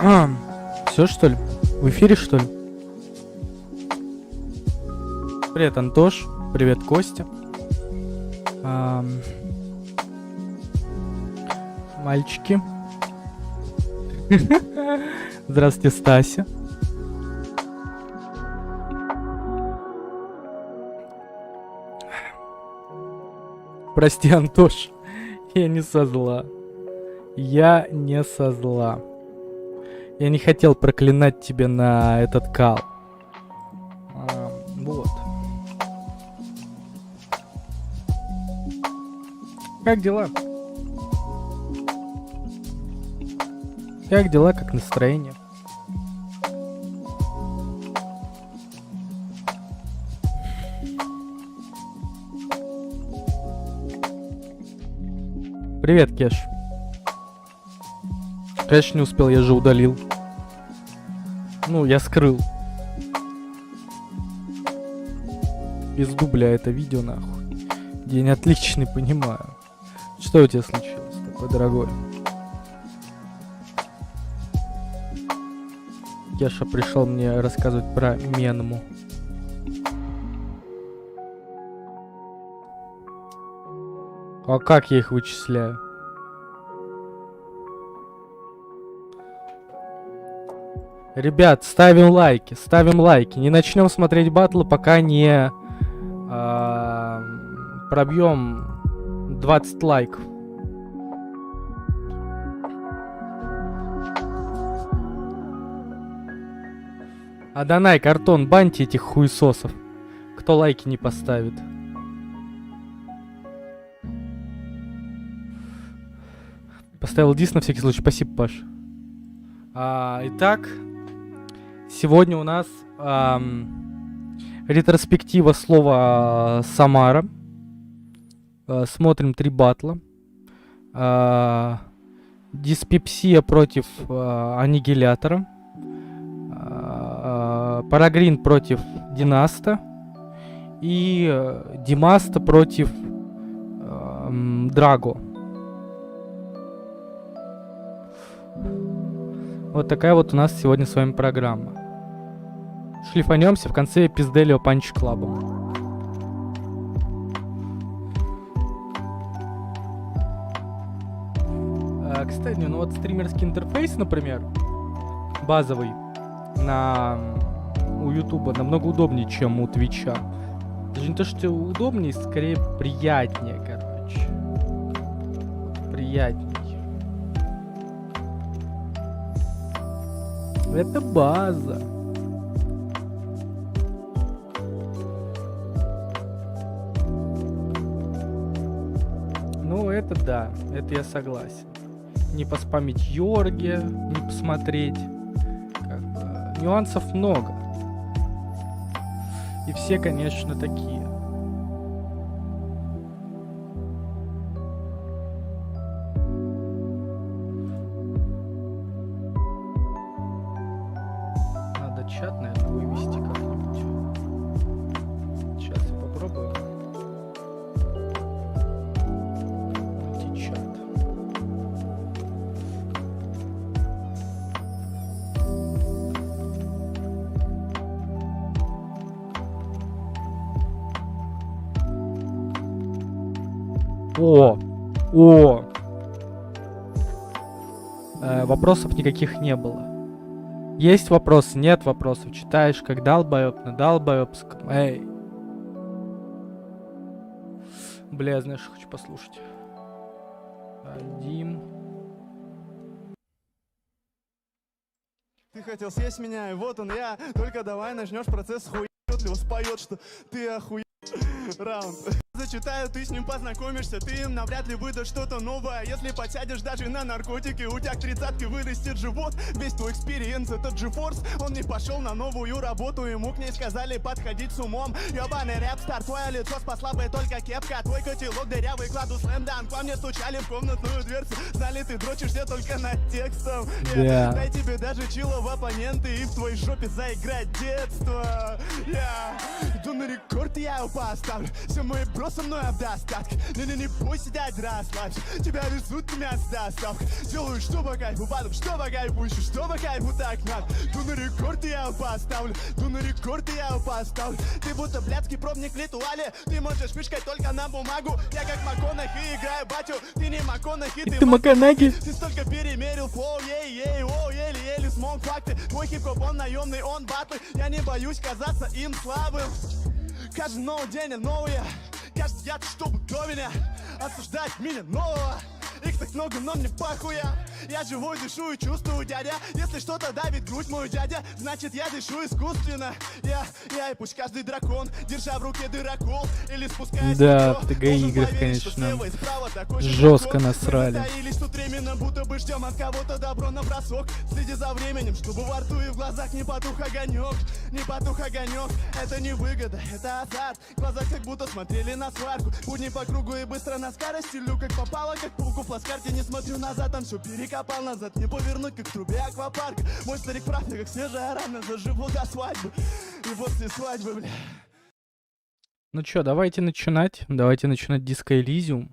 Все, что ли? В эфире, что ли? Привет, Антош. Привет, Костя. Мальчики. Здравствуйте, Стася. Прости, Антош. Я не со зла. Я не со зла. Я не хотел проклинать тебя на этот кал. Вот. Как дела? Как дела, как настроение? Привет, Кеш. Конечно, не успел, я же удалил. Ну, я скрыл. Без дубля это видео, нахуй. День отличный, понимаю. Что у тебя случилось такое, дорогой? Кеша пришел мне рассказывать про Менму. А как я их вычисляю? Ребят, ставим лайки, ставим лайки. Не начнем смотреть батлы, пока не пробьем 20 лайков. Адонай, Картон, баньте этих хуесосов. Кто лайки не поставит. Поставил дис на всякий случай. Спасибо, Паш. Итак, сегодня у нас ретроспектива слова Самара. Смотрим 3 батла. Диспепсия против Аннигилятора. Парагрин против Династа. И Димаста против Драго. Вот такая вот у нас сегодня с вами программа. Шлифанемся в конце Пизделио Панч Клаба. Кстати, ну вот стримерский интерфейс, например, базовый у Ютуба намного удобнее, чем у Твича. Даже не то, что удобнее, скорее приятнее, короче. Приятнее. Это база. Ну, это да, это я согласен. Не поспамить Йорге, не посмотреть. Нюансов много. И все, конечно, такие. Надо чат, наверное, вывести как-нибудь. Сейчас я попробую. Найти чат. Вопросов никаких не было. Есть вопросы, нет вопросов. Читаешь как долбоёб на долбоёбском. Эй. Бля, знаешь, хочу послушать. Дим. Ты хотел съесть меня, и вот он я. Только давай начнешь процесс хуётливо споет, что ты охуел. Раунд. Зачитаю, ты с ним познакомишься, ты им навряд ли выдашь что-то новое. Если подсядешь даже на наркотики, у тебя к 30-ке вырастет живот. Весь твой экспириенс этот GeForce. Он не пошел на новую работу, ему к ней сказали подходить с умом. Ёбаный рэп-стар, твое лицо спасла бы только кепка. Твой котелок дырявый, кладу слэм-дан. К вам не стучали в комнатную дверцу. Знали, ты дрочишься только над текстом. Дай тебе даже чило в оппоненты и в твоей жопе заиграть детство. Иду на рекорд, я его поставлю. Все мои броски со мной в достатке. Не бойся, дядь, расслабься. Тебя везут меня с доставкой. Делаю, что по кайфу, потом что по кайфу, еще что по кайфу так надо. Ту на рекорд я поставлю, ту на рекорд я поставлю. Ты будто блядский пробник в ритуале. Ты можешь пишкать только на бумагу. Я как МакКонахи играю батю. Ты не МакКонахи, Ты Маканаги. ты столько перемерил флоу, ей-ей, о, еле-еле смог факты. Твой хип-хоп, он наемный, он батлы. Я не боюсь казаться им слабым. Каждый новый день новые. Каждый яд, чтобы до меня осуждать меня нового. Их так много, но мне похуя. Я живу, дышу и чувствую, дядя. Если что-то давит грудь мою, дядя, значит я дышу искусственно. Я и пусть каждый дракон, держа в руке дырокол, или спускаясь. Да, в ТГ-играх, конечно, жестко насрали. Тут временно будто бы ждем от кого-то добро на бросок. Следи за временем, чтобы во рту и в глазах не потух огонек. Не потух огонек, это не выгода, это азарт. В глазах как будто смотрели на сварку. Будни по кругу и быстро на скорости. Лю как попало, как пауку в плацкарте. Не смотрю назад, там все перекопал назад. Не повернуть, как в трубе аквапарка. Мой старик прав, я как свежая рана. Заживу до свадьбы и после свадьбы, бля. Ну чё, давайте начинать. Давайте начинать диско Elysium.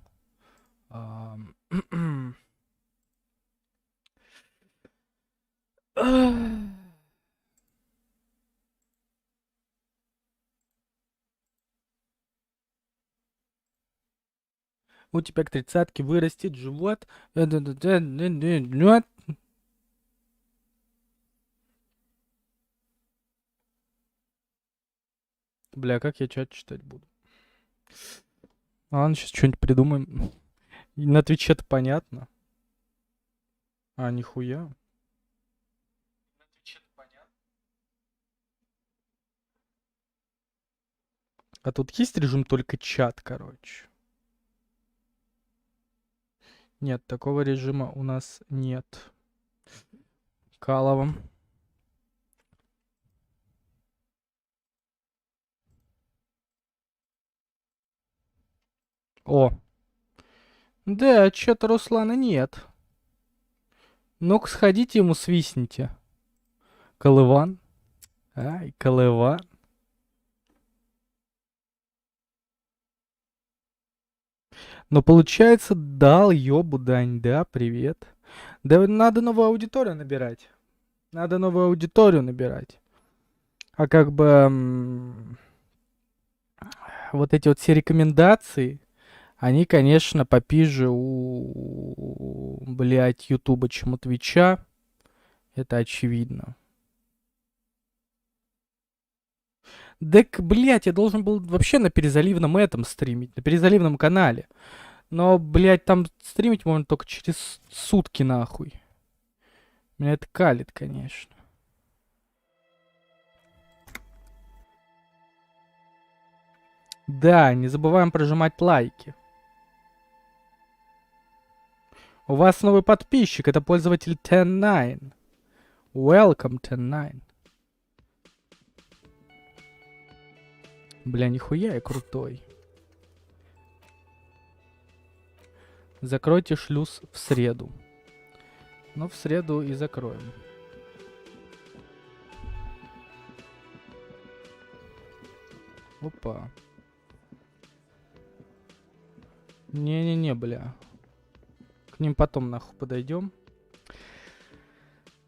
У тебя к 30-ке вырастет живот. Бля, как я чат читать буду? Ладно, сейчас что-нибудь придумаем. На Твиче-то понятно. А, нихуя. На Твиче-то понятно. А тут есть режим только чат, короче. Нет, такого режима у нас нет. Калово. О. Да, чё-то Руслана нет. Ну-ка, сходите ему свистните. Колыван. Ай, Колыван. Но получается, дал ёбу дань, да, привет. Да надо новую аудиторию набирать. Надо новую аудиторию набирать. А как бы вот эти вот все рекомендации, они, конечно, попиже у, блядь, Ютуба, чем у Твича. Это очевидно. Так, блядь, я должен был вообще на перезаливном этом стримить, на перезаливном канале. Но, блядь, там стримить можно только через сутки, нахуй. Меня это калит, конечно. Да, не забываем прожимать лайки. У вас новый подписчик, это пользователь 109. Welcome, 109. Бля, нихуя я крутой. Закройте шлюз в среду. Ну, в среду и закроем. Опа. Не-не-не, бля. К ним потом нахуй подойдем.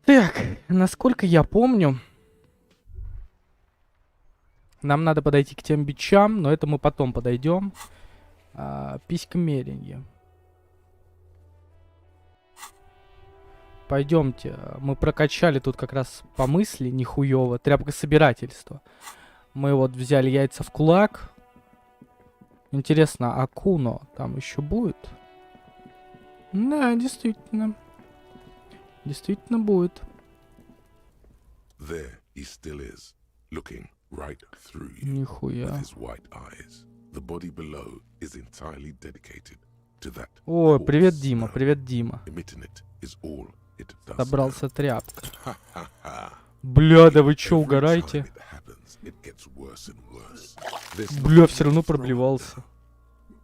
Так, насколько я помню, нам надо подойти к тем бичам, но это мы потом подойдем. Писька меренье. Пойдемте. Мы прокачали тут как раз по мысли нихуево. Тряпка собирательства. Мы вот взяли яйца в кулак. Интересно, Акуно там еще будет? Да, действительно. Действительно будет. There he still is, looking right through you Нихуя. with his white eyes. The body below is entirely dedicated to that. О, привет, coarse Дима, smell. привет, Дима. Emitting it is all it does Собрался тряпка. now. Ha, ha. Бля, да вы чё, Every угораете? time it happens, it gets worse and worse. There's Бля, nothing все равно to throw проблевался. down.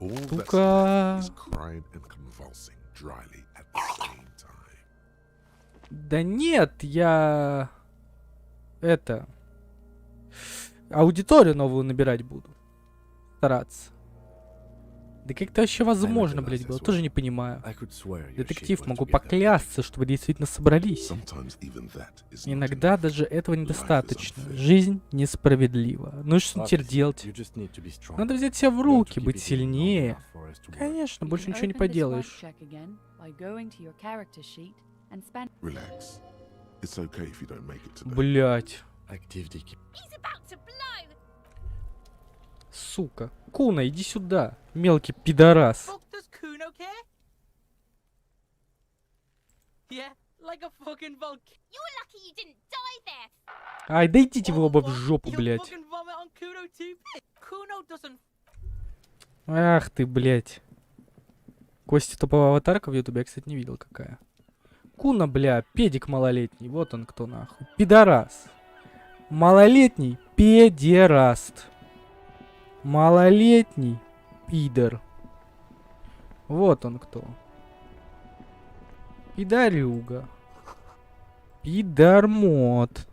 All that's Сука. left is crying and convulsing dryly at the same time. Да нет, я... Это... Аудиторию новую набирать буду. Стараться. Да как это вообще возможно, блядь, было? Тоже не понимаю. Детектив, могу поклясться, что вы действительно собрались. Sometimes even that is not Иногда enough. даже этого недостаточно. Жизнь несправедлива. Ну и что теперь делать? Надо взять себя в руки, быть сильнее. Конечно, больше ничего не поделаешь. Relax. It's okay if you don't make it today. Блять. Сука. Куна, иди сюда. Мелкий пидорас. Ай, да идите вы оба в жопу, блять. Ах ты, блять. Костя топовая аватарка в ютубе, я, кстати, не видел какая. Куна, бля, педик малолетний. Вот он кто нахуй. Пидорас. Малолетний педераст. Малолетний пидор. Вот он кто. Пидорюга. Пидормот.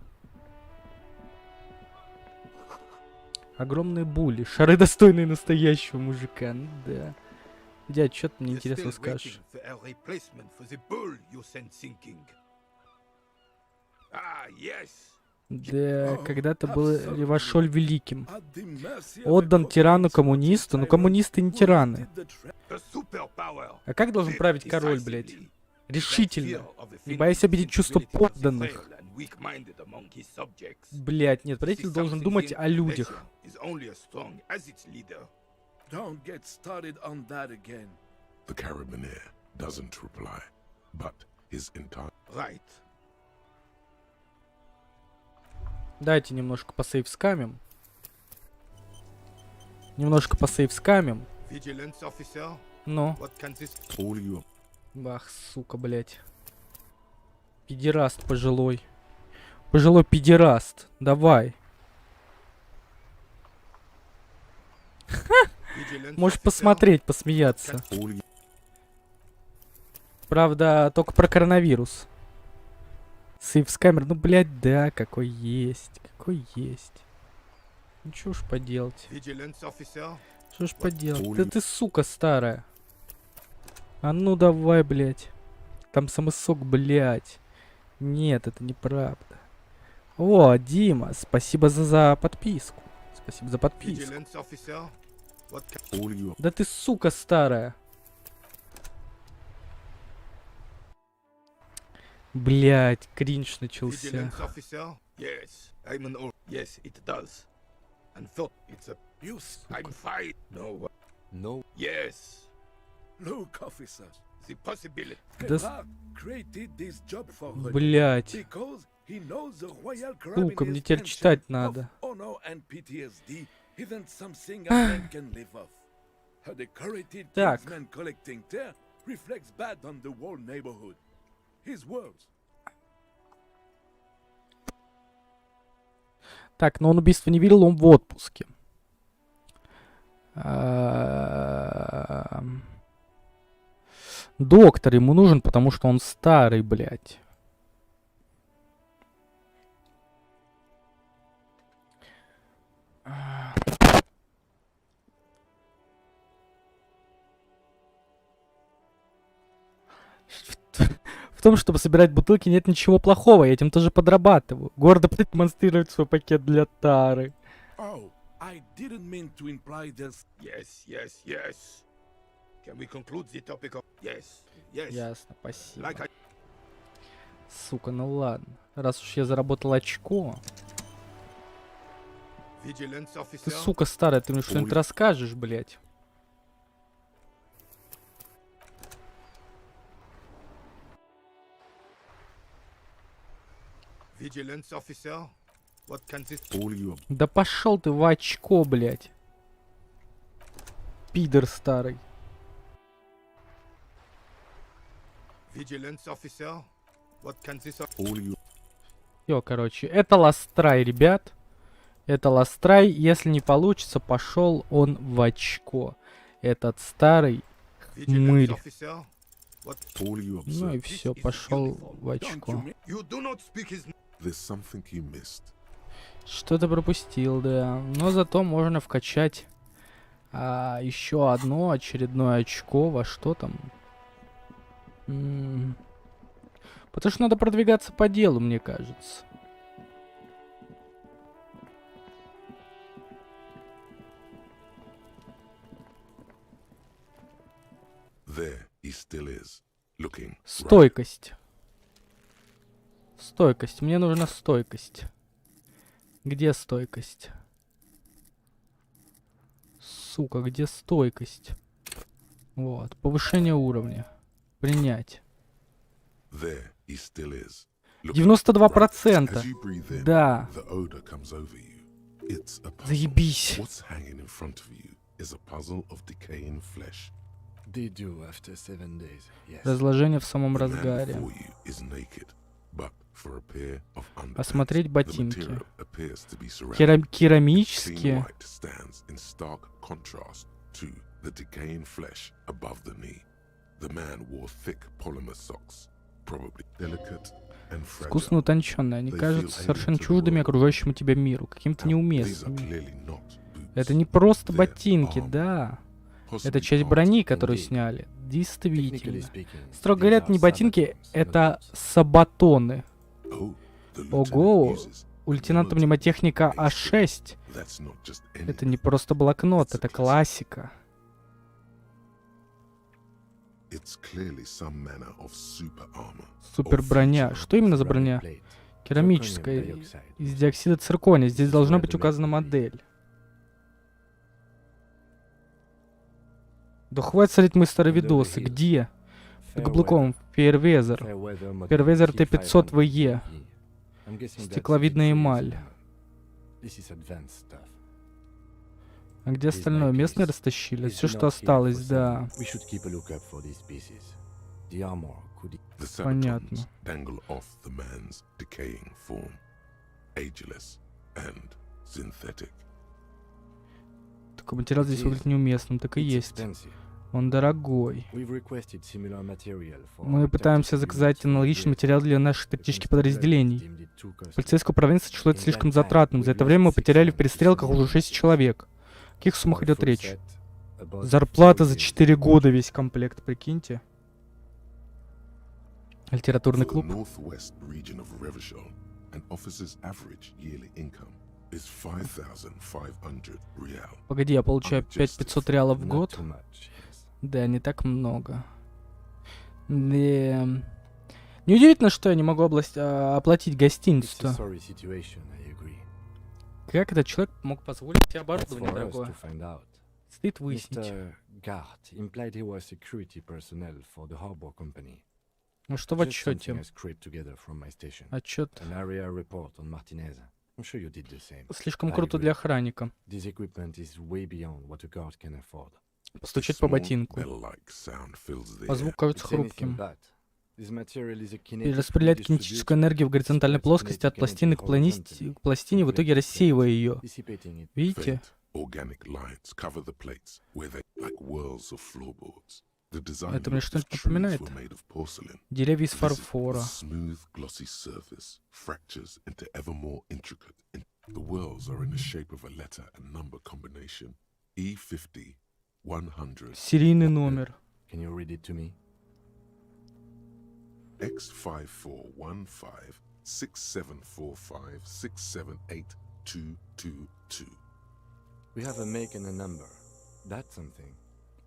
Огромные були. Шары, достойные настоящего мужика. Ну да. Дядь, что ты мне интересно скажешь? Да, когда-то был Ревашоль Великим. Отдан тирану-коммунисту, но коммунисты не тираны. А как должен править король, блядь? Решительно. Не боясь обидеть чувства подданных. Блядь, нет, правитель должен думать о людях. The carabiner doesn't reply, but his entire Дайте немножко посейвскамим. Немножко посейвскамим. Ну. all you Бах, сука, блядь. Пидераст пожилой. Пожилой пидераст. Давай. Можешь посмотреть, посмеяться. all you Правда, только про коронавирус. Сейв с камер, ну, блядь, да, какой есть. Какой есть. Ну, чё ж поделать. Что ж поделать. Да ты, сука, старая. А ну, давай, блядь. Там самосок, блядь. Нет, это неправда. О, Дима, спасибо за подписку. Спасибо за подписку. all you Да ты, сука, старая. Блять, кринж начался. Look, officers. Да, Clark created this job for Hollywood блять. because he knows the royal crime Сука, in мне his теперь pension читать of надо. honor and PTSD isn't something a man can live off. A decorated Так. kingsman collecting tear reflects bad on the whole neighborhood. His words. Так, но он убийство не видел, он в отпуске. Доктор ему нужен, потому что он старый, блядь. В том, чтобы собирать бутылки, нет ничего плохого, я этим тоже подрабатываю. Гордо продемонстрирует свой пакет для тары. Oh, I didn't mean to imply this. Can we conclude the topic of... Yes. Ясно, спасибо. Сука, ну ладно. Раз уж я заработал очко. Ты, сука, старая, ты мне что-нибудь расскажешь, блядь? all you Да пошел ты в очко, блядь. Пидор старый. all you Всё, короче, это ластрай, ребят. Это ластрай. Если не получится, пошел он в очко. Этот старый хмырь. all you Ну и observe. все, пошел в очко. There's something you missed. Что-то пропустил, да. Но зато можно вкачать Еще одно очередное очко. Во что там? Потому что надо продвигаться по делу, мне кажется. There he still is, looking right. Стойкость. Стойкость. Мне нужна стойкость. Где стойкость? Сука, где стойкость? Вот. Повышение уровня. Принять. There he still is, looking 92%. right. As you breathe in, Да. the odor comes over you. It's a puzzle. Заебись. What's hanging in front of you is a puzzle of decaying flesh. They do after 7 days, yes. Разложение в самом The man разгаре. before you is naked, but for a pair of underpants, Осмотреть the ботинки. material appears to be ceramic. Clean Керамические. white stands in stark contrast to the decaying flesh above the knee. The man wore thick polymer socks, probably delicate and Вкусно fragile. утонченные. Они They кажутся feel совершенно alien to the чуждыми world. окружающему тебя миру. Каким-то Now, these are неуместными. clearly not boots. Это не просто They're ботинки, armor, да. possibly Это часть parts брони, которую Indeed. сняли. Technically Действительно. speaking, Строго these говоря, are это не ботинки, sabatons, это not boots. сабатоны. Oh, the Ого, lieutenant uses у лейтенанта мнемотехника А6. That's not just any Это не просто блокнот, это классика. It's clearly some manner of super armor. Супер броня. Что именно за броня? Plate. Керамическая. Zirconium dioxide. Из диоксида циркония. Здесь должна быть указана модель. Да хватит смотреть мои старые видосы. Где? Под каблуком. Фейервезер. Fairweather Model Фейервезер T500 Т500 ВЕ. I'm guessing that's Стекловидная the эмаль. Elysium. This is advanced stuff. А где остальное? Местные растащили. He's Все, been что out here осталось, for да. some- We should keep a lookout for these pieces. The armor could The Понятно. sabatons dangle off the man's decaying form, ageless and synthetic. Такой материал здесь выглядит неуместным. Так и It's есть. expensive. Он дорогой. We've requested similar material for Мы our пытаемся tactical заказать units for аналогичный years. материал для наших The тактических constabulary подразделений. deemed it too costly. Полицейское управление сочло это слишком затратным. За это время мы потеряли в перестрелках уже 6 человек. О каких суммах For a идет full речь? set, about Зарплата 4 за years. 4 года весь комплект, прикиньте. Литературный For the клуб. northwest region of Revachol, an officer's average yearly income is 5,500 real. Погоди, я получаю 5500 реалов в Not год? too much, yes. Да, не так много. Неудивительно, что я не могу оплатить It's a гостиницу. sorry situation, I agree. Как этот человек мог позволить себе That's оборудование for us дорогое? to find out. Стоит выяснить. Mr. Gart implied he was security personnel for the harbor company. Ну что в Just отчете? something I scraped together from my station. Отчет An area report on Martinez. I'm sure you did the same. слишком I круто agree. для охранника. This equipment is way beyond what a guard can afford. Постучать A по small ботинку. bell-like sound fills the А air. звук кажется It's anything хрупким. but. This material is a kinetic Перераспределяет fluid кинетическую distributed, энергию в горизонтальной spreads плоскости от kinetic пластины energy к horizontally, пластине, в итоге converting рассеивая ее. dissipating it. Видите? Faint organic lines cover the plates where they like whirls of floorboards. The design Это мне looked as что-нибудь trees напоминает? were made of porcelain. Деревья из This фарфора. smooth, glossy surface fractures into ever more intricate. The whirls are in the shape of a letter and number combination. E50, 100, Серийный номер. Can you read it to me? X5415 6745 678222. We have a make and a number. That's something.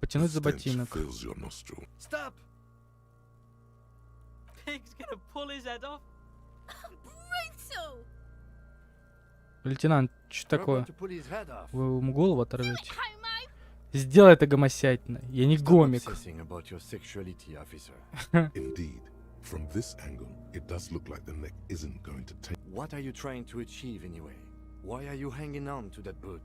Потянуть за The stench ботинок. fills your nostril. Stop! Pig's gonna pull his head off. Brutal! Лейтенант, что We're такое? about to pull his head off. Вы ему голову оторвете? Homo! Сделай это гомосятина. Я не Stop гомик. obsessing about your sexuality, officer. Indeed, from this angle, it does look like the neck isn't going to take. What are you trying to achieve anyway? Why are you hanging on to that boot?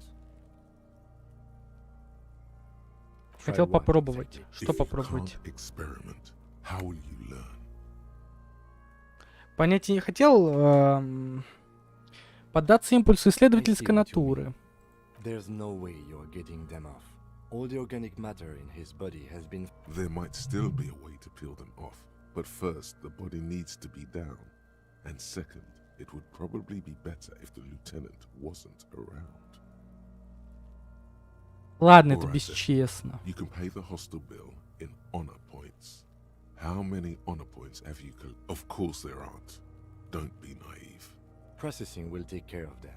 Хотел Try what, попробовать. exactly? Что If you попробовать? can't experiment, how will you learn? Понять я не хотел поддаться импульсу исследовательской I see what you натуры. There's no way you're getting them off. All the organic matter in his body has been There might still be a way to peel them off, but first, the body needs to be down. And second, it would probably be better if the lieutenant wasn't around. Ладно, это Alright then. бесчестно. You can pay the hostel bill in honor points. How many honor points have you Of course there aren't. Don't be naive. Processing will take care of them.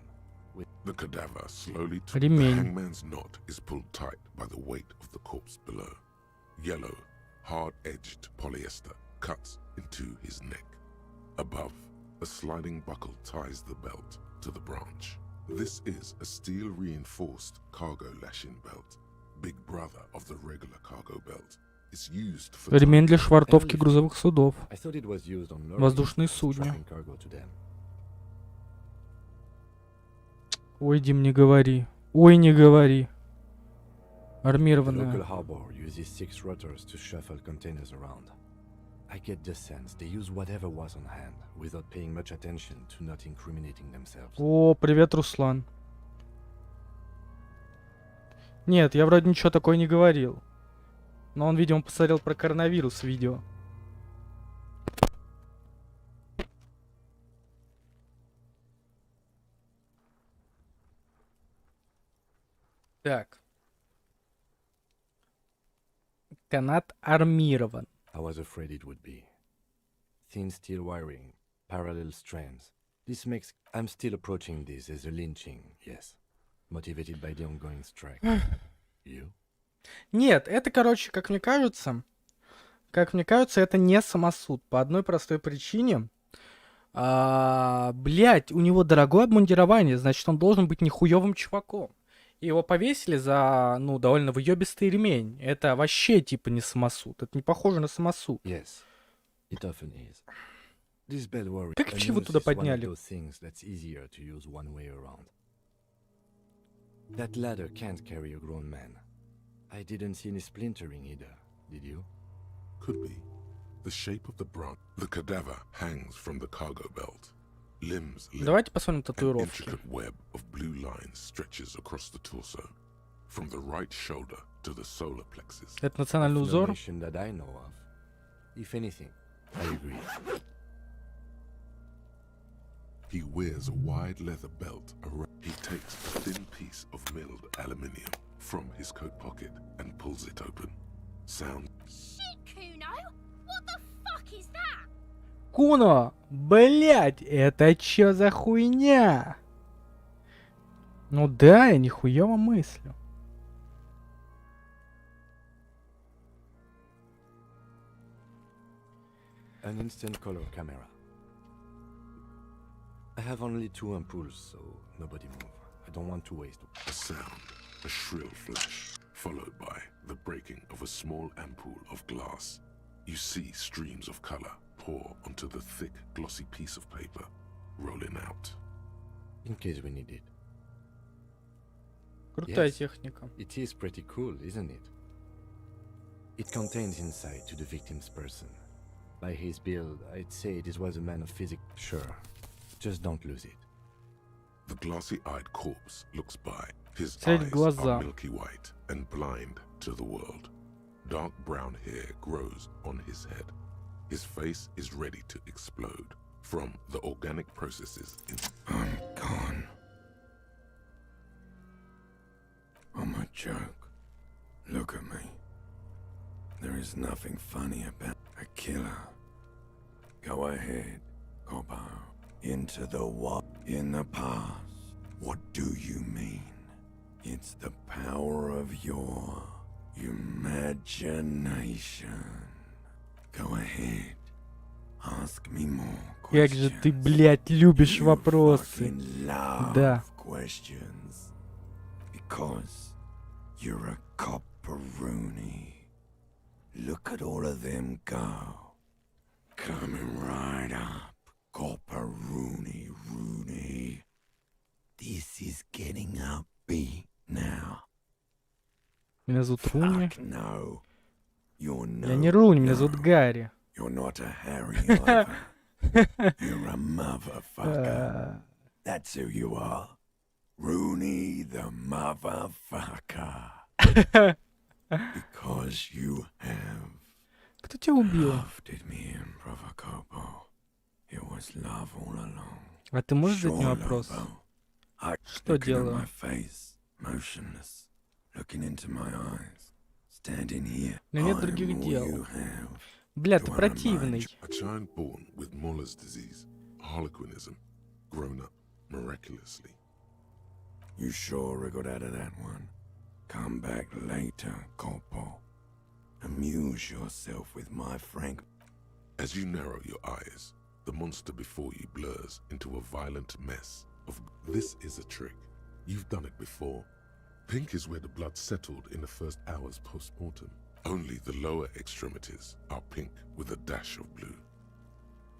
The cadaver slowly The Ремень. hangman's knot is pulled tight by the weight of the corpse below. Yellow, hard-edged polyester cuts into his neck. Above, a sliding buckle ties the belt to the branch. This is a steel-reinforced cargo lashing belt, big brother of the regular cargo belt. It's used for Ремень для швартовки грузовых судов. I thought it was used on Воздушные судья. strapping cargo to them. Ой, Дим, не говори. Ой, не говори. The local Армированная. harbor uses 6 rotors to shuffle containers around. I get the sense they use whatever was on hand without paying much attention to not incriminating themselves. О, привет, Руслан. Нет, я вроде ничего такое не говорил. Но он, видимо, посмотрел про коронавирус видео. Так. Канат армирован. I was afraid it would be. Thin steel wiring, parallel strands. This makes... I'm still approaching this as a lynching, yes. Motivated by the ongoing strike. You? Нет, это, короче, как мне кажется, это не самосуд. По одной простой причине. Блять, у него дорогое обмундирование, значит, он должен быть нихуевым чуваком. И его повесили за, ну, довольно въебистый ремень. Это вообще, типа, не самосуд. Это не похоже на самосуд. Yes. It often is. This bell worry Как их чего туда подняли? those things that's easier to use one way around. That ladder can't carry a grown man. I didn't see any splintering either, did you? Could be. The shape of the branch. The cadaver hangs from the cargo belt. Limbs limp. Давайте посмотрим An татуировки. intricate web of blue lines stretches across the torso, from the right shoulder to the solar plexus. Это национальный узор. Nation that I know of. If anything, I agree. He wears a wide leather belt around. He takes a thin piece of milled aluminium from his coat pocket and pulls it open. Sound. Shit, Kuno! What the fuck is that? Куно! Блять, это чё за хуйня? Ну да, я нихуево мыслю. An instant color camera. I have only 2 ampoules, so nobody move. I don't want to waste. A sound, a shrill flash, followed by the breaking of a small ampoule of glass. You see streams of color pour onto the thick, glossy piece of paper, rolling out. In case we need it. Крутая Yes. техника. It is pretty cool, isn't it? It contains insight to the victim's person. By his build, I'd say this was a man of physics. Sure. Just don't lose it. The glassy-eyed corpse looks by. His Цель eyes глаза. are milky white and blind to the world. Dark brown hair grows on his head. His face is ready to explode from the organic processes in... I'm gone. I'm a joke. Look at me. There is nothing funny about a killer. Go ahead, Coppo. Into the what? In the past. What do you mean? It's the power of your imagination. Go ahead. Ask me more Как questions. же ты, блядь, любишь You вопросы. fucking love Да. questions. Because you're a copperoony. Look at all of them go. Coming right up. Copperoony Rooney. This is getting upbeat now. Меня зовут Руни. Fuck no. You're no. Я не Руни, меня no. зовут Гарри. You're not a Harry either. You're a motherfucker. That's who you are. Rooney the motherfucker. Because you have Кто тебя убил? loved me in Provocopo. It was love all along. А ты можешь задать мне Sure, вопрос? Lobo. I Что looking at делаю? my face, motionless, looking into my eyes, standing here. У меня нет I am других all дел. you have. Бля, Do ты I противный. remind A giant born with Muller's disease, harlequinism, grown up miraculously. You sure wriggled out of that one. Come back later, Corporal. Amuse yourself with my frank. As you narrow your eyes, the monster before you blurs into a violent mess of... This is a trick. You've done it before. Pink is where the blood settled in the first hours post-mortem. Only the lower extremities are pink with a dash of blue.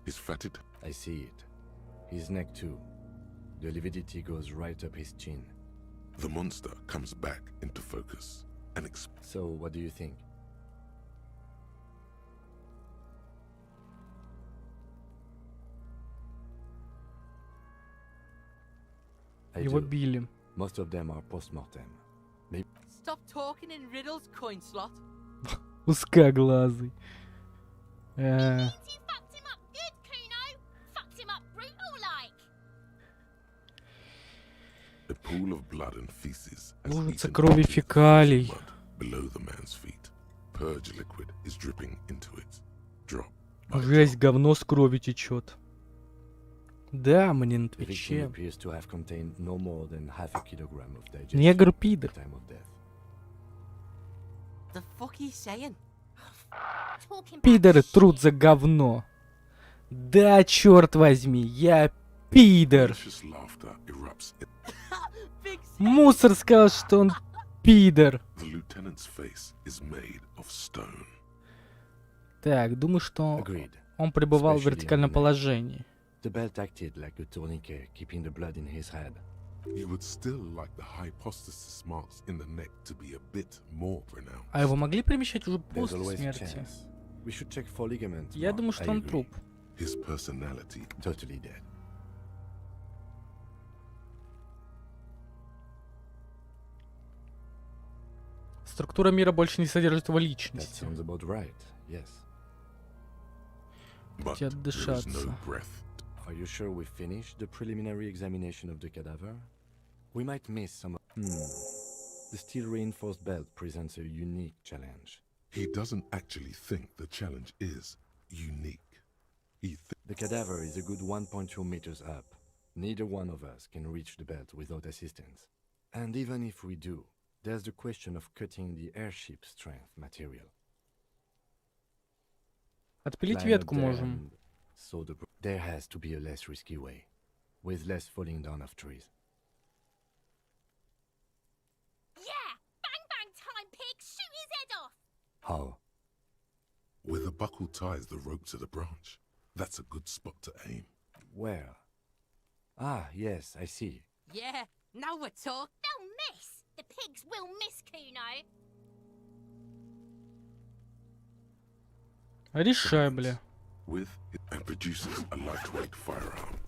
His fatted... I see it. His neck too. The lividity goes right up his chin. The monster comes back into focus and So, what do you think? I Его do. били. Most of them are post-mortem. Stop talking in riddles, coin slot. Узкоглазый. Means you fucked him up good, Kuno. Fucked him up brutal like. A pool of blood and feces has Лужица eaten крови into the фекалий. mud below the man's feet. Purge liquid is dripping into it. Drop. by Жесть, drop. говно с кровью течет. Да, мне на The victim Твиче. appears to have contained no more than half a kilogram of digestion Негр at пидор. the time of death. The fuck are you saying? Talking about Пидоры shit. трут за говно. Да, черт возьми, я пидор. Malicious laughter erupts. Big Мусор сказал, что он пидор. The lieutenant's face is made of stone. Так, думаю, что Agreed. он пребывал в Especially вертикальном on the neck. положении. The belt acted like a tourniquet, keeping the blood in his head. You would still like the hypostasis marks in the neck to be a bit more pronounced. А его могли перемещать уже There's после always a смерти? chance. We should check for ligaments. Я Mark. думаю, что I он agree. труп. His personality Totally dead. Структура мира больше не содержит его That личности. sounds about right. Yes. but Дайте there is отдышаться. no breath. Are you sure we finished the preliminary examination of the cadaver? We might miss some. The steel reinforced belt presents a unique challenge. He doesn't actually think the challenge is unique. He The cadaver is a good 1.2 meters up. Neither one of us can reach the belt without assistance. And even if we do, there's the question of cutting the airship strength material. Отпилить Climb up ветку there можем. and saw the there has to be a less risky way, with less falling down of trees. Yeah! Bang bang time, pig! Shoot his head off! How? where the buckle ties the rope to the branch. That's a good spot to aim. Where? Ah, yes, I see. Yeah, now we're talking. They'll miss! The pigs will miss, Kuno. Решай, бля. With it and produces a lightweight firearm.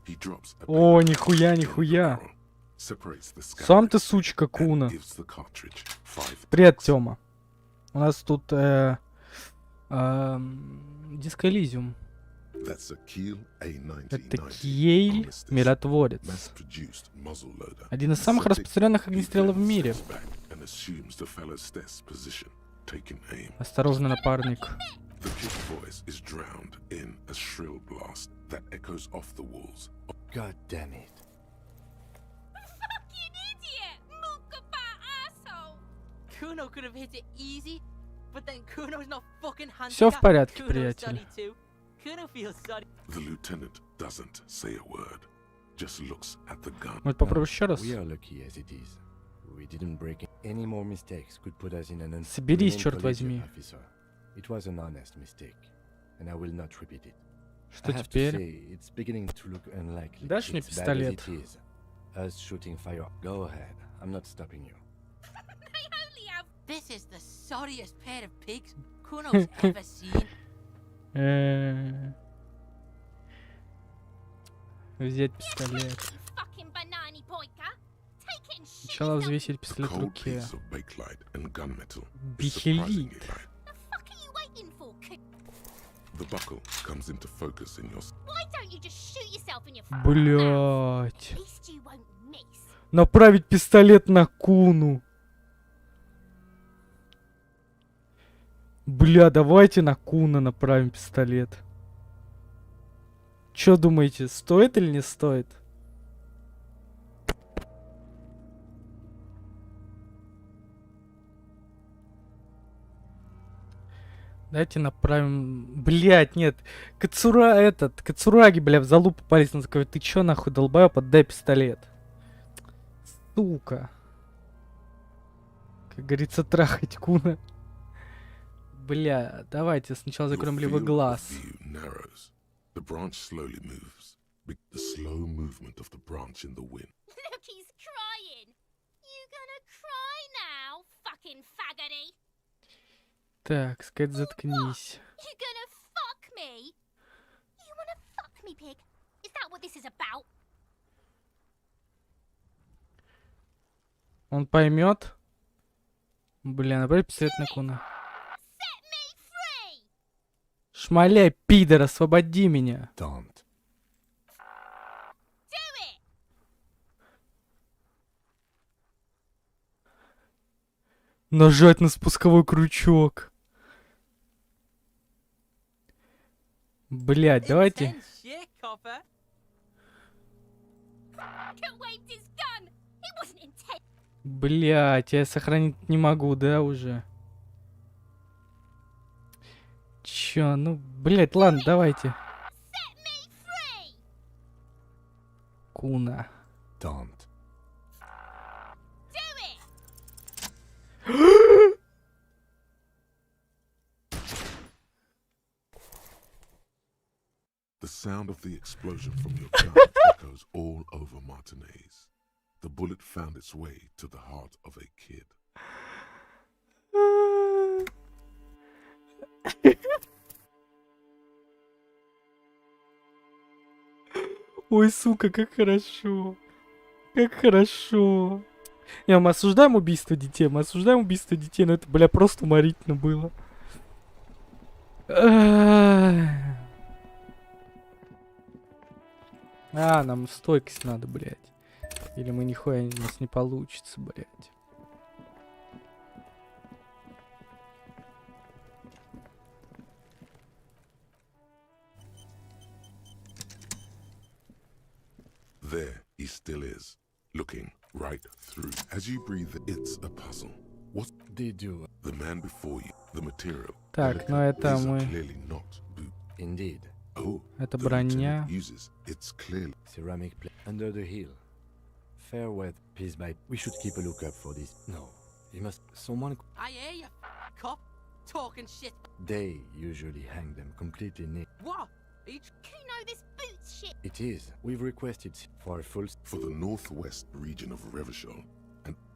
He drops a О, big нихуя, in the нихуя. barrel, separates the Сам ты scabbard, сучка, and Куна. gives the cartridge 5 Привет, taps. Тёма. У нас тут диско Elysium. That's a Kiel Это A9090 Кейль armistice, Миротворец. mass-produced muzzleloader. Один из самых Septic, распространенных he огнестрелов в then мире. steps back and assumes the fellow's desk position, taking aim. Осторожно, напарник. The pig voice is drowned in a shrill blast that echoes off the walls. God damn it. Fucking idiot! Mookaba asshole! Kuno could have hit it easy, but then Kuno's not fucking handicapped. Всё в порядке, Kuno's приятель. sorry too. Kuno feels sorry. The lieutenant doesn't say a word, just looks at the gun. Может, попробуй еще раз? We are lucky as it is. We didn't break any more mistakes could put us in an Соберись, unnamed черт collegiate возьми. officer. It was an honest mistake, and I will not repeat it. Что I have to теперь? say, it's beginning to look unlikely. Дашь мне It's bad as пистолет? it is. Us shooting fire. Go ahead. I'm not stopping you. They only have This is the sorriest pair of pigs Kuno's ever seen. Взять пистолет. fucking banana poika. Take it and shoot Сначала yourself. взвесить A пистолет в cold руке. piece of bakelite and gunmetal is Бихелит. surprisingly light. The fuck are you waiting for, Kuno? The buckle comes into focus in your Why don't you just shoot yourself in your fucking mouth? Блять. At least you won't miss. Направить пистолет на Куну. Бля, давайте на Куна направим пистолет. Чё думаете, стоит или не стоит? Давайте направим... Блять, нет. Кацураги, бля, в залупу полез. Он такой, ты чё нахуй, долбоёб, отдай пистолет. Сука. Как говорится, трахать Куна. Бля, давайте сначала закроем левый глаз. The branch slowly moves. The slow movement of the branch in the wind. Look, he's crying. You gonna cry now, fucking faggoty? Так, сказать, заткнись. You gonna fuck me? You wanna fuck me, pig? Is that what this is about? Он поймет. Бля, направь пистолет на Куна. Set me free! Шмаляй, пидор, освободи меня. Don't. Do it! Нажать на спусковой крючок. Блять, давайте. Intense shit, copper. Could waved his gun. It wasn't intent. Блять, я сохранить не могу, да, уже? Чё, ну, блять, ладно, давайте. Set me free! Куна. Don't. Do it! The sound of the explosion from your gun echoes all over Martinez. The bullet found its way to the heart of a kid. Ой, сука, как хорошо. Как хорошо. Не, мы осуждаем убийство детей, но это, бля, просто уморительно было. Нам стойкость надо, блядь. Или мы нихуя у нас не получится, блядь. There he still is, looking right through. As you breathe, it's a puzzle. What Did you? the man before you, the material? Так, ну delicate, это these are мы... clearly not boot. Indeed. Oh, Это the броня. lieutenant uses. It's clearly Ceramic plate under the hill. Fair wet piece by. We should keep a lookout for this. No. He must. Someone. I hear you, cop. Talking shit. They usually hang them completely naked. What? Each Kuno, this boots shit. It is. We've requested for a full. for the northwest region of Revachol.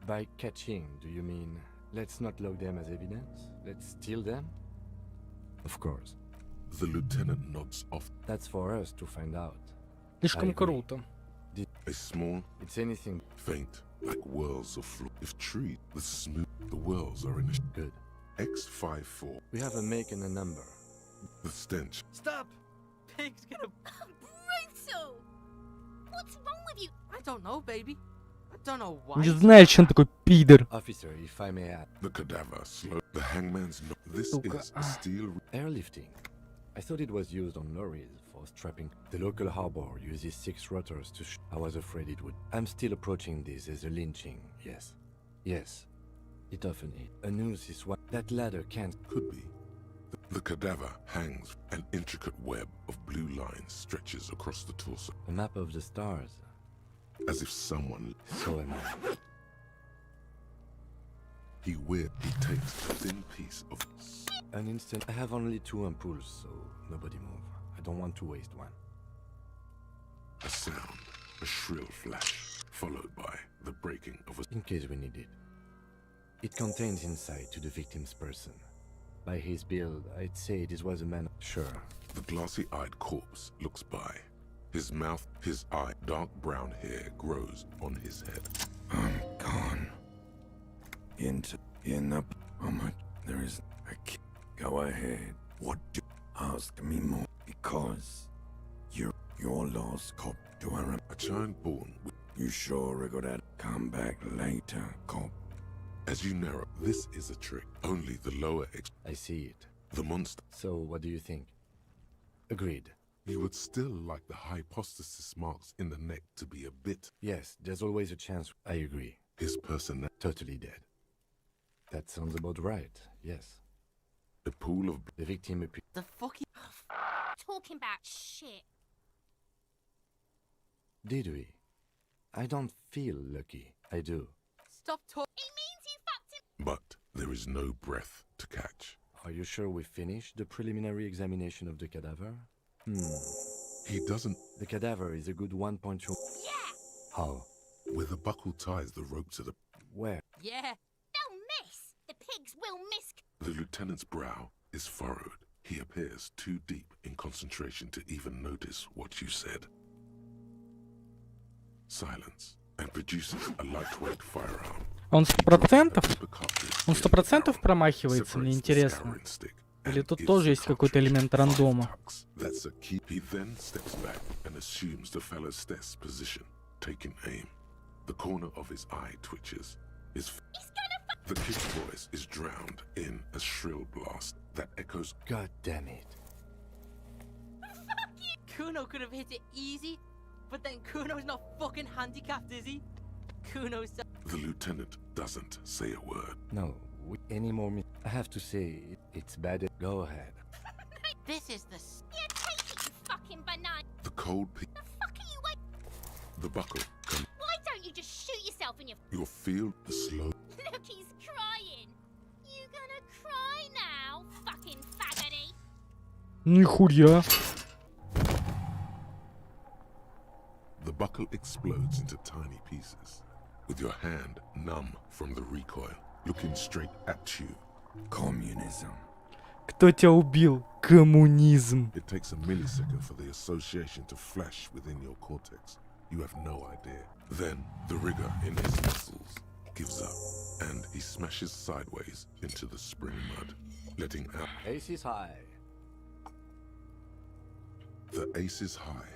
By catching, do you mean let's not log them as evidence? Let's steal them? Of course. The lieutenant nods off. That's for us to find out. Слишком I agree. круто. A small, It's anything faint, like whirls of fluid. If treed with smooth, the whirls are in a good. X54. We have a make and a number. The stench. Stop! Pig's gonna. Brutal! What's wrong with you? I don't know, baby. I don't know why. Не знаю, чем такой пидор. Officer, if I may add, The cadaver slow. The hangman's no. This Сука. is a steel. airlifting. I thought it was used on lorries for strapping. The local harbor uses 6 rotors to I was afraid it would. I'm still approaching this as a lynching, yes. Yes. It often is. A noose is what that ladder can't. Could be. The cadaver hangs. An intricate web of blue lines stretches across the torso, A map of the stars. as if someone. So am I. He takes a thin piece of. An instant. I have only 2 ampoules, so nobody move. I don't want to waste one. A sound, a shrill flash, followed by the breaking of a. In case we need it. It contains insight to the victim's person. By his build, I'd say this was a man. Sure. The glassy-eyed corpse looks by. His mouth, his eye, dark brown hair grows on his head. I'm gone. In the. How much? There is. Go ahead. What? Ask me more. Because. You're lost, cop. Do I A child born with You sure I got that? Come back later, cop. As you narrow, this is a trick. Only the lower I see it. the monster. So, what do you think? Agreed. You would still like the hypostasis marks in the neck to be a bit. Yes, there's always a chance. I agree. His personality. Totally dead. That sounds about right, yes. A pool of The victim appears. The fuck? Talking about shit. Did we? I don't feel lucky. I do. Stop talking. He means you fucked him. but there is no breath to catch. Are you sure we finished the preliminary examination of the cadaver? He doesn't. The cadaver is a good 1.2. Yeah. How? With the buckle ties the rope to the. Where? Yeah. They'll miss. The pigs will miss. The lieutenant's brow is furrowed. He appears too deep in concentration to even notice what you said. Silence, and produces a lightweight firearm. Он 100%? The cartridge Он in 100% barrel промахивается, мне separates the интересно. scouring stick Или and тут gives тоже the есть какой-то cartridge элемент 5 рандома? tucks. That's a key. He then steps back and assumes the fellow's desk position, taking aim. The corner of his eye twitches. The kid's voice is drowned in a shrill blast that echoes. God damn it. Kuno could have hit it easy, but then Kuno's not fucking handicapped, is he? Kuno's so The lieutenant doesn't say a word. No, any more I have to say, it's bad. Go ahead. This is the Yeah, take it, you fucking banana. The cold The fuck are you wait? the buckle comes. Why don't you just shoot yourself in your... You'll feel the slow. Look, he's crying. You gonna cry now, fucking faggoty? Нихуя. The buckle explodes into tiny pieces. With your hand numb from the recoil, looking straight at you. Communism. Кто тебя убил? Коммунизм. It takes a millisecond for the association to flash within your cortex. You have no idea. Then the rigor in his muscles gives up, and he smashes sideways into the spring mud, letting out. Ace is high. The ace is high.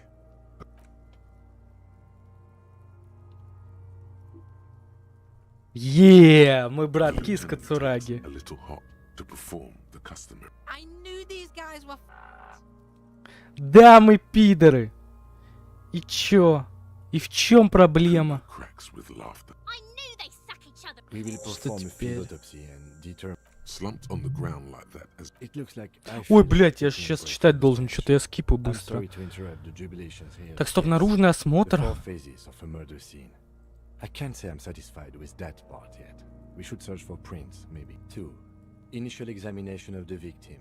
Мы братки из Lieutenant Кацураги. takes a little hop to perform the customary. I knew these guys were Да, мы пидоры. И чё? И в чем проблема? Cracks with laughter. I knew they suck each other. We will Что perform a теперь? field autopsy and determine. Slumped on the ground like that as It looks like I Ой, feel блядь, я taking сейчас place читать on должен, stage. что-то я скипаю I'm быстро. sorry to interrupt the jubilations here. Так, стоп, Yes. наружный The осмотр. four phases of a murder scene. I can't say I'm satisfied with that part yet. We should search for prints, maybe. 2. Initial examination of the victim.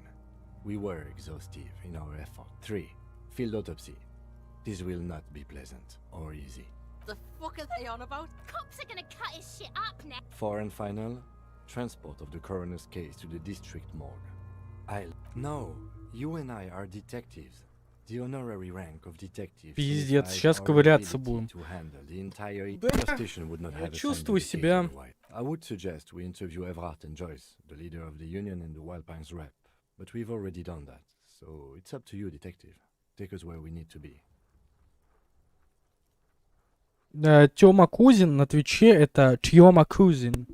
We were exhaustive in our effort. 3. Field autopsy. This will not be pleasant or easy. the fuck are they on about? Cops are gonna cut his shit up now. 4 and final. Transport of the coroner's case to the district morgue. No, you and I are detectives. The honorary rank of detective. Пиздец, signifies сейчас our ковыряться ability будем. to handle the entire Да, investigation would not я have assigned чувствую the case себя- to White. I would suggest we interview Everard and Joyce, the leader of the union and the Wild Pines rep. But we've already done that, so it's up to you, detective. Take us where we need to be. Тёма Кузин на Твиче это Тьома Кузин.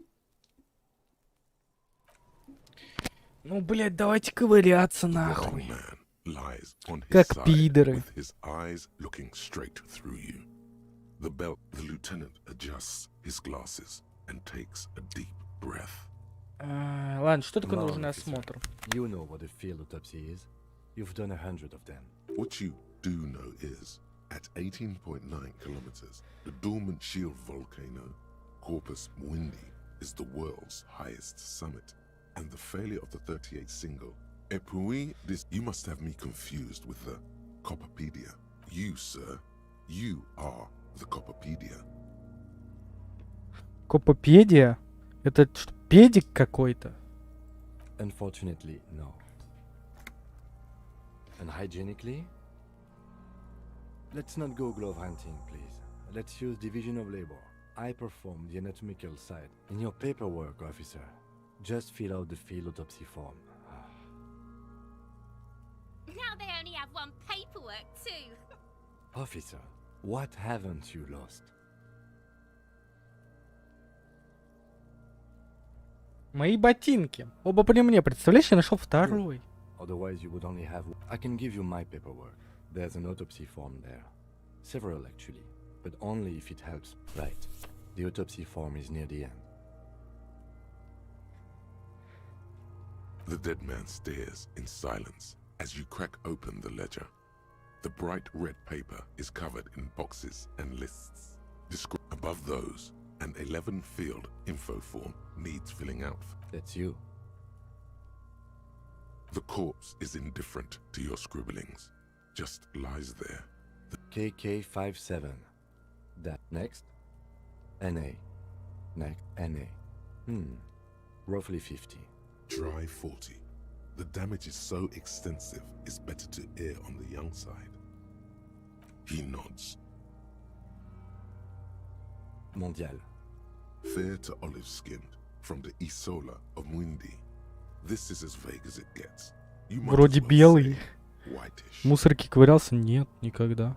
Ну, блядь, давайте ковыряться the нахуй. wrong man lies on his Как side пидоры. with his eyes looking straight through you. The lieutenant adjusts his glasses and takes a deep breath. Ладно, что такое Come on, наружный officer. осмотр? You know what a field autopsy is. You've done 100 of them. What you do know is, at 18.9 kilometers, the dormant shield volcano, Corpus Mundi, is the world's highest summit. And the failure of the 38 single, you must have me confused with the Copperpedia. You, sir, you are the Copperpedia. Копопедия? Это что, педик какой-то? Unfortunately, no. Unhygienically? Let's not go glove hunting, please. Let's use division of labor. I perform the anatomical side. In your paperwork, officer, just fill out the field autopsy form. Now they only have one paperwork too. Officer, what haven't you lost? Мои ботинки. Оба при мне. Представляешь, я нашел второй. Otherwise, you would only have. I can give you my paperwork. There's an autopsy form there. Several, actually. But only if it helps. Right. The autopsy form is near the end. The dead man stares in silence as you crack open the ledger. The bright red paper is covered in boxes and lists. Above those, an 11-field info form needs filling out. That's you. The corpse is indifferent to your scribblings, just lies there. KK57. That. Next. NA. Next. NA. Roughly 50. Try 40. The damage is so extensive, it's better to err on the young side. He nods. Mondial. Fair to olive-skinned, from the Isola of Muindi. This is as vague as it gets. You might Вроде as well белый. say whitish. В мусорке ковырялся? Нет, никогда.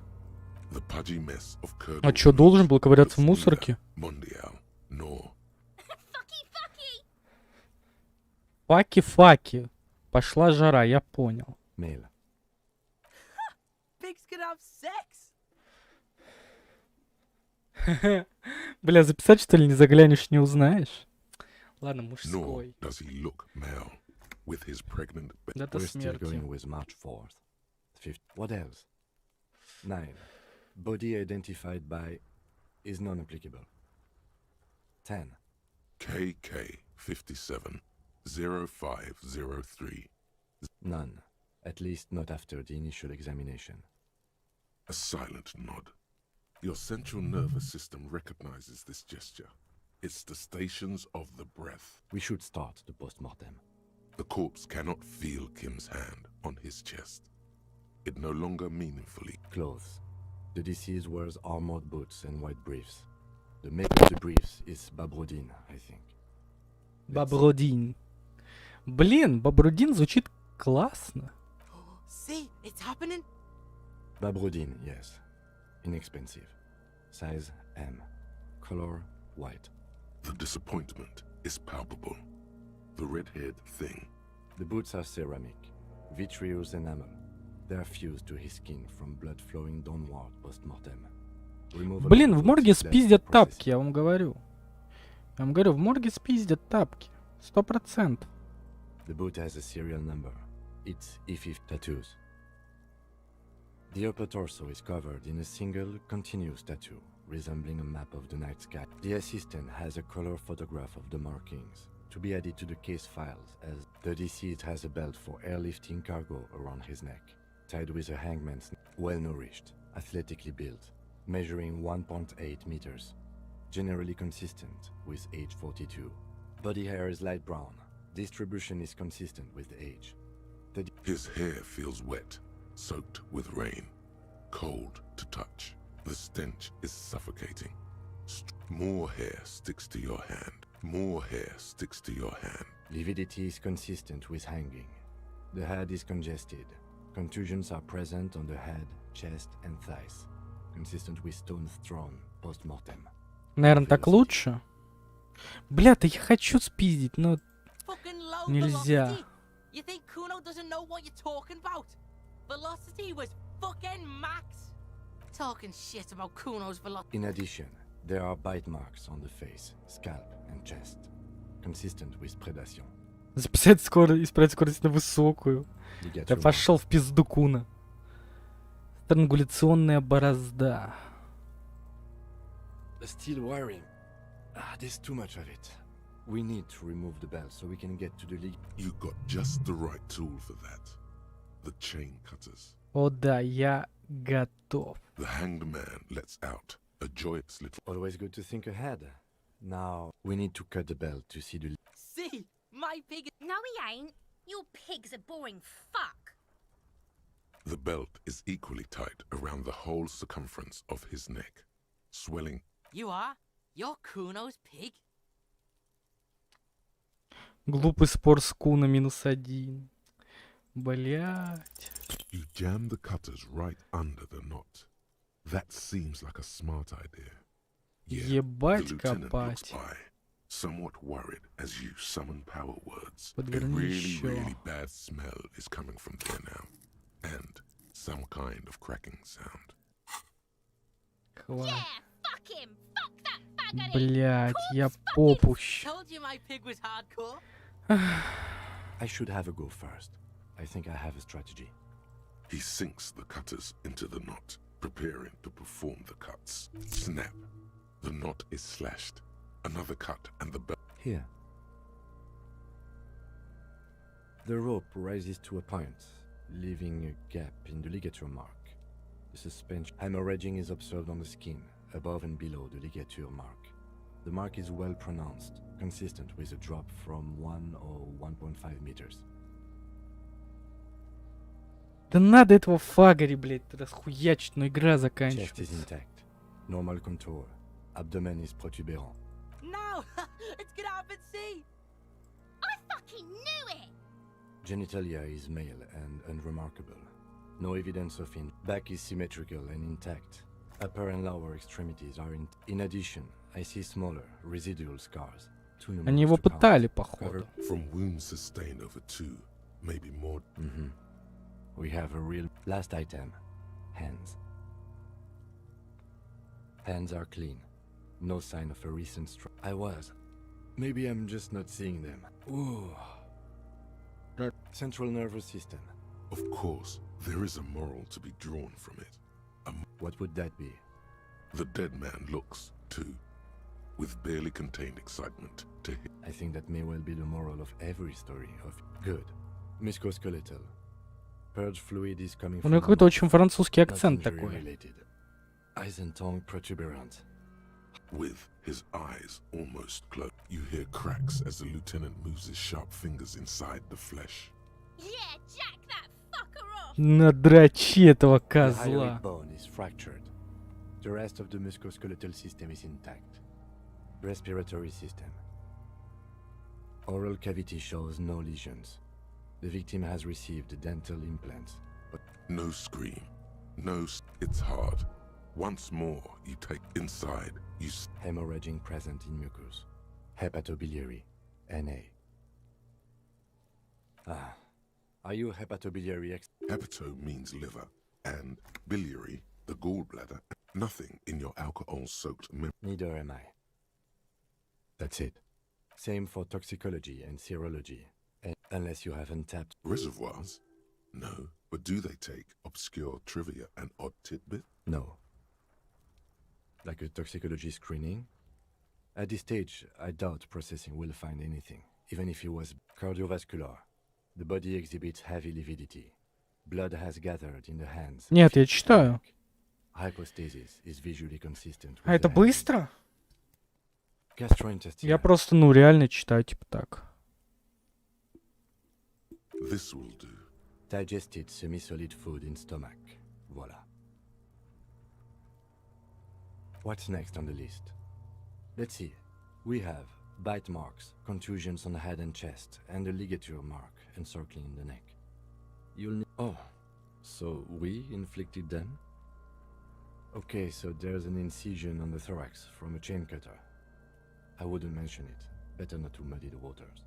The pudgy mess of curdled А чё, должен был ковыряться в with мусорке? neither Mondial nor Fucky, fucky! Факи-факи. Пошла жара, я понял. Male. Pigs can have sex. Бля, записать что ли не заглянешь, не узнаешь? Ладно, nor мужской. does he look male with his pregnant Дата We're still смерти. going with March 4th. 5th. What else? 9. Body identified by is non-applicable. 10. KK57 0503. None. At least not after the initial examination. A silent nod. Your central nervous system recognizes this gesture. It's the stations of the breath. We should start the post-mortem. The corpse cannot feel Kim's hand on his chest. It no longer meaningfully. Clothes. The deceased wears armored boots and white briefs. The make of the briefs is Babrodin, I think. Бабродин. Блин, Бабродин звучит классно. See, it's happening. Babrodin, yes. Inexpensive. Size M. Color white. The disappointment is palpable. The red-haired thing. The boots are ceramic, vitreous enamel. They are fused to his skin from blood flowing downward post-mortem. Removal Блин, of в the морге boots, спиздят that's тапки, processing. я вам говорю. Я вам говорю, в морге спиздят тапки. 100%. The boot has a serial number. It's E50 tattoos. The upper torso is covered in a single continuous tattoo, resembling a map of the night sky. The assistant has a color photograph of the markings, to be added to the case files, as the deceased has a belt for airlifting cargo around his neck, tied with a hangman's well-nourished, athletically built, measuring 1.8 meters, generally consistent with age 42. Body hair is light brown. Distribution is consistent with age. His hair feels wet, soaked with rain, cold to touch. The stench is suffocating. More hair sticks to your hand. More hair sticks to your hand. Lividity is consistent with hanging. The head is congested. Contusions are present on the head, chest, and thighs, consistent with stones thrown post-mortem. Наверное, так лучше. Бля, да я хочу спиздить, но... Fucking low Нельзя. velocity. You think Kuno doesn't know what you're talking about? Velocity was fucking max. Talking shit about Kuno's velocity. In addition, there are bite marks on the face, scalp, and chest, consistent with predation. Записать скорость, исправить скорость на высокую. You get Да your пошел в пизду Куна. Странгуляционная борозда. mark. Still wiring. There's too much of it. We need to remove the belt so we can get to the leak. You got just the right tool for that. The chain cutters. О да, я готов. The hanged man lets out a joyous little. Always good to think ahead. Now, we need to cut the belt to see the leak. See, my pig is No, he ain't. Your pig's a boring fuck. The belt is equally tight around the whole circumference of his neck, swelling. You are? You're Kuno's pig? Глупый спор с Куна -1. Блять. You jam the cutters right under the knot. That seems like a smart idea. Yeah, Ебать the lieutenant looks копать. by, somewhat worried as you summon power words. A Подверни really, ещё. really bad smell is coming from there now. And some kind of cracking sound. Хва. Yeah, fuck him. Fuck that faggot. Блять, я Corpse fucking попущ. Told you my pig was hardcore. I should have a go first. I think I have a strategy. He sinks the cutters into the knot, preparing to perform the cuts. Snap. The knot is slashed. Another cut and the belt. Here. The rope rises to a point, leaving a gap in the ligature mark. The suspension hemorrhaging is observed on the skin, above and below the ligature mark. The mark is well pronounced, consistent with a drop from 1 or 1.5 meters. Да надо этого фагари, блять, расхуячить, но игра Chest is заканчивается. intact. Normal contour. Abdomen is protuberant. No! Let's get up and see! I fucking knew it. Genitalia is male and unremarkable. No evidence of back is symmetrical and intact. Upper and lower extremities are in addition, I see smaller, residual scars. Too numerous Они его to count. пытали, походу. From wounds sustained over 2, maybe more. We have a real last item. Hands. Hands are clean. No sign of a recent strike. I was. Maybe I'm just not seeing them. Ooh. Central nervous system. Of course, there is a moral to be drawn from it. What would that be? The dead man looks, too, with barely contained excitement to him. I think that may well be the moral of every story of good. Musculoskeletal. Purge fluid is coming У from него какой-то очень французский not акцент injury такой. related. Eyes and tongue protuberant. With his eyes almost closed, you hear cracks as the lieutenant moves his sharp fingers inside the flesh. Yeah, jack that fucker off. Надрачи этого The козла. hyoid bone is fractured. The rest of the musculoskeletal system is intact. Respiratory system. Oral cavity shows no lesions. The victim has received dental implants. No scream. It's hard. Once more, you take inside, Hemorrhaging present in mucus. Hepatobiliary. NA. Ah. Are you hepatobiliary Hepato means liver, and biliary, the gallbladder. Nothing in your alcohol-soaked Neither am I. That's it. Same for toxicology and serology. Unless you have untapped. reservoirs. No, but do they take obscure trivia and odd tidbits? No. Like a toxicology screening? At this stage, I doubt processing will find anything, even if it was cardiovascular. The body exhibits heavy lividity. Blood has gathered in the hands. Нет, я читаю. Hypostasis is visually consistent with А это the hands. быстро? Gastrointestinal. Я просто, ну, реально читаю, типа так. This will do. Digested semi-solid food in stomach. Voila. What's next on the list? Let's see. We have bite marks, contusions on the head and chest, and a ligature mark encircling the neck. You'll need. Oh, so we inflicted them? Okay, so there's an incision on the thorax from a chain cutter. I wouldn't mention it. Better not to muddy the waters.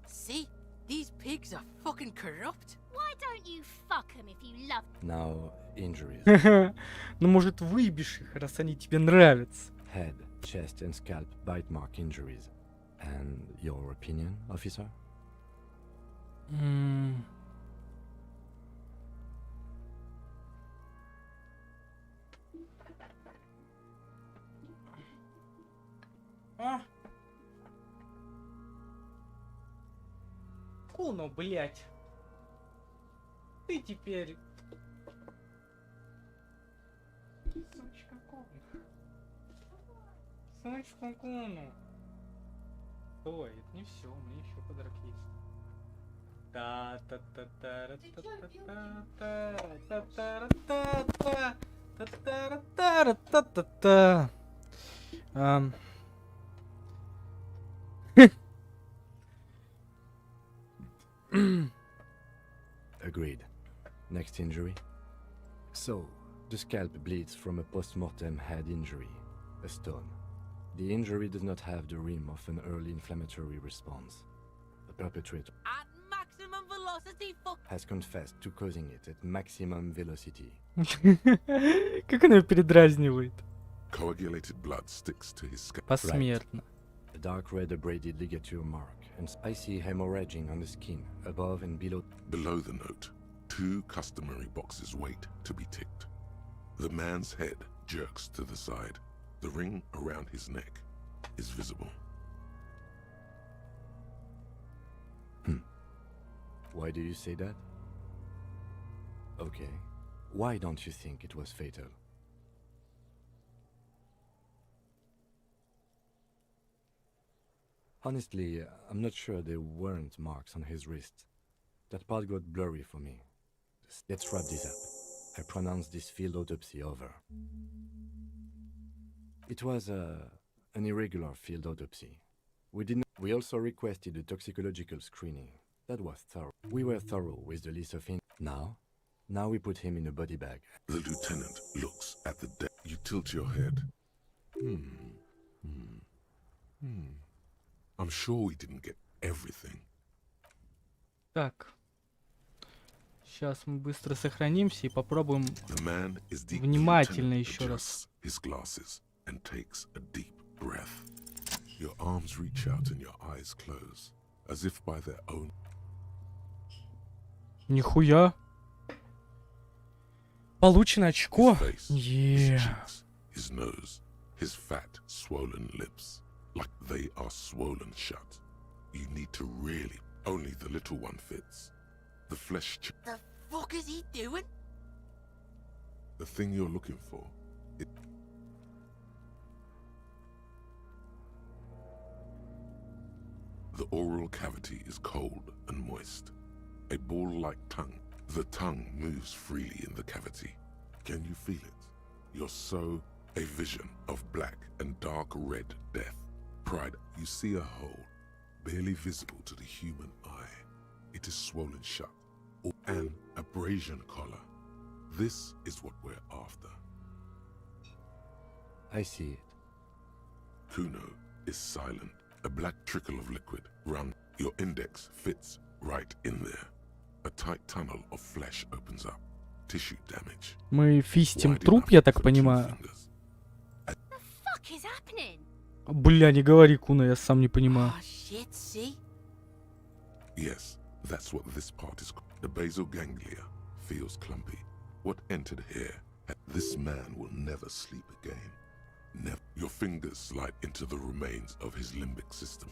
See? These pigs are fucking corrupt. Why don't you fuck him if you love? Now, injuries. Ну, может, выебешь их, раз они тебе нравятся. Head, chest, and scalp bite mark injuries. And your opinion, officer? М. А? Куно, блядь. Ты теперь... Сучка Куно. Сучка Куно. Ой, это не все, у меня еще подарок есть. Та-та-та-та-та-та-та-та-та-та-та-та-та-та-та-та-та. Agreed. Next injury. So, the scalp bleeds from a post-mortem head injury, a stone. The injury does not have the rim of an early inflammatory response. The perpetrator At maximum velocity, fuck. has confessed to causing it at maximum velocity. Как она её передразнивает. Coagulated blood sticks to his scalp. Посмертно. A dark red abraded ligature mark and spicy hemorrhaging on the skin above and below. Below the note, 2 customary boxes wait to be ticked. The man's head jerks to the side. The ring around his neck is visible. Why do you say that? Okay. Why don't you think it was fatal? Honestly, I'm not sure there weren't marks on his wrist. That part got blurry for me. Let's wrap this up. I pronounce this field autopsy over. It was an irregular field autopsy. We also requested a toxicological screening. That was thorough. We were thorough with the list of Now we put him in a body bag. The lieutenant looks at the deck. You tilt your head. I'm sure we didn't get everything. Так. Сейчас мы быстро сохранимся и попробуем The man is deep. внимательно The еще lieutenant раз. adjusts his glasses and takes a deep breath. Your arms reach out and your eyes close, as if by their own. Нихуя. Получено очко. His face, his cheeks, his nose, his fat, swollen lips, like they are swollen shut. You need to really. Only the little one fits. The flesh. The fuck is he doing? The thing you're looking for. The oral cavity is cold and moist. A ball-like tongue. The tongue moves freely in the cavity. Can you feel it? You're so a vision of black and dark red death. Pride, you see a hole, barely visible to the human eye. It is swollen shut. An abrasion collar. This is what we're after. I see it. Kuno is silent. A black trickle of liquid run. Your index fits right in there. A tight tunnel of flesh opens up. Tissue damage. Мы фистим Wide труп, enough я так for 2 понимаю. fingers. The fuck is happening? Бля, не говори, Куна, я сам не понимаю. Oh shit, see? Yes, that's what this part is called. The basal ganglia feels clumpy. What entered here? This man will never sleep again. Never. Your fingers slide into the remains of his limbic system.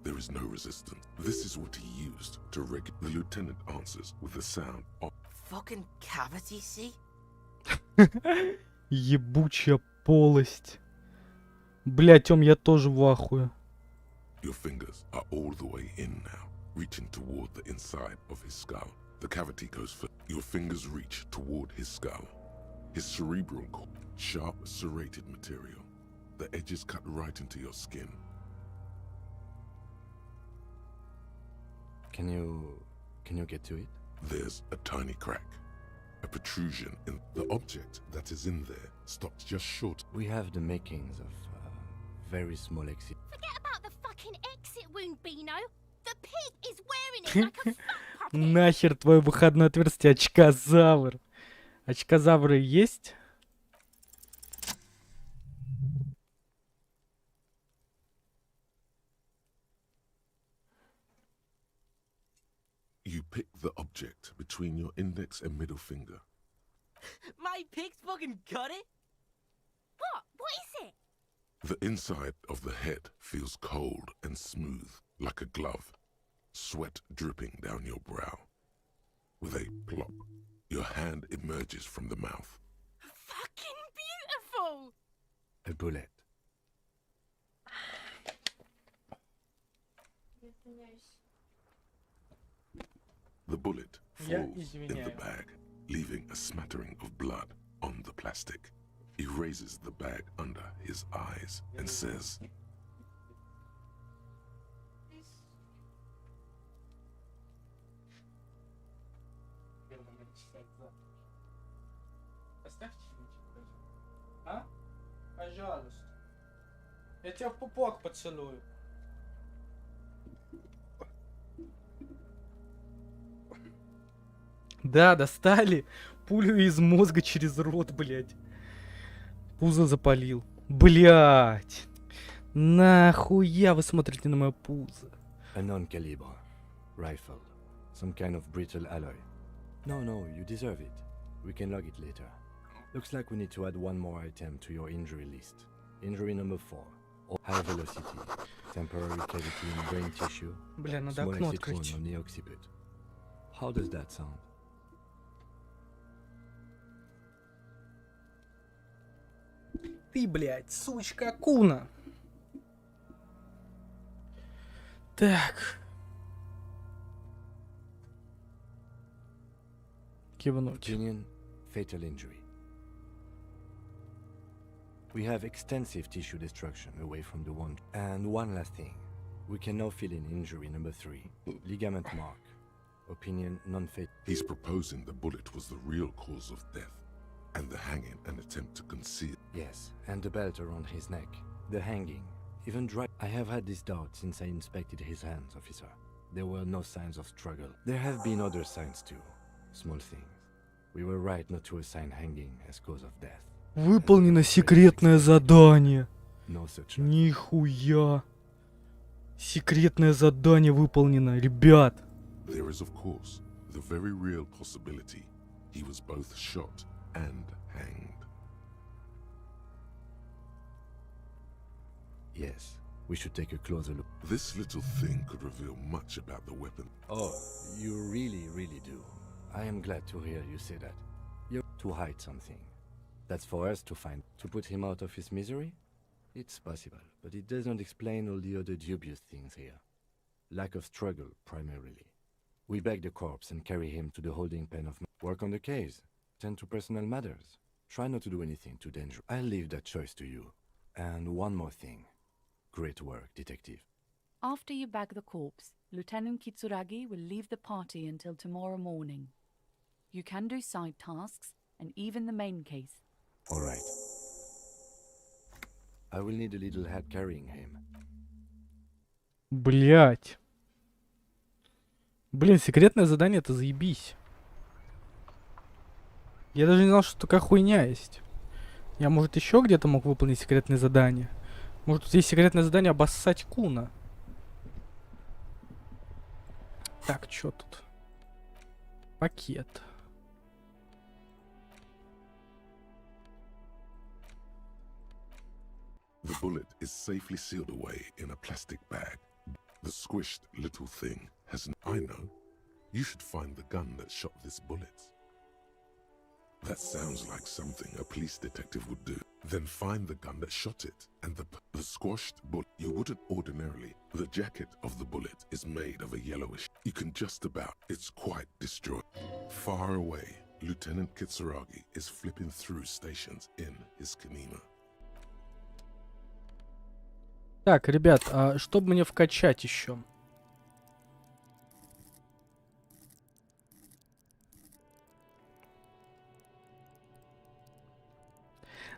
There is no resistance. This is what he used to regulate. The lieutenant answers with a sound of Fucking cavity, see? Ебучая полость. Бля, Тём, я тоже в ахуе. your fingers are all the way in now, reaching toward the inside of his skull. The cavity goes for your fingers reach toward his skull. His cerebral cord, sharp serrated material. The edges cut right into your skin. Can you get to it? There's a tiny crack, a protrusion in the object that is in there stops just short. We have the makings of very small exit. Forget about the fucking exit wound, Beano. The pig is wearing it like a fuck puppet. Нахер твое выходное отверстие, очкозавр. Очкозавры есть? You pick the object between your index and middle finger. My pig's fucking got it? What? What is it? The inside of the head feels cold and smooth, like a glove. Sweat dripping down your brow. With a plop, your hand emerges from the mouth. Fucking beautiful. A bullet. The bullet Я falls in the извиняюсь. bag, leaving a smattering of blood on the plastic. He raises the bag under his eyes and says, Я тебя в пупок поцелую. Да, достали пулю из мозга через рот, блядь. Пузо запалил. Блядь. Нахуя вы смотрите на мое пузо? A non-caliber rifle. Some kind of brittle alloy. No, you deserve it. We can log it later. Looks like we need to add one more item to your injury list. Injury number 4. High velocity. Temporary cavity in brain tissue. Бля, надо Small окно exit wound открыть. on the occiput. How does that sound? Ты, блядь, сучка Акуна. Так. Кивнуть. Opinion, fatal injury. We have extensive tissue destruction away from the wound. And one last thing. We can now fill in injury number 3. Ligament mark. Opinion, non-fatal. He's proposing the bullet was the real cause of death, and the hanging an attempt to conceal. Yes, and the belt around his neck. The hanging. Even dry. I have had this doubt since I inspected his hands, officer. There were no signs of struggle. There have been other signs too. Small things. We were right not to assign hanging as cause of death. Выполнено секретное задание. No such. Нихуя. Секретное задание выполнено, ребят. There is, of course, the very real possibility he was both shot and hanged. Yes, we should take a closer look. This little thing could reveal much about the weapon. Oh, you really do. I am glad to hear you say that. You're to hide something. That's for us to find. To put him out of his misery? It's possible, but it does not explain all the other dubious things here. Lack of struggle, primarily. We bag the corpse and carry him to the holding pen of... Work on the case. Tend to personal matters. Try not to do anything too dangerous. I'll leave that choice to you. And one more thing. Great work, detective. After you bag the corpse, Lieutenant Kitsuragi will leave the party until tomorrow morning. You can do side tasks, and even the main case. All right. I will need a little help carrying him. Блять. Блин, секретное задание, это заебись. Я даже не знал, что такая хуйня есть. Я, может, еще где-то мог выполнить секретное задание. Может, тут есть секретное задание обоссать Куна. Так, что тут? Пакет. The bullet is safely sealed away in a plastic bag. The squished little thing has... I know. You should find the gun that shot this bullet. That sounds like something a police detective would do. Then find the gun that shot it, and the squashed bullet. You wouldn't ordinarily. The jacket of the bullet is made of a yellowish. You can just about. It's quite destroyed. Far away, Lieutenant Kitsuragi is flipping through stations in his Kanima. Так, ребят, а что бы мне вкачать еще?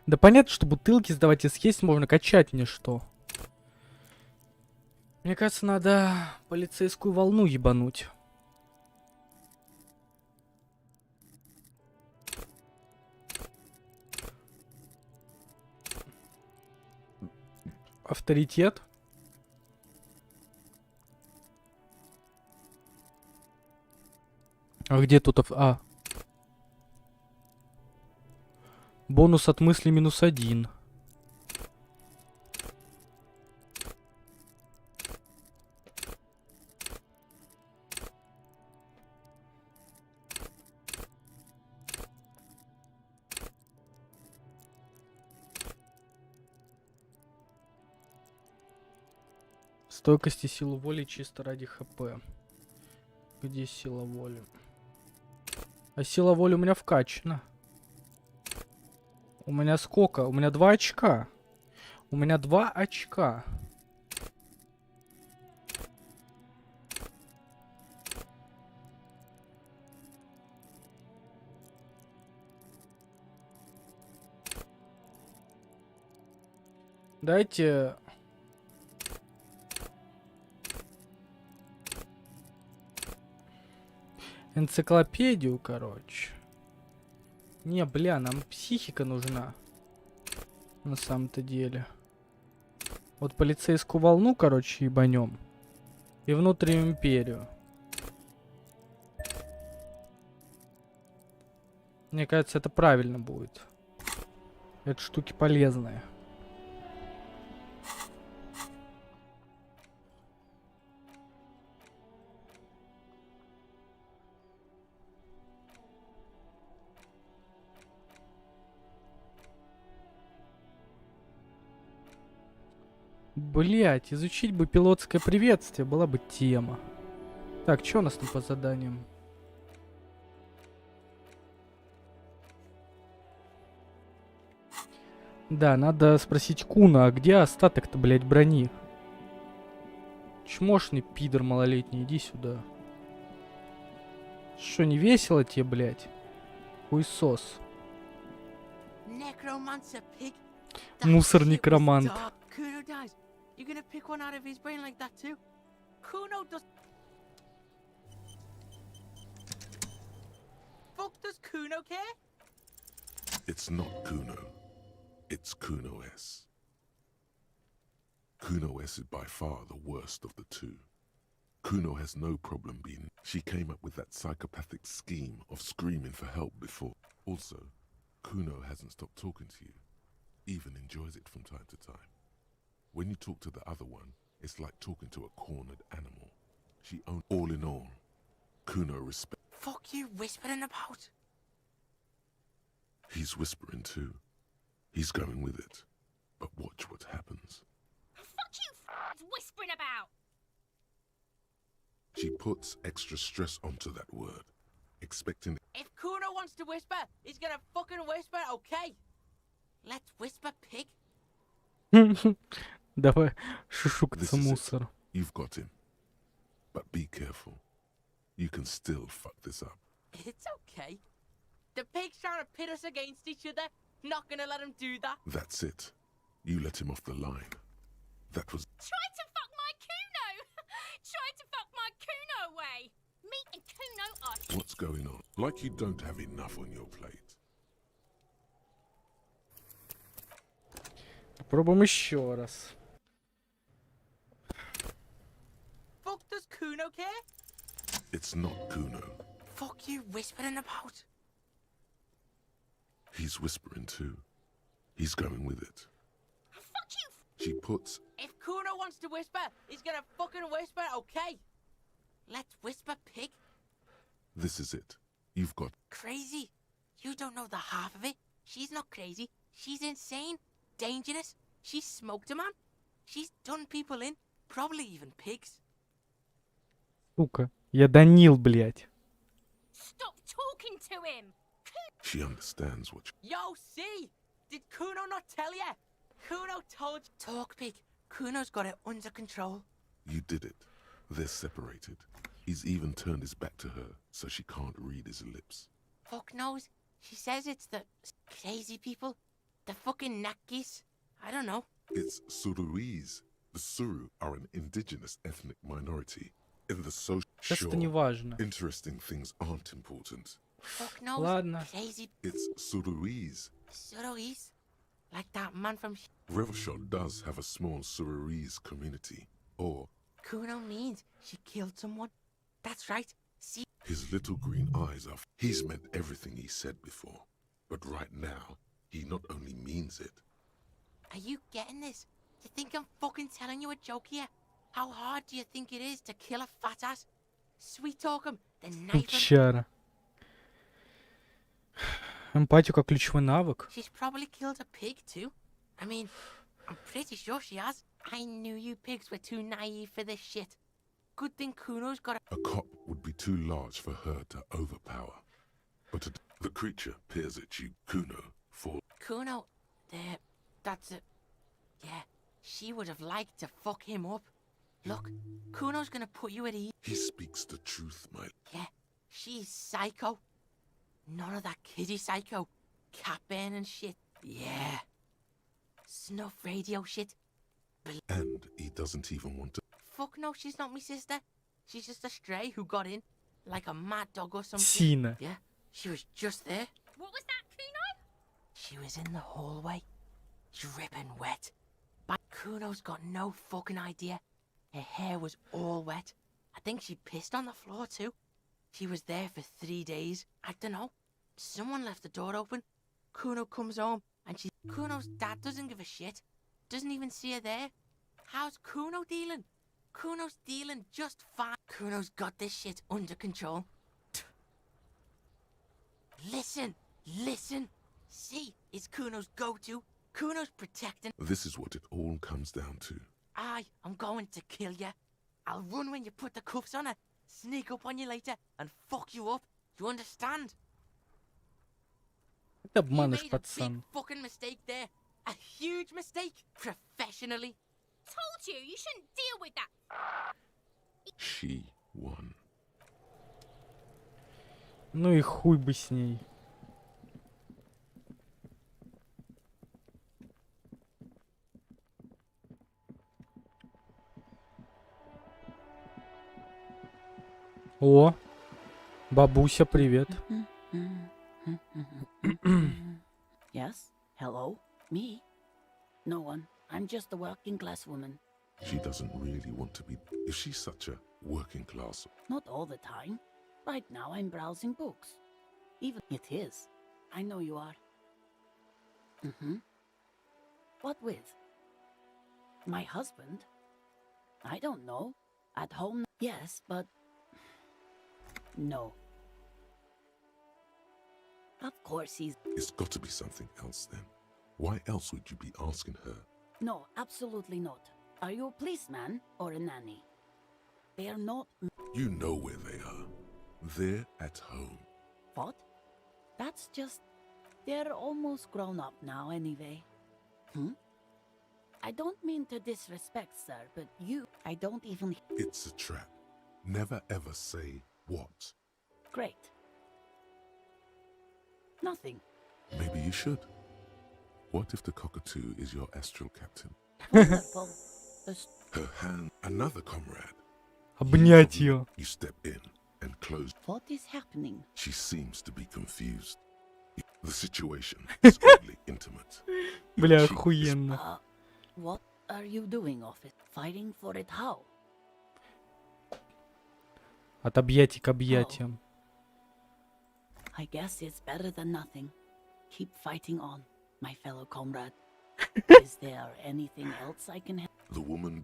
Да понятно, что бутылки сдавать и съесть можно, качать мне что? Мне кажется, надо полицейскую волну ебануть. Авторитет. А где тут... Бонус от мысли -1. Стойкость и силу воли чисто ради ХП. Где сила воли? А сила воли у меня вкачана. У меня сколько? У меня 2 очка. У меня 2 очка. Дайте Энциклопедию, короче. Не, бля, нам психика нужна. На самом-то деле. Вот полицейскую волну, короче, ебанем. И внутреннюю империю. Мне кажется, это правильно будет. Это штуки полезные. Блять, изучить бы пилотское приветствие, была бы тема. Так, что у нас там по заданиям? Да, надо спросить Куна, а где остаток-то, блять, брони? Чмошный пидор малолетний, иди сюда. Что, не весело тебе, блять? Хуйсос. Necromancer pig. Мусор-некромант. Kuno dies. You gonna pick one out of his brain like that too? Kuno does. Fuck does Kuno care? It's not Kuno. It's Kuno S. Kuno S is by far the worst of the two. Kuno has no problem being... She came up with that psychopathic scheme of screaming for help before. Also, Kuno hasn't stopped talking to you. Even enjoys it from time to time. When you talk to the other one, it's like talking to a cornered animal. She owns... All in all, Kuno respect... Fuck you whispering about? He's whispering too. He's going with it. But watch what happens. Fuck you whispering about. She puts extra stress onto that word, expecting... If Kuno wants to whisper, he's gonna fucking whisper, okay? Let's whisper, pig. Давай This шушукаться, is it. мусор. You've got him. But be careful. You can still fuck this up. It's okay. The pig's trying to pit us against each other. Not gonna let him do that. That's it. You let him off the line. That was... Try to fuck my Kuno. Try to fuck my Kuno away. Me and Kuno are. What's going on? Like you don't have enough on your plate. Попробуем еще раз. Fuck does Kuno care? It's not Kuno. Fuck you whispering about? He's whispering too. He's going with it. Fuck you. She puts... If Kuno wants to whisper, he's gonna fucking whisper, okay? Let's whisper, pig. This is it. You've got... Crazy. You don't know the half of it. She's not crazy. She's insane. Dangerous. She's smoked a man. She's done people in. Probably even pigs. Сука, я Данил, блядь. Stop talking to him. She understands what... Yo, see? Did Kuno not tell ya? Kuno told you. Talk, pig. Kuno's got it under control. You did it. They're separated. He's even turned his back to her, so she can't read his lips. Fuck knows. She says it's the crazy people. The fucking Nakis. I don't know. It's Suruis. The Suru are an indigenous ethnic minority. In the social... Сейчас это не важно. Interesting things aren't important. Fuck knows. Ладно. Crazy It's Suruis. Surois. Like that man from... Revelshot does have a small Suruis community. Or Kuno means she killed someone. That's right. See? his little green eyes are... He's meant everything he said before. But right now, he not only means it. Are you getting this? You think I'm fucking telling you a joke here? How hard do you think it is to kill a fat ass? Sweet talk him, then knife him. Чара. Эмпатию как ключевой навык. She's probably killed a pig too. I mean, I'm pretty sure she has. I knew you pigs were too naive for this shit. Good thing Kuno's got a... A cop would be too large for her to overpower. But the creature peers at you, Kuno, for... Kuno, that's it. Yeah, she would have liked to fuck him up. Look, Kuno's gonna put you at ease. He speaks the truth, my... Yeah, she's psycho. None of that kiddie psycho. Cat burning shit. Yeah. Snuff radio shit. And he doesn't even want to... Fuck no, she's not me sister. She's just a stray who got in. like a mad dog or something. Сина. Yeah, she was just there. What was that, Kuno? She was in the hallway, dripping wet. But Kuno's got no fucking idea. Her hair was all wet. I think she pissed on the floor too. She was there for 3 days. I don't know. Someone left the door open. Kuno comes home and Kuno's dad doesn't give a shit. Doesn't even see her there. How's Kuno dealing? Kuno's dealing just fine. Kuno's got this shit under control. Listen, listen. See, it's Kuno's go-to. Kuno's protecting. This is what it all comes down to. I'm going to kill you. I'll run when you put the cuffs on her, sneak up on you later, and fuck you up. You understand? Это You обманешь, made a big пацан. fucking mistake there. A huge mistake. Professionally. Told you, you shouldn't deal with that. She won. Ну и хуй бы с ней. О, бабуся, привет. Yes? Hello? Me? No one. I'm just a working class woman. She doesn't really want to be. If she's such a working class, Not all the time. Right now I'm browsing books. Even it is. I know you are. What with? My husband? I don't know. At home? Yes, but... No. Of course he's... it's got to be something else then. Why else would you be asking her? No, absolutely not. Are you a policeman or a nanny? They are not... You know where they are. They're at home. What? That's just... They're almost grown up now anyway. I don't mean to disrespect, sir, but I don't even... It's a trap. Never ever say what. Great. Nothing. Maybe you should. What if the cockatoo is your astral captain? Wonderful. Her hand, another comrade. Обнять ее. You step in and close. What is happening? She seems to be confused. The situation is oddly intimate. Бля, She is охуенно. What are you doing, officer? Fighting for it how? От объятий к объятиям. I guess it's better than nothing. Keep fighting on, my fellow comrade. Is there anything else I can help? The woman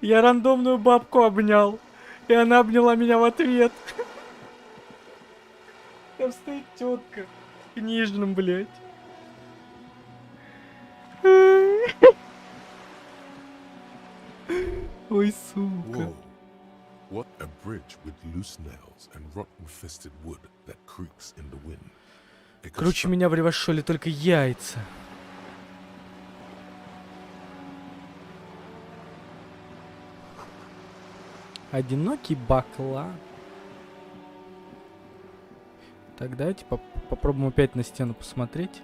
Я рандомную бабку обнял. И она обняла меня в ответ. Там стоит тетка в книжном, блядь. Ой, сука. Whoa. What a bridge with loose nails and rot-infested wood that creaks in the wind. A Круче меня в Ревашоле только яйца. Одинокий баклан. Так, давайте попробуем опять на стену посмотреть.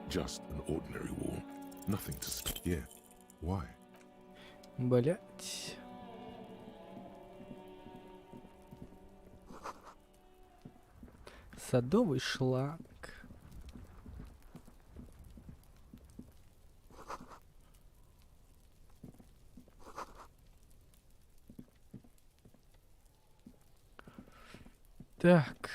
Just an ordinary wall. Nothing to speak. Yeah. Why? Блять. Садовый шланг. Так.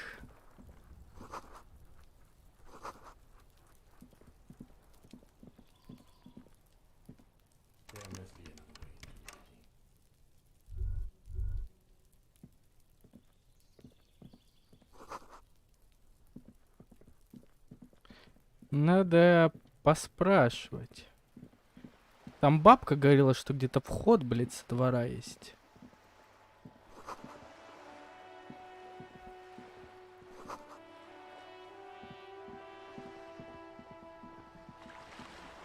Надо поспрашивать. Там бабка говорила, что где-то вход, блядь, со двора есть.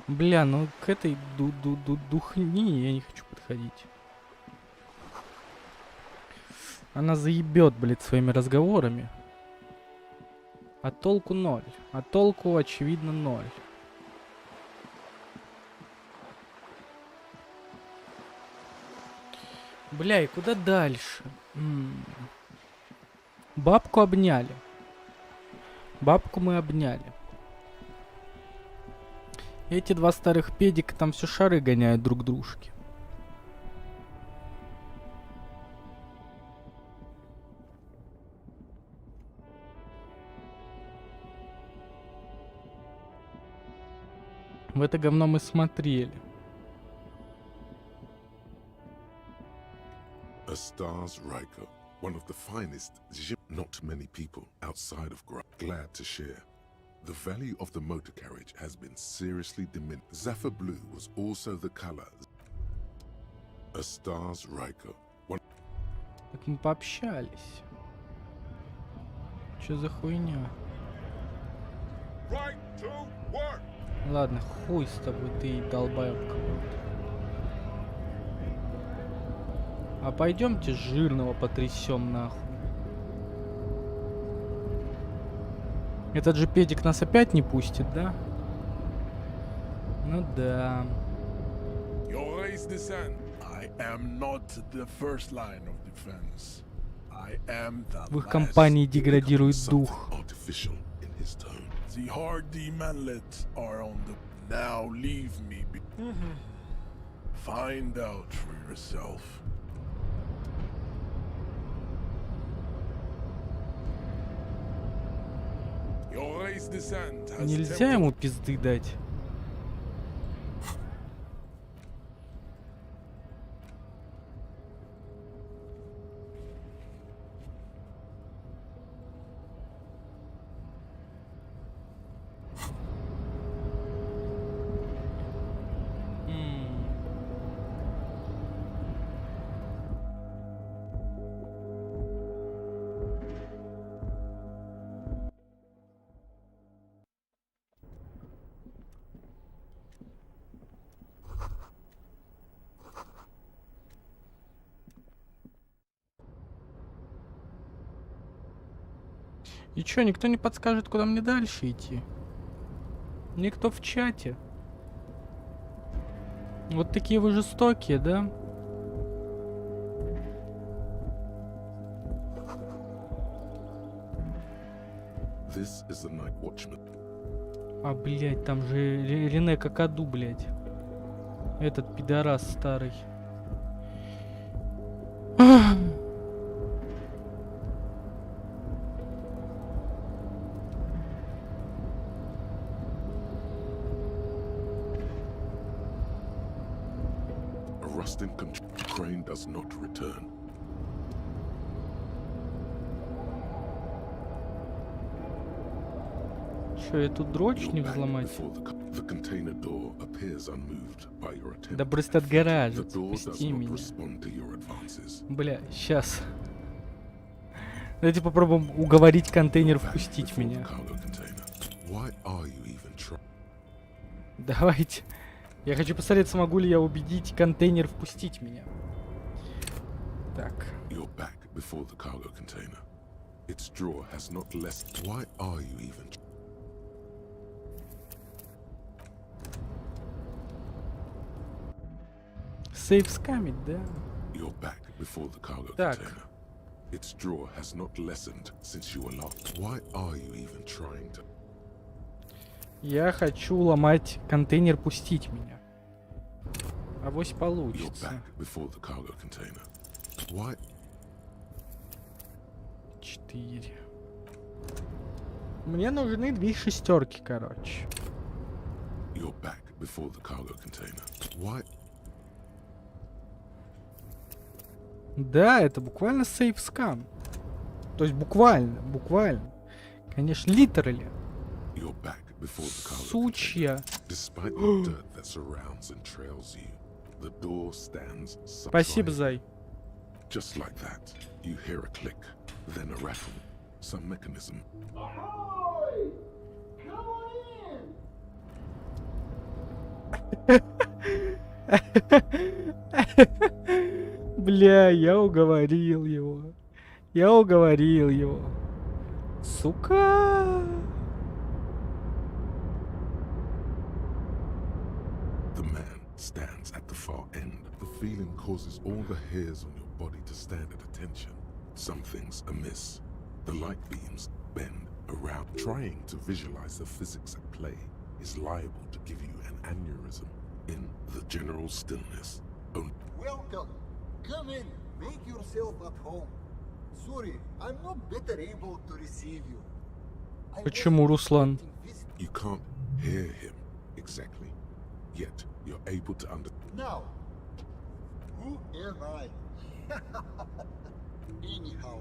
Бля, ну к этой духни я не хочу подходить. Она заебет, блядь, своими разговорами. А толку ноль. А толку, очевидно, ноль. Бля, и куда дальше? Бабку обняли. Бабку мы обняли. Эти два старых педика там все шары гоняют друг дружке. В это говно мы смотрели. A star's Riker, one of the finest not many people outside of glad to share. The value of the motor carriage has been seriously diminished. Zephyr Blue was also the color. A star's Riker, one. Так мы пообщались. Чё за хуйня? Right to work. Ладно, хуй с тобой, ты долбаёб какой-то. А пойдемте жирного потрясем нахуй. Этот же педик нас опять не пустит, да? Ну да. Your race descent. I am not the first line of defense. I am the В их last. компании деградирует дух. Artificial in his tone. The hardy manlets are on the. Now leave me be. Find out for yourself. Your race descent has Нельзя ему пизды дать. И чё, никто не подскажет, куда мне дальше идти? Никто в чате. Вот такие вы жестокие, да? This is the night watchman. А, блядь, там же Рене Какаду, блядь. Этот пидорас старый. A rusting crane does not return. Чё, эту дрочь You're не back взломать? before the container door appears unmoved by your attempt. Да брыст от гаража, The door does пусти not меня. respond to your advances. Бля, сейчас. Давайте попробуем уговорить контейнер Back впустить before the меня. cargo container. Why are you even trying? Давайте. Я хочу посмотреть, смогу ли я убедить контейнер впустить меня. Так. You're back before the cargo container. Its drawer has not less. Why are you even? Сейф скамить, да? You're back before the cargo Так. container. Its drawer has not lessened since you were locked. Why are you even trying to? Я хочу ломать контейнер, пустить меня. Авось You're получится. back before the cargo container. Why? 4. Мне нужны 2 шестерки, короче. You're back before the cargo container. Why? Да, это буквально сейф скам. То есть буквально. Конечно, literally. You're back before the cargo Сучья. container. Despite the dirt that surrounds and trails you, the door stands. Спасибо, Зай. Just like that, you hear a click, then a rattle. Some mechanism. Ahoy! Come on in! Бля, я уговорил его. Я уговорил его. Сука. The man stands at the far end. The feeling causes all the hairs on your body to stand at attention. Something's amiss. The light beams bend around. Trying to visualize the physics at play is liable to give you an aneurysm in the general stillness. Welcome. Come in. Make yourself at home. Sorry, I'm not better able to receive you. Почему, Руслан? You can't hear him exactly, yet you're able to understand. Now, who am I? Anyhow,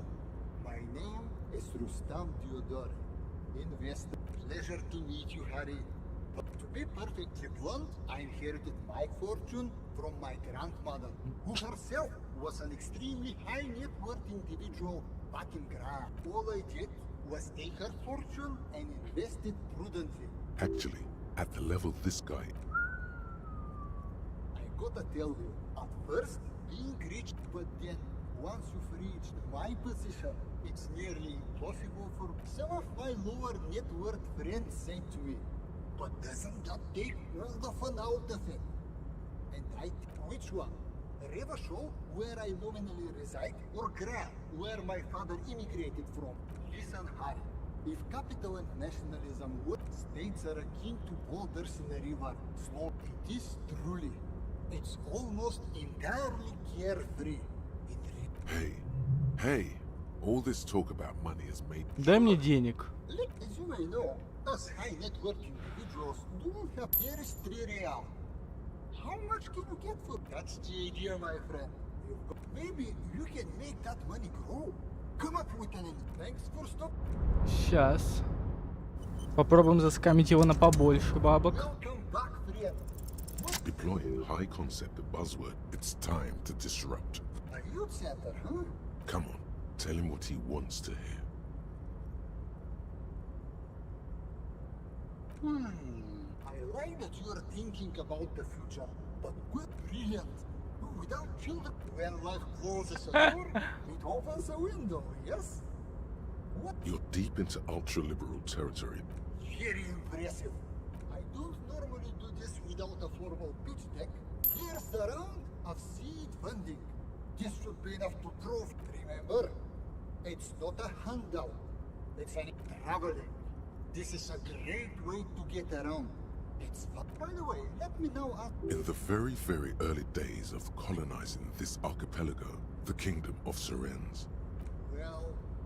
my name is Rustam Theodore. Investor. Pleasure to meet you, Harry. But to be perfectly blunt, I inherited my fortune from my grandmother, who herself was an extremely high net worth individual back in Gra. All I did was take her fortune and invest it prudently. Actually, at the level this guy, I gotta tell you, at first, being rich, but then once you've reached my position, it's nearly impossible for some of my lower net worth friends say to me. But doesn't that take all the fun out of it? And which one? Reva show, where I nominally reside, or Gra, where my father immigrated from? Listen, Harry, if capital and nationalism were, states are akin to boulders in a river. Slow, it is truly. It's almost entirely carefree. Hey, all this talk about money has made... Дай мне денег. Look, as you may know, us high net worth individuals don't have here is 3 real. How much can you get for? That's the idea, my friend. Maybe you can make that money grow. Come up with an thanks for stop. Сейчас. Попробуем заскамить его на побольше бабок. Welcome back, friend. Deploying high concept buzzword, it's time to disrupt. A youth center, huh? Come on, tell him what he wants to hear. I like that you are thinking about the future, but good, brilliant. Without children, when life closes a door, it opens a window, yes? What? You're deep into ultra-liberal territory. Very impressive. I don't normally do this without a formal pitch deck. Here's the round of seed funding. This should be enough to prove. Remember, it's not a handout. It's an traveling. This is a great way to get around. It's fun. By the way, let me now ask. In the very, very early days of colonizing this archipelago, the kingdom of Sirens. Well,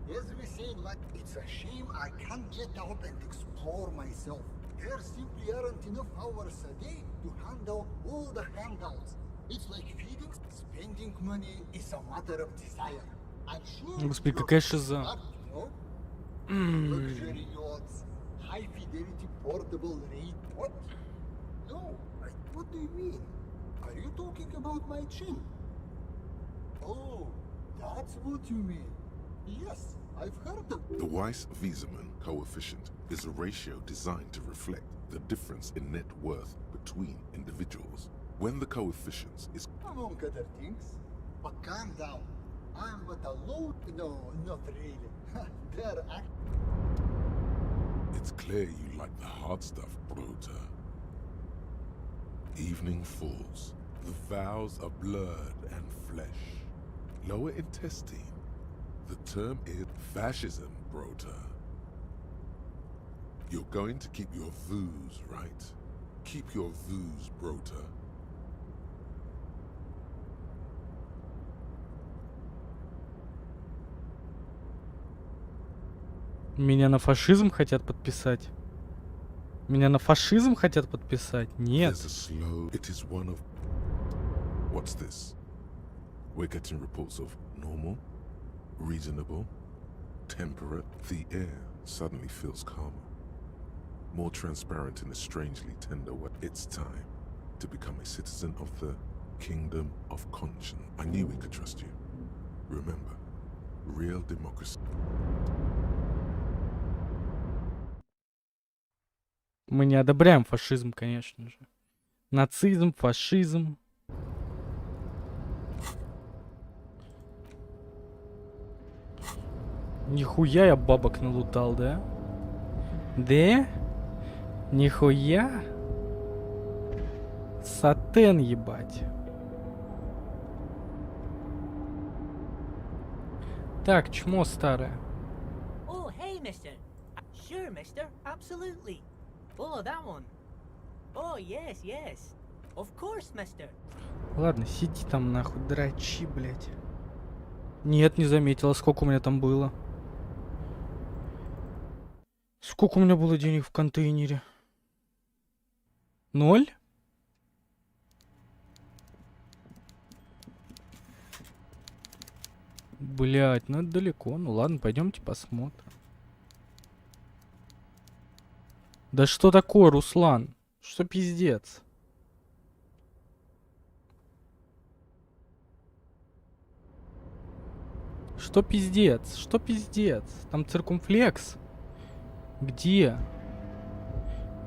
as we say, like, it's a shame I can't get out and explore myself. There simply aren't enough hours a day to handle all the handouts. It's like feeding. Spending money is a matter of desire. I'm sure. Господи, какая шиза. Luxury yachts, high fidelity portable rate. What? No. What do you mean? Are you talking about my chin? Oh, that's what you mean. Yes, I've heard of. The Weiss-Wieserman coefficient is a ratio designed to reflect the difference in net worth between individuals. When the coefficient is... Among other things. But calm down. I'm but a low... No, not really. They're It's clear you like the hard stuff, Bruder. Evening falls. The vows are blurred and flesh. Lower intestine. The term is fascism, Bruder. You're going to keep your views, right? Keep your views, Bruder. Меня на фашизм хотят подписать. Меня на фашизм хотят подписать? Нет. It is one of... What's this? We're getting reports of normal, reasonable, temperate. The air suddenly feels calmer, more transparent in a strangely tender way. It's time to become a citizen of the kingdom of conscience. I knew we could trust you. Remember, real democracy. Мы не одобряем фашизм, конечно же. Нацизм, фашизм. Нихуя я бабок налутал, да? Да? Нихуя? Сатен, ебать. Так, чмо старое. Oh, hey, mister. Sure, mister. Absolutely. Oh, that one. Oh, yes, yes. Of course, mister. Ладно, сиди там нахуй, дрочи, блядь. Нет, не заметила, сколько у меня там было. Сколько у меня было денег в контейнере? 0? Блять, ну это далеко. Ну ладно, пойдемте посмотрим. Да что такое, Руслан? Что пиздец? Что пиздец? Что пиздец? Там циркумфлекс? Где?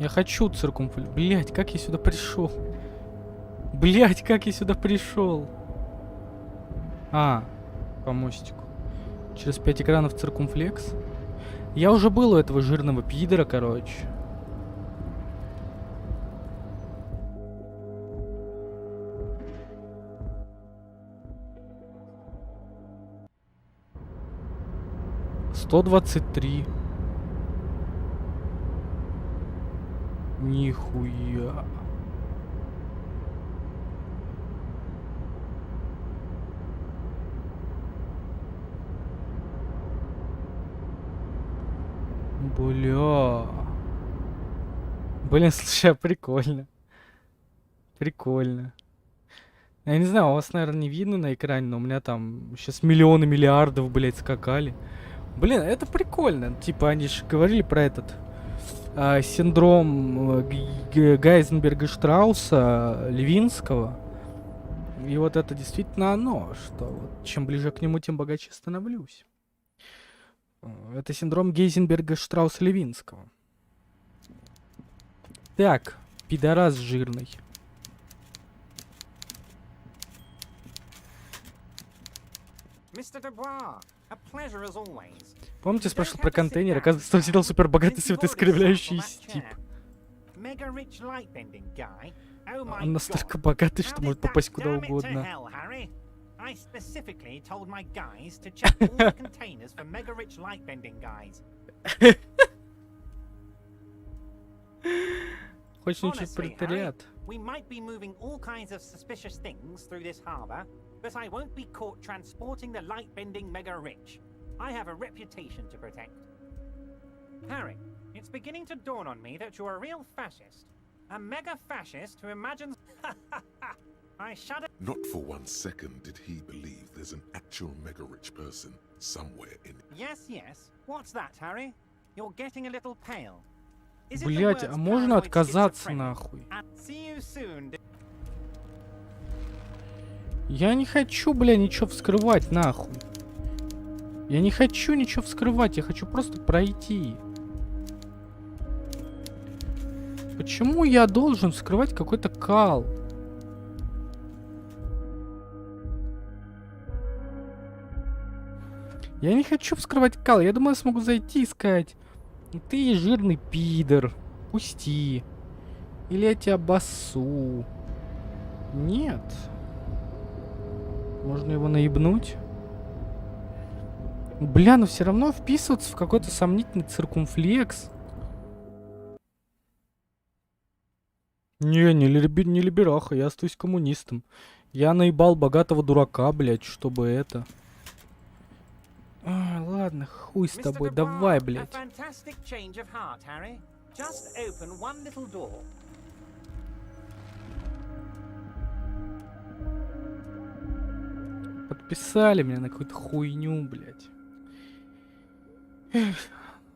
Я хочу циркумфлекс. Блять, как я сюда пришел? Блять, как я сюда пришел? А, по мостику. Через 5 экранов циркумфлекс. Я уже был у этого жирного пидора, короче. $123. Нихуя. Бля. Блин, слушай, прикольно. Прикольно. Я не знаю, у вас, наверное, не видно на экране, но у меня там сейчас миллионы миллиардов, блядь, скакали. Блин, это прикольно. Типа, они же говорили про этот синдром Гайзенберга, Штрауса, Левинского. И вот это действительно оно, что вот чем ближе к нему, тем богаче становлюсь. Это синдром Гейзенберга, Штрауса, Левинского. Так, пидорас жирный. Помните, спрашивал про контейнер? Оказывается, там сидел супер богатый светоискривляющийся тип. Он настолько богатый, что может попасть куда угодно. Хочешь научить пролетариат? We might be moving all kinds of suspicious things through this harbor, but I won't be caught transporting the light-bending mega-rich. I have a reputation to protect. Harry, it's beginning to dawn on me that you're a real fascist. A mega-fascist who imagines... I shudder... Not for 1 second did he believe there's an actual mega-rich person somewhere in it. Yes, yes. What's that, Harry? You're getting a little pale. Блять, а можно отказаться нахуй? Я не хочу, бля, ничего вскрывать нахуй. Я не хочу ничего вскрывать, я хочу просто пройти. Почему я должен вскрывать какой-то кал? Я не хочу вскрывать кал, я думаю, я смогу зайти и сказать: ты жирный пидор, пусти. Или я тебя обоссу. Нет. Можно его наебнуть. Бля, но все равно вписываться в какой-то сомнительный циркумфлекс. Не либераха, я остаюсь коммунистом. Я наебал богатого дурака, блядь, чтобы это... ладно, хуй с тобой, давай, блядь. Подписали меня на какую-то хуйню, блядь. Эх,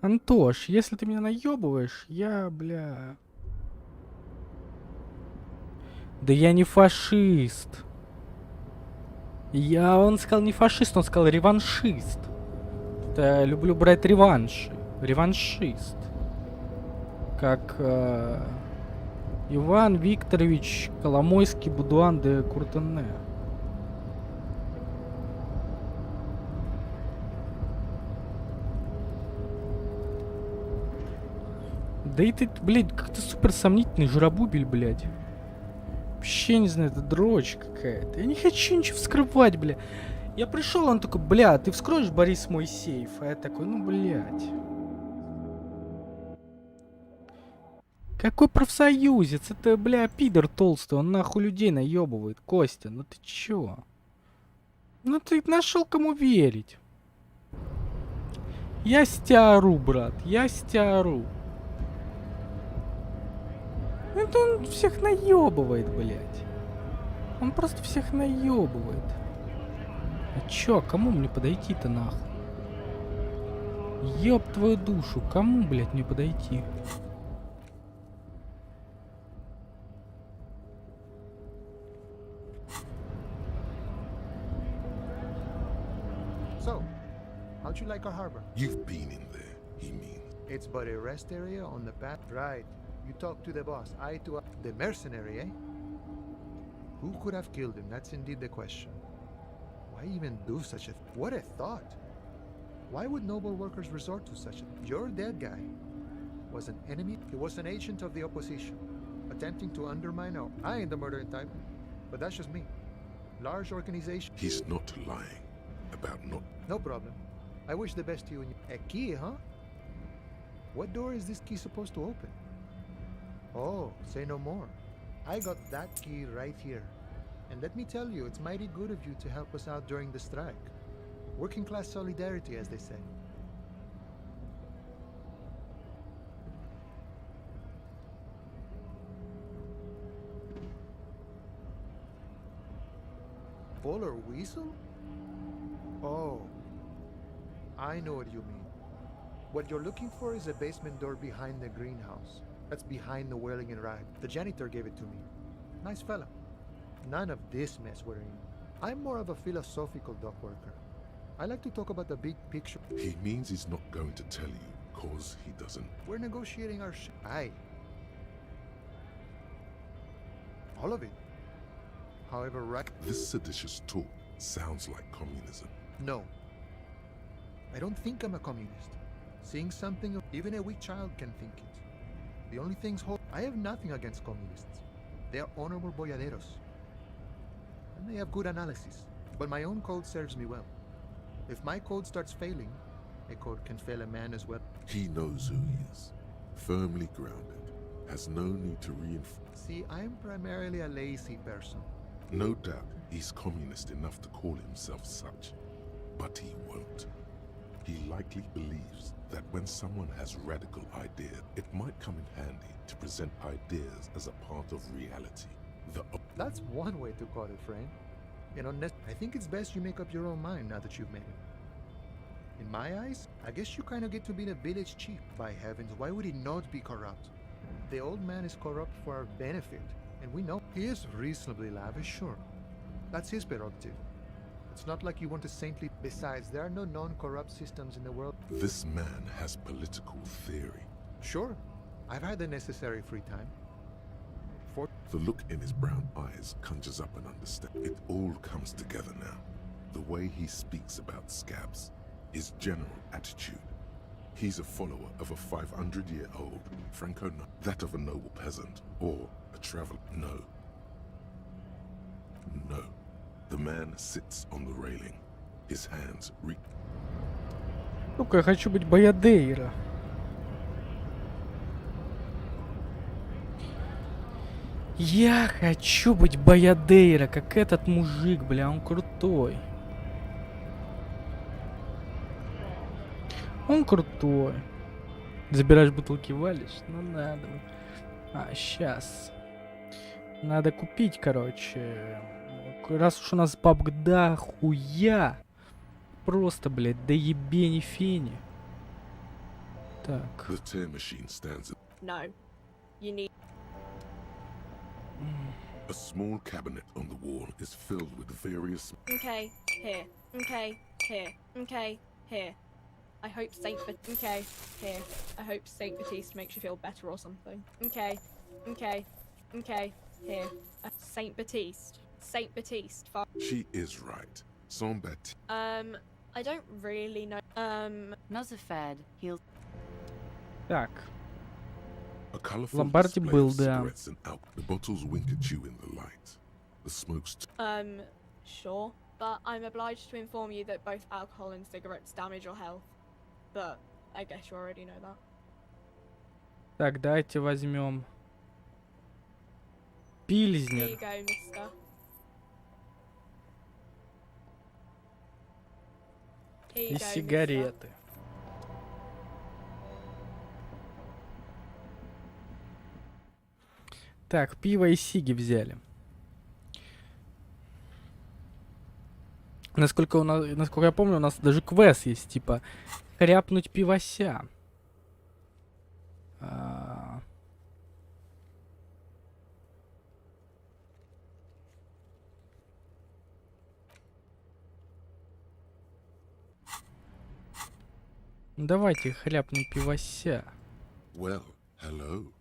Антош, если ты меня наебываешь, я, бля... Да я не фашист. Он сказал не фашист, он сказал реваншист. Я люблю брать реванши. Реваншист. Как Иван Викторович Коломойский Будуан де Куртене. Да и ты, блядь, как-то супер сомнительный жиробубель, блядь. Вообще не знаю, это дрочь какая-то. Я не хочу ничего вскрывать, бля. Я пришел, он такой, бля, ты вскроешь, Борис, мой сейф? А я такой, ну, блядь. Какой профсоюзец? Это, бля, пидор толстый, он нахуй людей наебывает. Костя, ну ты чё? Ну ты нашел кому верить. Я стяру, брат, я стяру. Это он всех наебывает, блядь. Он просто всех наебывает. А чё, кому мне подойти-то нахуй? Ёб твою душу, кому, блядь, мне подойти? So, how'd you like our harbor? You've been in there, he means. It's but a rest area on the path. Right. You talk to the boss, eye to eye. The mercenary, eh? Who could have killed him? That's indeed the question. Why even do such a What a thought! Why would noble workers resort to such a Your dead guy was an enemy. He was an agent of the opposition, attempting to undermine our... I ain't the murdering type, but that's just me. Large organization. He's not lying about not... No problem. I wish the best to you. A key, huh? What door is this key supposed to open? Oh, say no more. I got that key right here. And let me tell you, it's mighty good of you to help us out during the strike. Working class solidarity, as they say. Polar weasel? Oh, I know what you mean. What you're looking for is a basement door behind the greenhouse. That's behind the whirling and rag. The janitor gave it to me. Nice fella. None of this mess we're in. I'm more of a philosophical dock worker. I like to talk about the big picture. He means he's not going to tell you, cause he doesn't. We're negotiating our Aye. All of it. However, right... This seditious talk sounds like communism. No. I don't think I'm a communist. Seeing something, even a weak child can think it. The only things hold... I have nothing against communists. They are honorable boyaderos. And they have good analysis. But my own code serves me well. If my code starts failing, a code can fail a man as well. He knows who he is. Firmly grounded. Has no need to reinforce. See, I'm primarily a lazy person. No doubt he's communist enough to call himself such. But he won't. He likely believes that when someone has radical ideas, it might come in handy to present ideas as a part of reality. That's one way to call it, friend. You know, I think it's best you make up your own mind now that you've made it. In my eyes, I guess you kind of get to be the village chief. By heavens, why would he not be corrupt? The old man is corrupt for our benefit, and we know he is reasonably lavish, sure. That's his prerogative. It's not like you want a saintly... Besides, there are no non-corrupt systems in the world. This man has political theory. Sure. I've had the necessary free time. The look in his brown eyes conjures up an understanding. It all comes together now. The way he speaks about scabs, his general attitude. He's a follower of a 500-year-old Franco, that of a noble peasant, or a traveler. No. No. The man sits on the railing. His hands reach. Ну-ка, я хочу быть Боядейра. Я хочу быть Боядейра, как этот мужик, бля, он крутой. Он крутой. Забираешь бутылки, валишь? Ну надо. А, сейчас. Надо купить, короче. Раз уж у нас бабок да хуя. Просто, блядь, да ебени фени. Так. The tear machine stands. No. You need... A small cabinet on the wall is filled with various... Okay, here. Okay, here. Okay, here. I hope Okay, here. I hope Saint Baptiste makes you feel better or something. Okay, okay, okay, here. Saint Baptiste. Saint Baptiste. She is right. Saint Baptiste. I don't really know. Nozafed, he'll... Так. A colorful Ломбарди display был, of да. cigarettes and alcohol. The bottles wink at you in the light. The smoke's Sure, but I'm obliged to inform you that both alcohol and cigarettes damage your health. But I guess you already know that. Так, давайте возьмем Here пильзнер. you go, mister. Here И you go, mister. сигареты. Так, пиво и сиги взяли. Насколько я помню, у нас даже квест есть, типа, хряпнуть пивося. Давайте хряпнем пивося. Well, hello.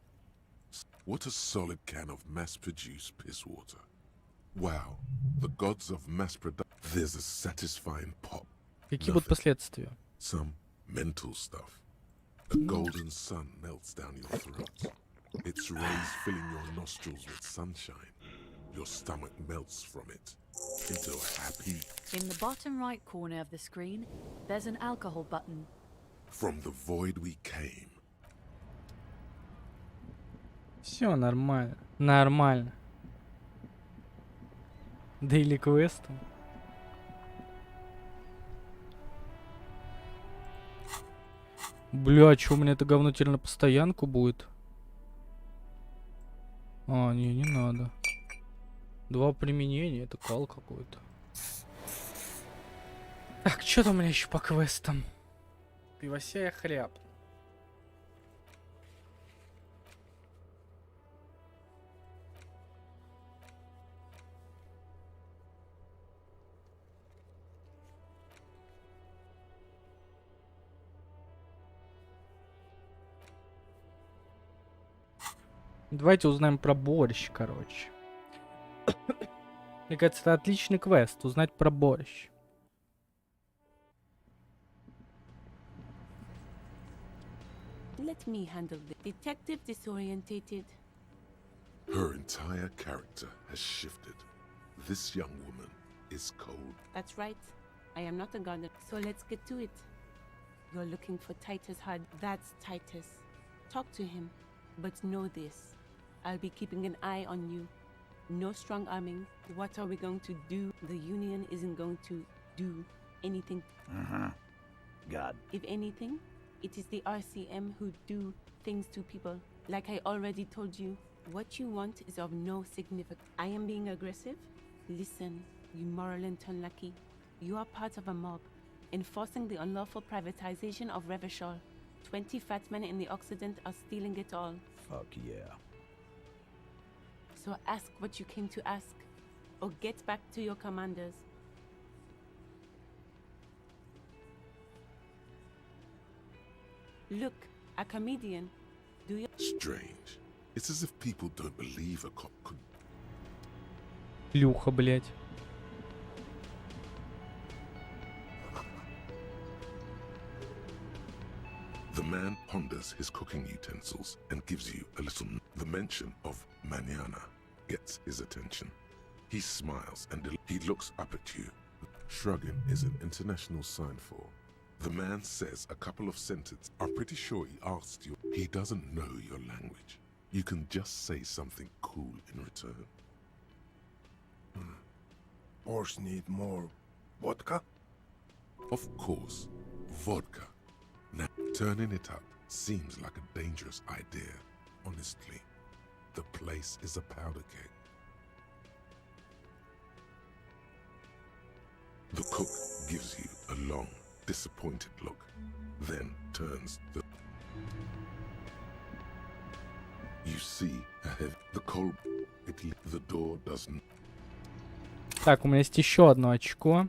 What a solid can of mass-produced piss water. Wow, the gods of mass production. There's a satisfying pop. Какие будут последствия? Some mental stuff. A golden sun melts down your throat. Its rays filling your nostrils with sunshine. Your stomach melts from it into a happy. In the bottom right corner of the screen, there's an alcohol button. From the void we came. Все нормально. Нормально. Дейли квесты. Бля, чё у меня это говно теперь на постоянку будет? А, не надо. 2 применения, это кал какой-то. Так, что там у меня еще по квестам? Пивося я хряб. Давайте узнаем про борщ, короче. Мне кажется, это отличный квест, узнать про борщ. Let me handle the detective disorientated. Her entire character has shifted. This young woman is cold. That's right. I am not a gardener. So let's get to it. You're looking for Titus Hard. That's Titus. Talk to him. But know this. I'll be keeping an eye on you. No strong arming. What are we going to do? The Union isn't going to do anything. God. If anything, it is the RCM who do things to people. Like I already told you, what you want is of no significance. I am being aggressive? Listen, you moral and unlucky. You are part of a mob, enforcing the unlawful privatization of Revachol. 20 fat men in the Occident are stealing it all. Fuck yeah. So ask what you came to ask, or get back to your commanders. Look, a comedian. Do you? Strange. It's as if people don't believe a cop could. Плюха, блядь. The man ponders his cooking utensils and gives you a little. The mention of mañana gets his attention. He smiles and he looks up at you. Shrugging is an international sign for. The man says a couple of sentences. I'm pretty sure he asked you. He doesn't know your language. You can just say something cool in return. Horse need more vodka? Of course, vodka. Now, turning it up seems like a dangerous idea. Honestly, the place is a powder keg. The cook gives you a long, disappointed look, then turns the... You see ahead the cold... The door doesn't... Так, у меня есть еще одно очко.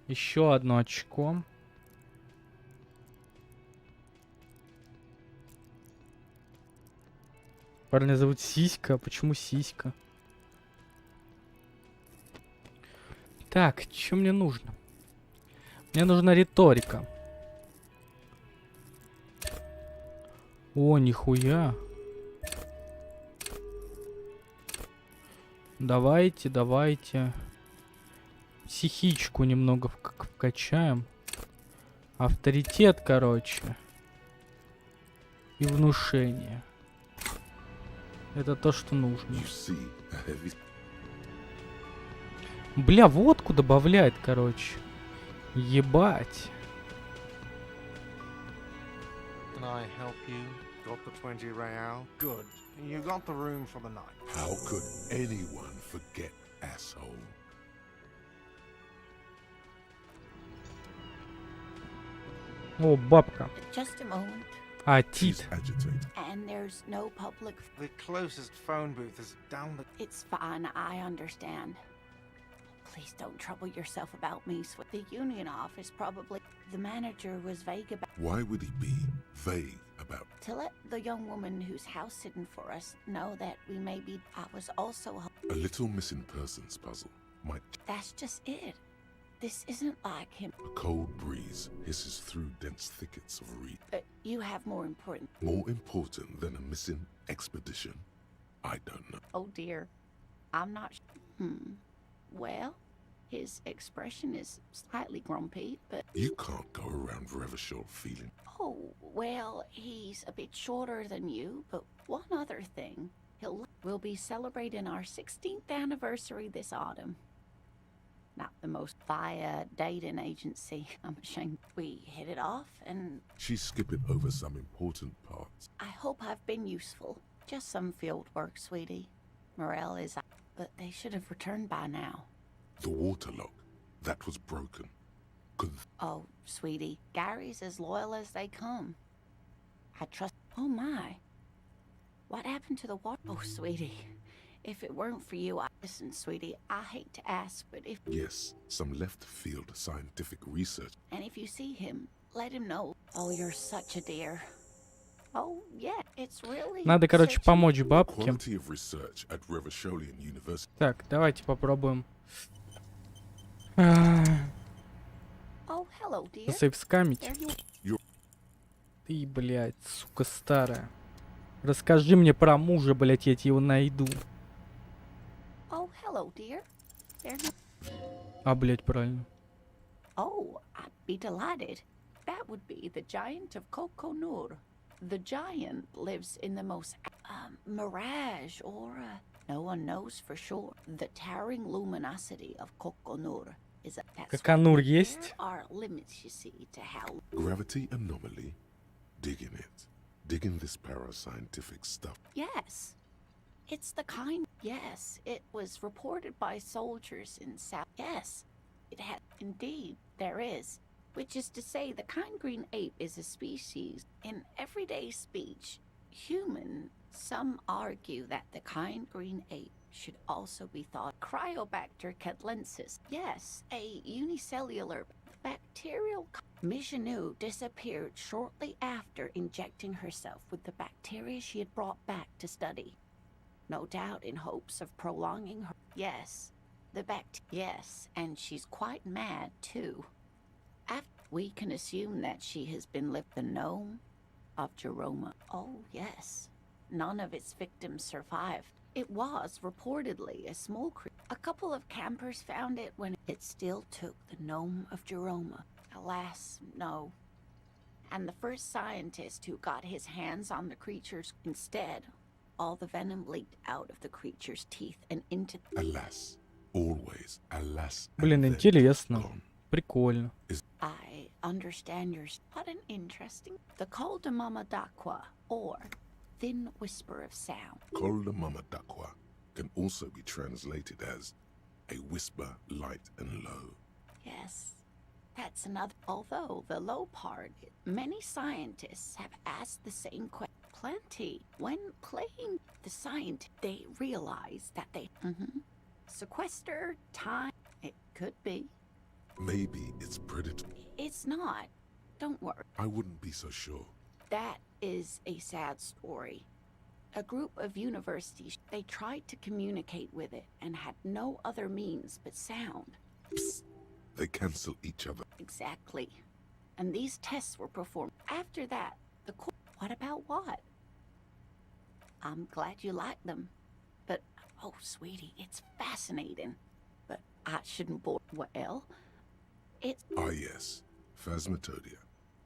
Еще одно очко. Парня зовут Сиська. Почему Сиська? Так, что мне нужно? Мне нужна риторика. О, нихуя. Давайте, давайте. Психичку немного вкачаем. Авторитет, короче. И внушение. Это то, что нужно. Бля, водку добавляет, короче. Ебать. Can I help you? Got the 20 real? Good. You got the room for the night. How could anyone forget, asshole? О, бабка. Just a moment. А, Тит. And there's no public. The closest phone booth is down the... It's fine, I understand. Please don't trouble yourself about me. The union office probably. The manager was vague about. Why would he be vague about? To let the young woman who's house sitting for us know that we may be. I was also. A little missing persons puzzle might. That's just it. This isn't like him. A cold breeze hisses through dense thickets of reed. But you have more important. More important than a missing expedition? I don't know. Oh dear. I'm not. Well, his expression is slightly grumpy, but. You can't go around Revachol feeling. Oh, well, he's a bit shorter than you, but one other thing. We'll be celebrating our 16th anniversary this autumn. Not the most via dating agency. I'm ashamed. We hit it off and. She's skipping over some important parts. I hope I've been useful. Just some field work, sweetie. Morale is. But they should have returned by now. The waterlock. That was broken. Oh, sweetie. Gary's as loyal as they come. I trust. Oh, my. What happened to the water? Oh, sweetie. If it weren't for you, listen, sweetie, I hate to ask, but if... Yes, some left-field scientific research. And if you see him, let him know. Oh, you're such a dear. Oh, yeah, it's really... Надо, короче, помочь бабке. Quality of research at Revacholian University. Так, давайте попробуем. Oh, hello, dear. Сейвскамить. Ты, блядь, сука старая. Расскажи мне про мужа, блядь, я тебе его найду. Oh, hello, dear. А, блядь, правильно. Oh, I'd be delighted. That would be the giant of Kokonur. The giant lives in the most mirage or no one knows for sure. The towering luminosity of Kokonur is a Kokonur есть? There are limits, you see, to how Gravity anomaly. Digging it. Digging this parascientific stuff. Yes. It's the kind. Yes, it was reported by soldiers in South. Yes, it had. Indeed, there is. Which is to say, the kind green ape is a species. In everyday speech, human, some argue that the kind green ape should also be thought Cryobacter catlensis. Yes, a unicellular bacterial. Michanu disappeared shortly after injecting herself with the bacteria she had brought back to study. No doubt in hopes of prolonging her. Yes, yes, and she's quite mad too. We can assume that she has been the gnome of Jeroma. Oh, yes. None of its victims survived. It was reportedly a small creature. A couple of campers found it when it still took the gnome of Jeroma. Alas, no. And the first scientist who got his hands on the creatures, instead, all the venom leaked out of the creature's teeth and into... Alas. Always. Alas. Блин, интересно. Прикольно. I understand yours. What an interesting... The Col de Mama d'Aqua, or Thin Whisper of Sound. Col de Mama d'Aqua can also be translated as a whisper light and low. Yes, that's another... Although the low part, many scientists have asked the same question. Plenty. When playing the scientist, they realize that they... Sequester time. It could be. Maybe it's predatory. It's not. Don't worry. I wouldn't be so sure. That is a sad story. A group of universities, they tried to communicate with it and had no other means but sound. Psst. They cancel each other. Exactly. And these tests were performed. After that, the what about what? I'm glad you like them. But Oh, sweetie, it's fascinating. But I shouldn't bore. Well, it's. Ah, yes. Phasmatodea.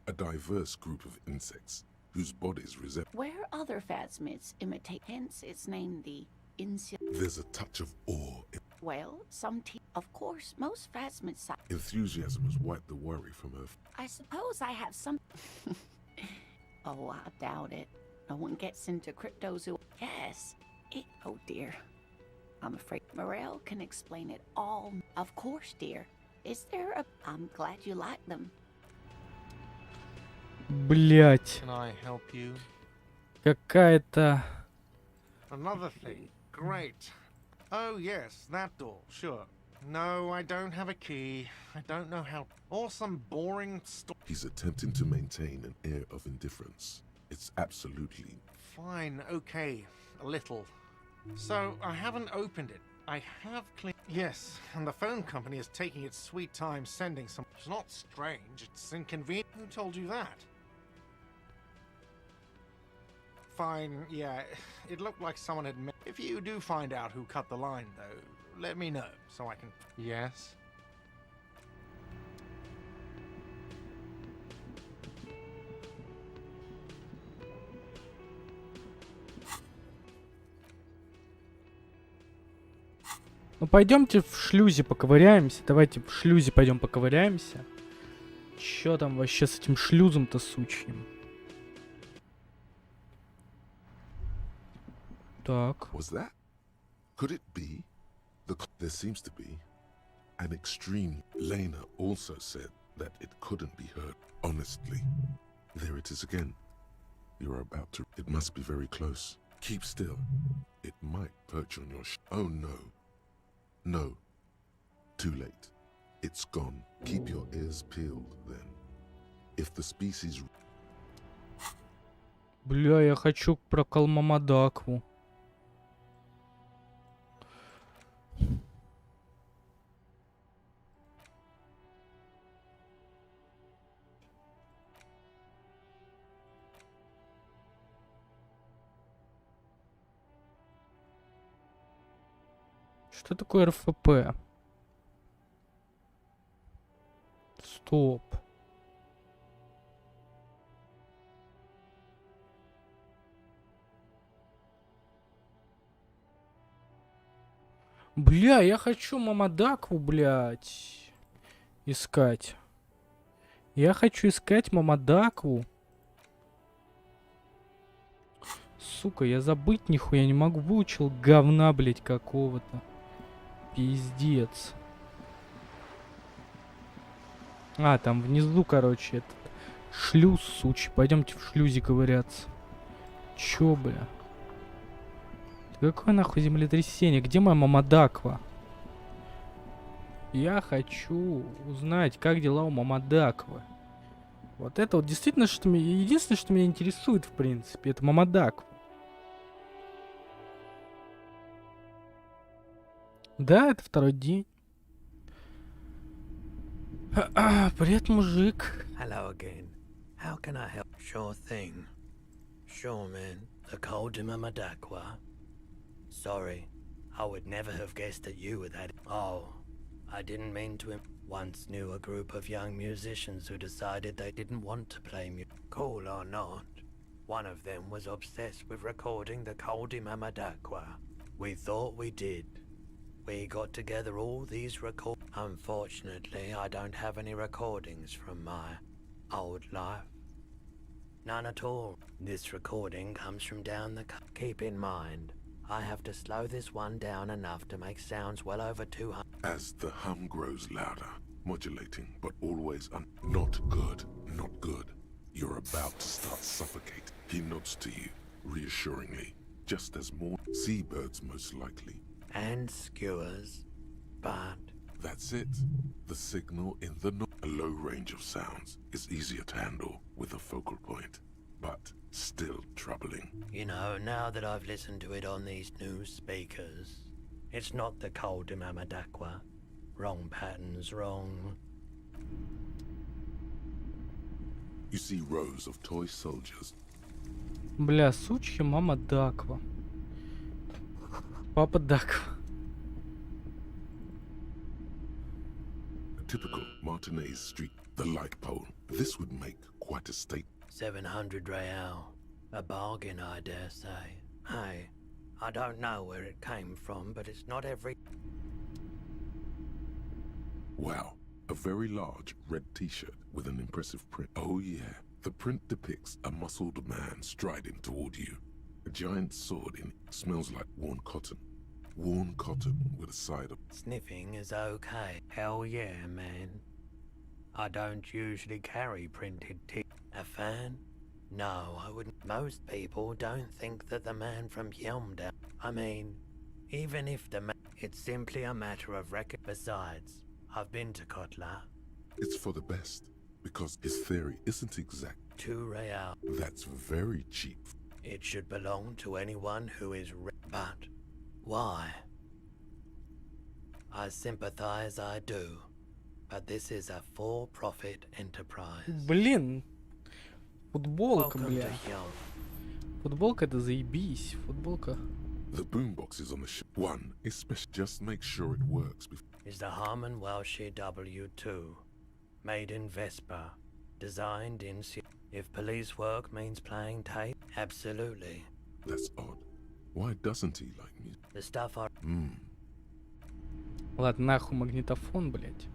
A diverse group of insects whose bodies resemble. Where other phasmids imitate, hence it's named the Elysium. There's a touch of awe. Well, of course, most phasmids. Enthusiasm has wiped the worry from her. I suppose I have some. Oh, I doubt it. No one gets into cryptozoology. Yes. Oh dear. I'm afraid Morel can explain it all. Of course, dear. Is there a? I'm glad you like them. Блять. Can I help you? Какая-то... Another thing. Great. Oh, yes, that door. Sure. No, I don't have a key. I don't know how. Or some boring story. He's attempting to maintain an air of indifference. It's absolutely... Fine, okay. A little. So, I haven't opened it. I have cleaned... Yes, and the phone company is taking its sweet time sending some... It's not strange, it's inconvenient. Who told you that? Fine, yeah, it looked like someone had... If you do find out who cut the line, though, let me know, so I can... Yes? Ну пойдемте в шлюзе поковыряемся. Давайте в шлюзе пойдем поковыряемся. Чё там вообще с этим шлюзом-то сучьим? Так. Was that? Could it be? There seems to be. An extreme. Lena also said that it couldn't be heard. Honestly. There it is again. You're about to... It must be very close. Keep still. It might perch on your... Oh no. No. Too late. It's gone. Keep your ears peeled then. If the species... Бля, я хочу про Калмамадакву. Что такое РФП? Стоп. Бля, я хочу Мамадакву, блядь, искать. Я хочу искать Мамадакву. Сука, я забыть нихуя не могу. Выучил говна, блядь, какого-то. Пиздец. А, там внизу, короче, этот шлюз, сучий. Пойдемте в шлюзе ковыряться. Чё, бля? Какое нахуй землетрясение? Где моя Мамадаква? Я хочу узнать, как дела у Мамадаквы. Вот это вот действительно, что меня... Единственное, что меня интересует, в принципе, это Мамадаква. Да, это второй день. Привет, мужик. Hello again. How can I help? Sure thing. Sure, man. The cold in Mamadakwa. Sorry, I would never have guessed that you were that. Oh, I didn't mean to. Once knew a group of young musicians who decided they didn't want to play music. Cool or not, one of them was obsessed with recording the Koldi Mamadakwa. We thought we did. We got together all these records. Unfortunately, I don't have any recordings from my old life. None at all. This recording comes from down the... Keep in mind, I have to slow this one down enough to make sounds well over 200. As the hum grows louder, modulating, but always not good, not good. You're about to start suffocating. He nods to you, reassuringly, just as more seabirds most likely. And skewers, but... That's it. The signal in the a low range of sounds is easier to handle with a focal point, but still troubling. You know, now that I've listened to it on these new speakers, it's not the cold Mamadakwa. Wrong patterns, wrong... You see rows of toy soldiers. Бля, сучья Мамадаква. Папа Дак. A typical Martinez street, the light pole. This would make quite a statement. 700 real. A bargain, I dare say. Hey, I don't know where it came from, but it's not every... Wow, a very large red t-shirt with an impressive print. Oh yeah, the print depicts a muscled man striding toward you. A giant sword in it smells like worn cotton. Worn cotton with a side of... Sniffing is okay. Hell yeah, man. I don't usually carry printed A fan? No, I wouldn't. Most people don't think that the man from Yelmda... I mean, even if the man... It's simply a matter of record. Besides, I've been to Kotla. It's for the best, because his theory isn't exact. 2 real. That's very cheap. It should belong to anyone who is but why? I sympathize, I do. But this is a for-profit enterprise. Блин. Футболка, Welcome бля. to Yelm. Футболка это заебись. Футболка. The boombox is on the ship. One is special. Just make sure it works before. Is the Harman Welsh W2. Made in Vespa. Designed in... If police work means playing tape, absolutely. That's odd. Why doesn't he like music? The stuff are... Ладно, нахуй магнитофон, блядь.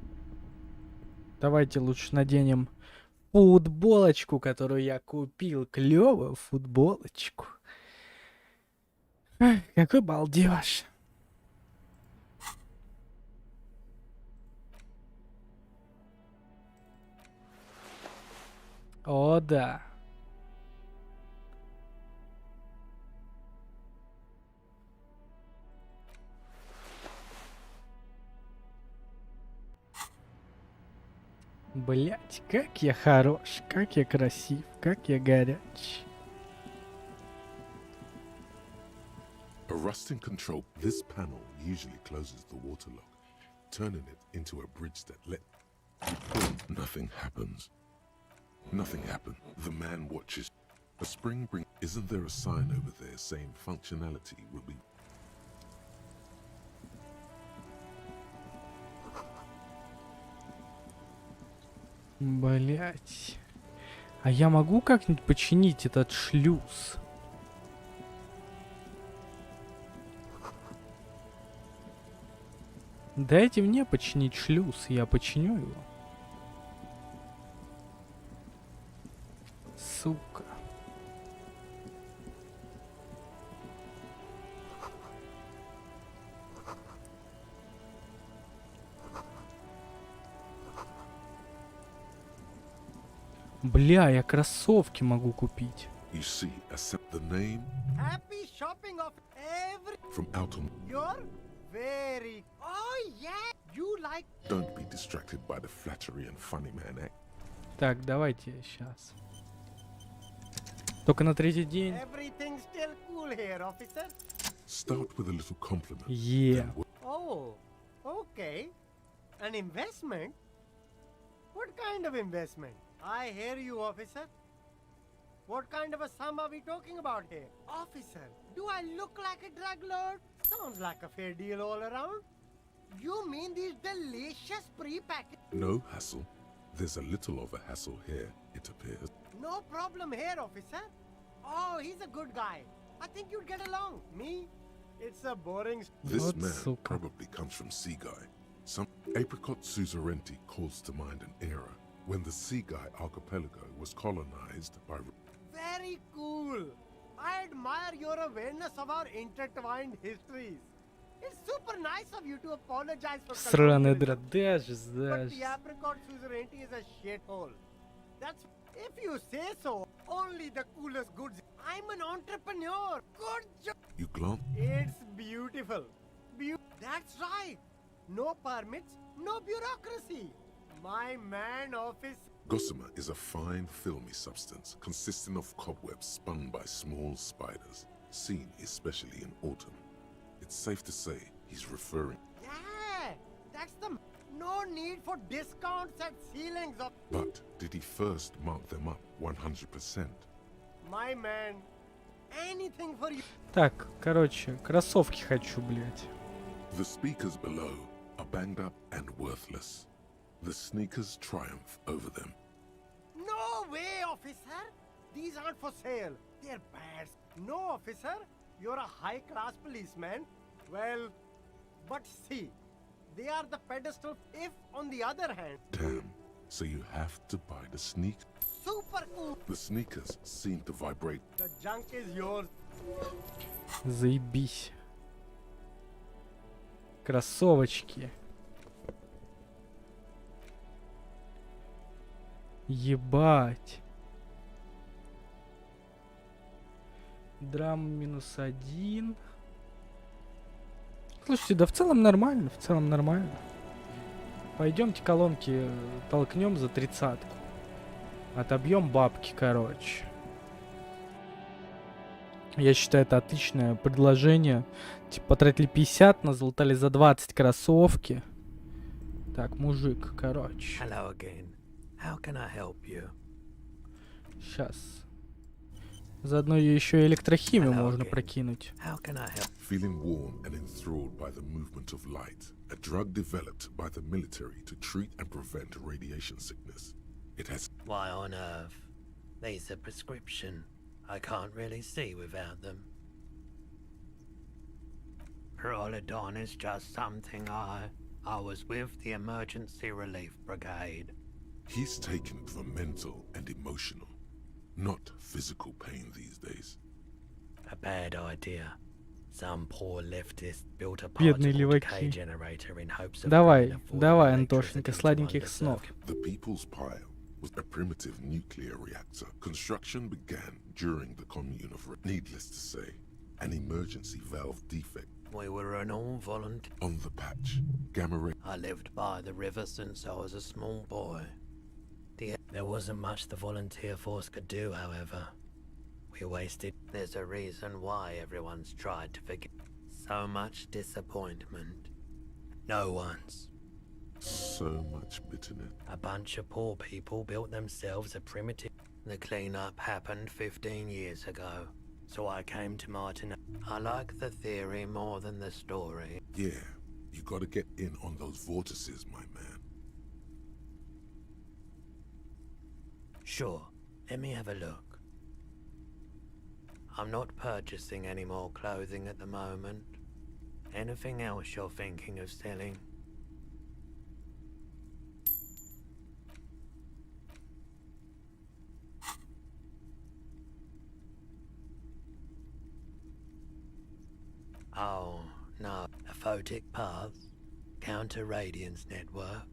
Давайте лучше наденем футболочку, которую я купил. Клёвую футболочку. Ах, какой балдеж. О, да. Блять, как я хорош, как я красив, как я горяч. A rusting control. This panel usually closes the water lock, turning it into a bridge that let... Nothing happens. Nothing happened. The man watches. A spring bring... Isn't there a sign over there saying functionality will be... Блять. А я могу как-нибудь починить этот шлюз? Дайте мне починить шлюз, я починю его. Сука. Бля, я кроссовки могу купить. You see, accept the name Happy shopping of every... from Alton. You're very... Oh yeah, you like... Don't be distracted by the flattery and funny man act. Так, давайте сейчас. Только на третий день. Everything's still cool here, officer. Start with a little compliment. Yeah. then Oh, okay. An investment? What kind of investment? I hear you, officer. What kind of a sum are we talking about here? Officer, do I look like a drug lord? Sounds like a fair deal all around. You mean these delicious pre-packaged... No hassle. There's a little of a hassle here, it appears. No problem here, officer. Oh, he's a good guy. I think you'd get along. Me? It's a boring... This man probably comes from Seaguy. Some apricot suzerainty calls to mind an era when the Seaguy archipelago was colonized by... Very cool. I admire your awareness of our intertwined histories. It's super nice of you to apologize for... Сраный colonialism. дродаж, But the apricot suzerainty is a shithole. That's... If you say so, only the coolest goods. I'm an entrepreneur. Good job. You glance... It's beautiful. That's right. No permits, no bureaucracy. My man office... Gossamer is a fine, filmy substance consisting of cobwebs spun by small spiders, seen especially in autumn. It's safe to say he's referring... Yeah, that's the... No need for discounts at ceilings of... But did he first mark them up 100%? My man, anything for you. Так, короче, кроссовки хочу, блядь. The speakers below are banged up and worthless. The sneakers triumph over them. No way, officer. These aren't for sale. They're bad. No, officer. You're a high-class policeman. Well, but see, they are the pedestal. If, on the other hand, Damn, so you have to buy the super cool, The sneakers seem to vibrate. the junk is yours. Заебись. Кроссовочки. Ебать. Драм -1. Слушайте, да в целом нормально, в целом нормально. Пойдемте колонки толкнем за 30-ку. Отобьем бабки, короче. Я считаю, это отличное предложение. Типа, потратили 50, назолтали за 20 кроссовки. Так, мужик, короче. Hello again. How can I help you? Сейчас. Заодно еще и электрохимию можно прокинуть. How can I help? Feeling warm and enthralled by the movement of light, a drug developed by the military to treat and prevent radiation sickness. It has. Why on earth? These are prescription. I can't really see without them. Prolodon is just something I was with the Emergency Relief Brigade. He's taken for mental and emotional, not physical pain these days. A bad idea. Some poor leftist built a Бедные particle decay леваки. generator in hopes of Давай, bringing affordable давай, electricity Антошенька, to сладеньких underserved снов. The People's Pile was a primitive nuclear reactor. Construction began during the commune of. Needless to say, an emergency valve defect. We were an all-volunteer. On the patch, gamma ray. I lived by the river since I was a small boy. There wasn't much the volunteer force could do, however. We wasted. There's a reason why everyone's tried to forget. So much disappointment. No one's. So much bitterness. A bunch of poor people built themselves a primitive. The cleanup happened 15 years ago. So I came to Martin. I like the theory more than the story. Yeah, you gotta get in on those vortices, my man. Sure, let me have a look. I'm not purchasing any more clothing at the moment. Anything else you're thinking of selling? Oh, no. A photic path? Counter-radiance network?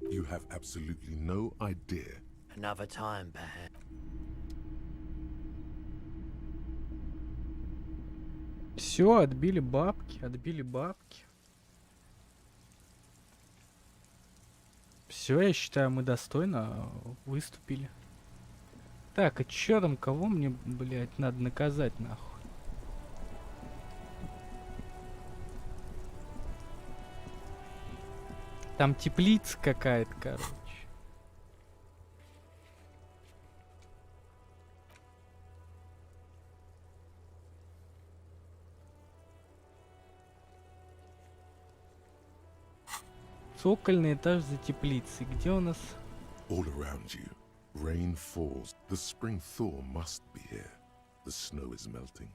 You have absolutely no idea. Another time, perhaps. Все, отбили бабки, отбили бабки. Все, я считаю, мы достойно выступили. Так, а чё там, кого мне, блядь, надо наказать, нахуй? Там теплица какая-то, короче. Цокольный этаж за теплицей. Где у нас? All around you, rain falls. The spring thaw must be here. The snow is melting.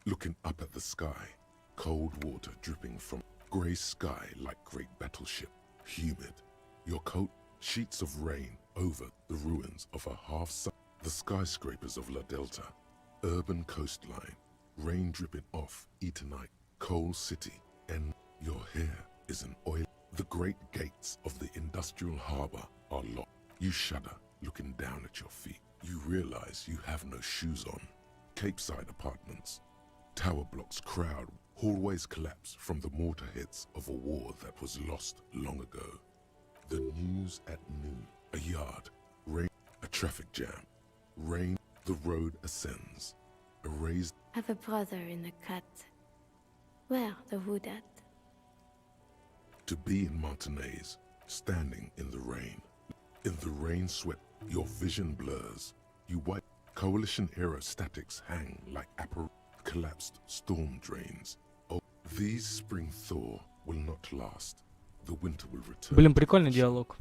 Looking up at the sky, cold water dripping from grey sky like great battleship. Humid. Your coat, sheets of rain over the ruins of a half-sun. The skyscrapers of La Delta. Urban coastline. Rain dripping off Etonite. Coal city. And your hair is an oil. The great gates of the industrial harbor are locked. You shudder, looking down at your feet. You realize you have no shoes on. Capeside apartments. Tower blocks crowd. Hallways collapse from the mortar hits of a war that was lost long ago. The news at noon. A yard. Rain. A traffic jam. Rain. The road ascends. A raised. I have a brother in the cut. Where the wood at? To be in Martinez, standing in the rain. In the rain sweat, your vision blurs. You wipe. Coalition-era statics hang like collapsed storm drains. Oh, these spring thaw will not last. The winter will return. Блин, прикольный диалог.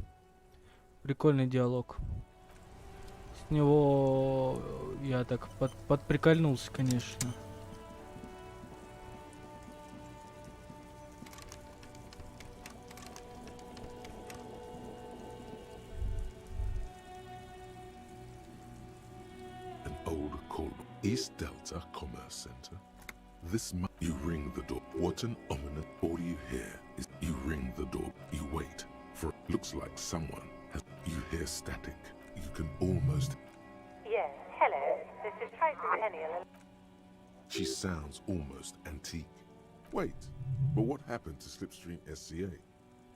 Прикольный диалог. С него я так подприкольнулся, конечно. Old called East Delta Commerce Center. You ring the door. What an ominous. All you hear is you ring the door. You wait for. Looks like someone has. You hear static. You can almost. Yes, hello. This is Tricentennial. She sounds almost antique. Wait, but what happened to Slipstream SCA?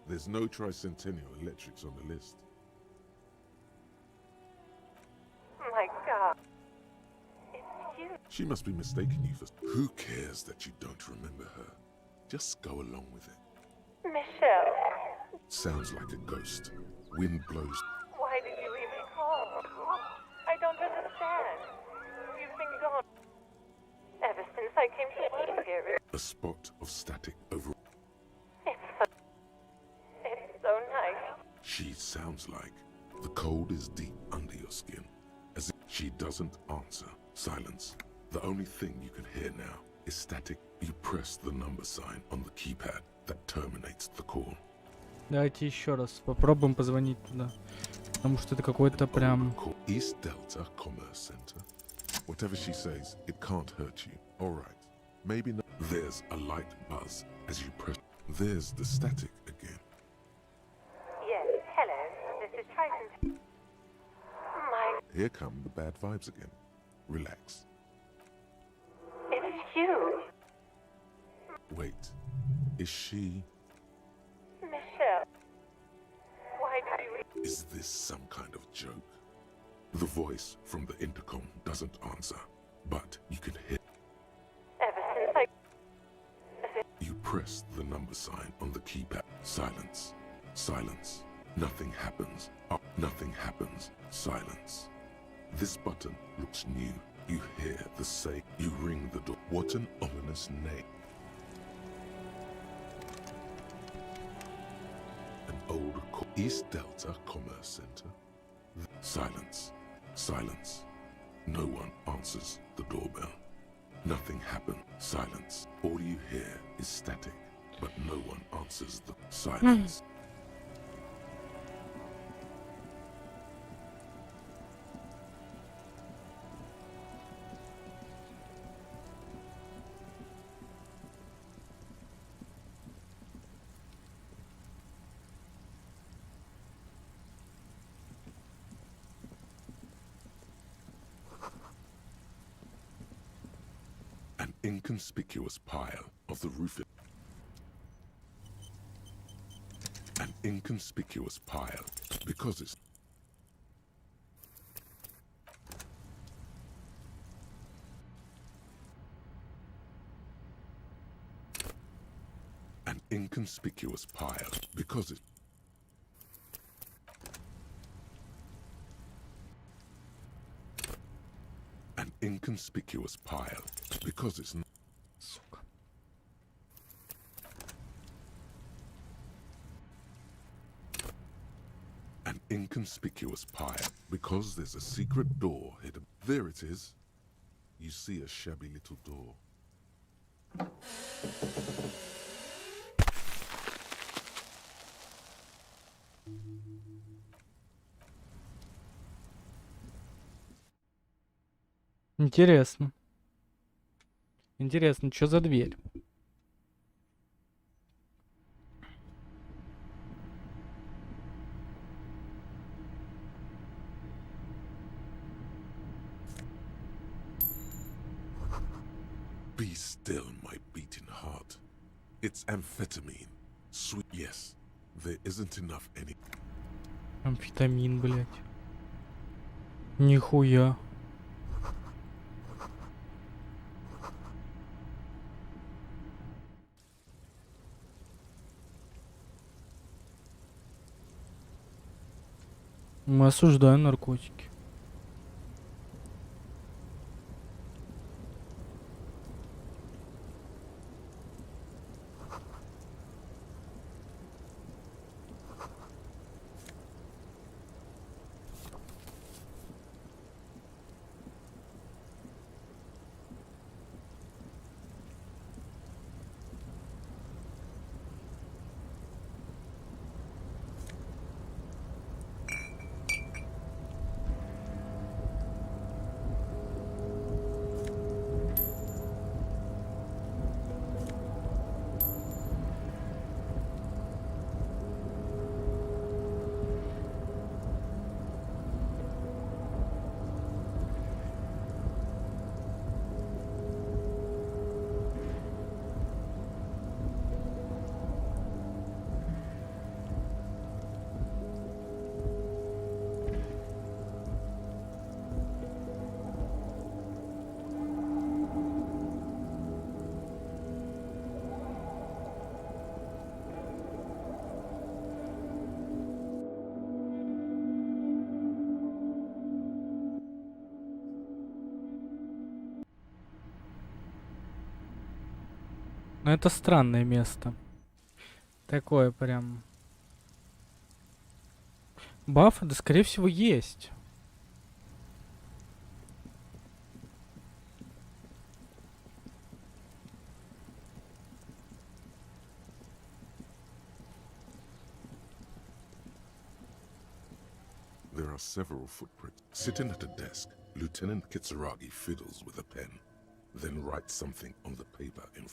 There's no Tricentennial Electrics on the list. My God. You. She must be mistaking you for. Who cares that you don't remember her? Just go along with it. Michelle. Sounds like a ghost. Wind blows. Why did you even call? I don't understand. You've been gone ever since I came to work here. A spot of static over. It's so nice. She sounds like the cold is deep under your skin. As if she doesn't answer. Silence. The only thing you can hear now is static. You press the number sign on the keypad that terminates the call. Давайте еще раз попробуем позвонить туда. Потому что это какой-то прям... East Delta Commerce Center. Whatever she says, it can't hurt you. Alright. Maybe not. There's a light buzz as you press. There's the static again. Yes, hello. This is Triton. My... Here come the bad vibes again. Relax. It's you. Wait. Is she... Michelle. Why did you... Is this some kind of joke? The voice from the intercom doesn't answer, but you can hear. Ever since I... You press the number sign on the keypad. Silence. Silence. Nothing happens. Nothing happens. Silence. This button looks new. You hear the say. You ring the door. What an ominous name. An old East Delta Commerce Center. Silence. Silence. No one answers the doorbell. Nothing happened. Silence. All you hear is static, but no one answers the silence. An inconspicuous pile of the roof. An inconspicuous pile because it's an inconspicuous pile because it's an inconspicuous pile because it's an inconspicuous pile because there's a secret door hidden. There it is. You see a shabby little door. Интересно. Интересно, что за дверь? Be still, my beating heart. It's amphetamine. Sweet. Yes, there isn't enough any. Амфетамин, блядь. Нихуя. Мы осуждаем наркотики. Но это странное место. Такое прям... Бафы, да, скорее всего, есть. There are several footprints. Sitting at a desk, Lieutenant Kitsuragi fiddles with a pen, then writes something on the paper in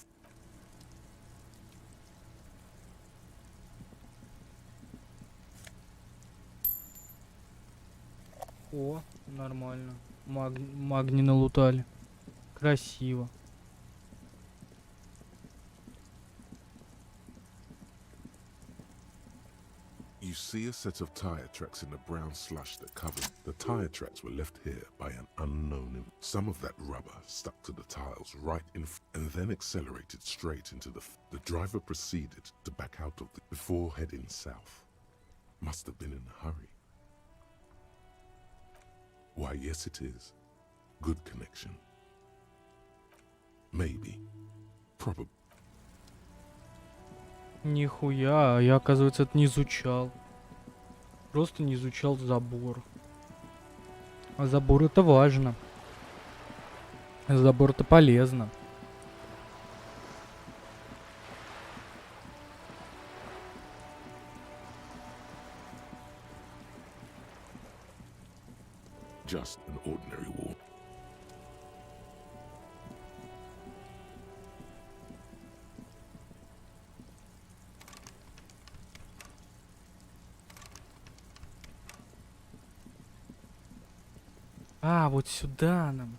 О, нормально. Магни налутали. Красиво. You see a set of tire tracks in the brown slush that covered. The tire tracks were left here by an unknown. Some of that rubber stuck to the tiles right and then accelerated straight into the driver proceeded to back out of before heading south. Must have been in a hurry. Why, yes it is. Good connection. Maybe. Probably. Нихуя, я, оказывается, это не изучал. Просто не изучал забор. А забор это важно. Забор это полезно. Just an ordinary wall. А, вот сюда нам.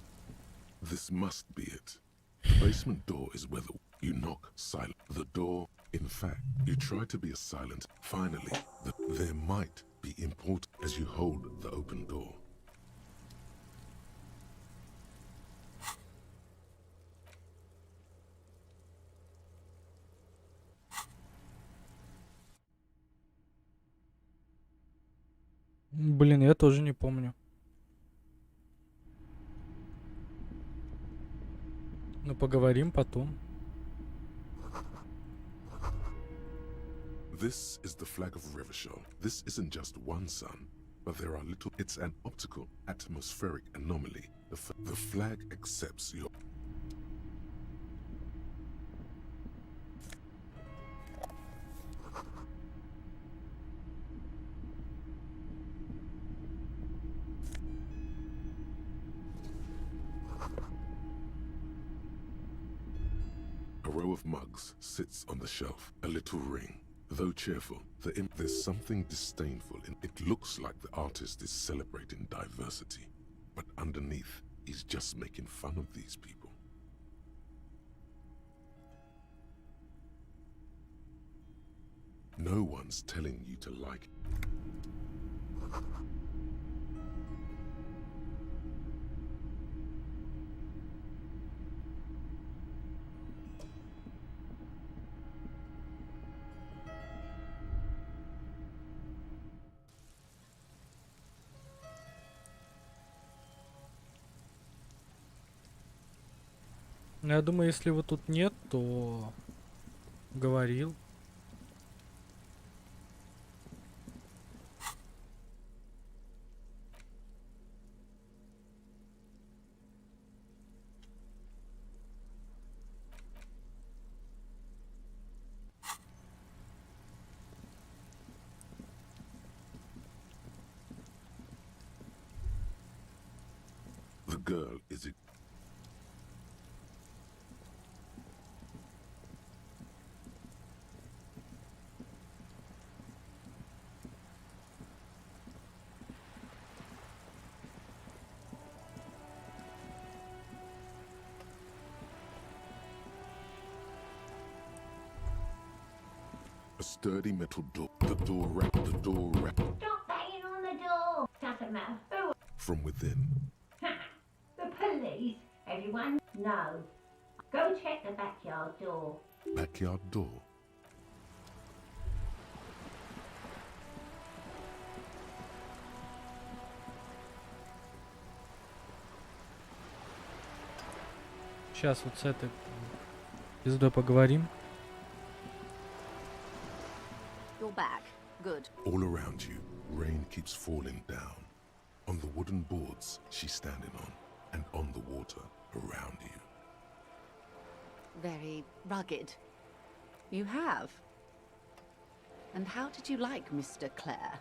This must be it. The basement door is where you knock silent. The door, in fact, you try to be as silent. Finally, there might be important as you hold the open door. Блин, я тоже не помню. Ну, поговорим потом. This is the flag of Revachol. This isn't just one sun, but there are little... It's an optical, atmospheric anomaly. The flag accepts your... A row of mugs sits on the shelf, a little ring. Though cheerful, there's something disdainful in it. Looks like the artist is celebrating diversity, but underneath, he's just making fun of these people. No one's telling you to like. Ну, я думаю, если его тут нет, то говорил. The girl is... A sturdy metal door. The door wrapped. Stop banging on the door! Doesn't matter who. From within. The police? Everyone? No. Go check the backyard door. Backyard door. Сейчас вот с этой звездой поговорим. You're back. Good. All around you, rain keeps falling down. On the wooden boards she's standing on, and on the water around you. Very rugged. You have. And how did you like Mr. Clare?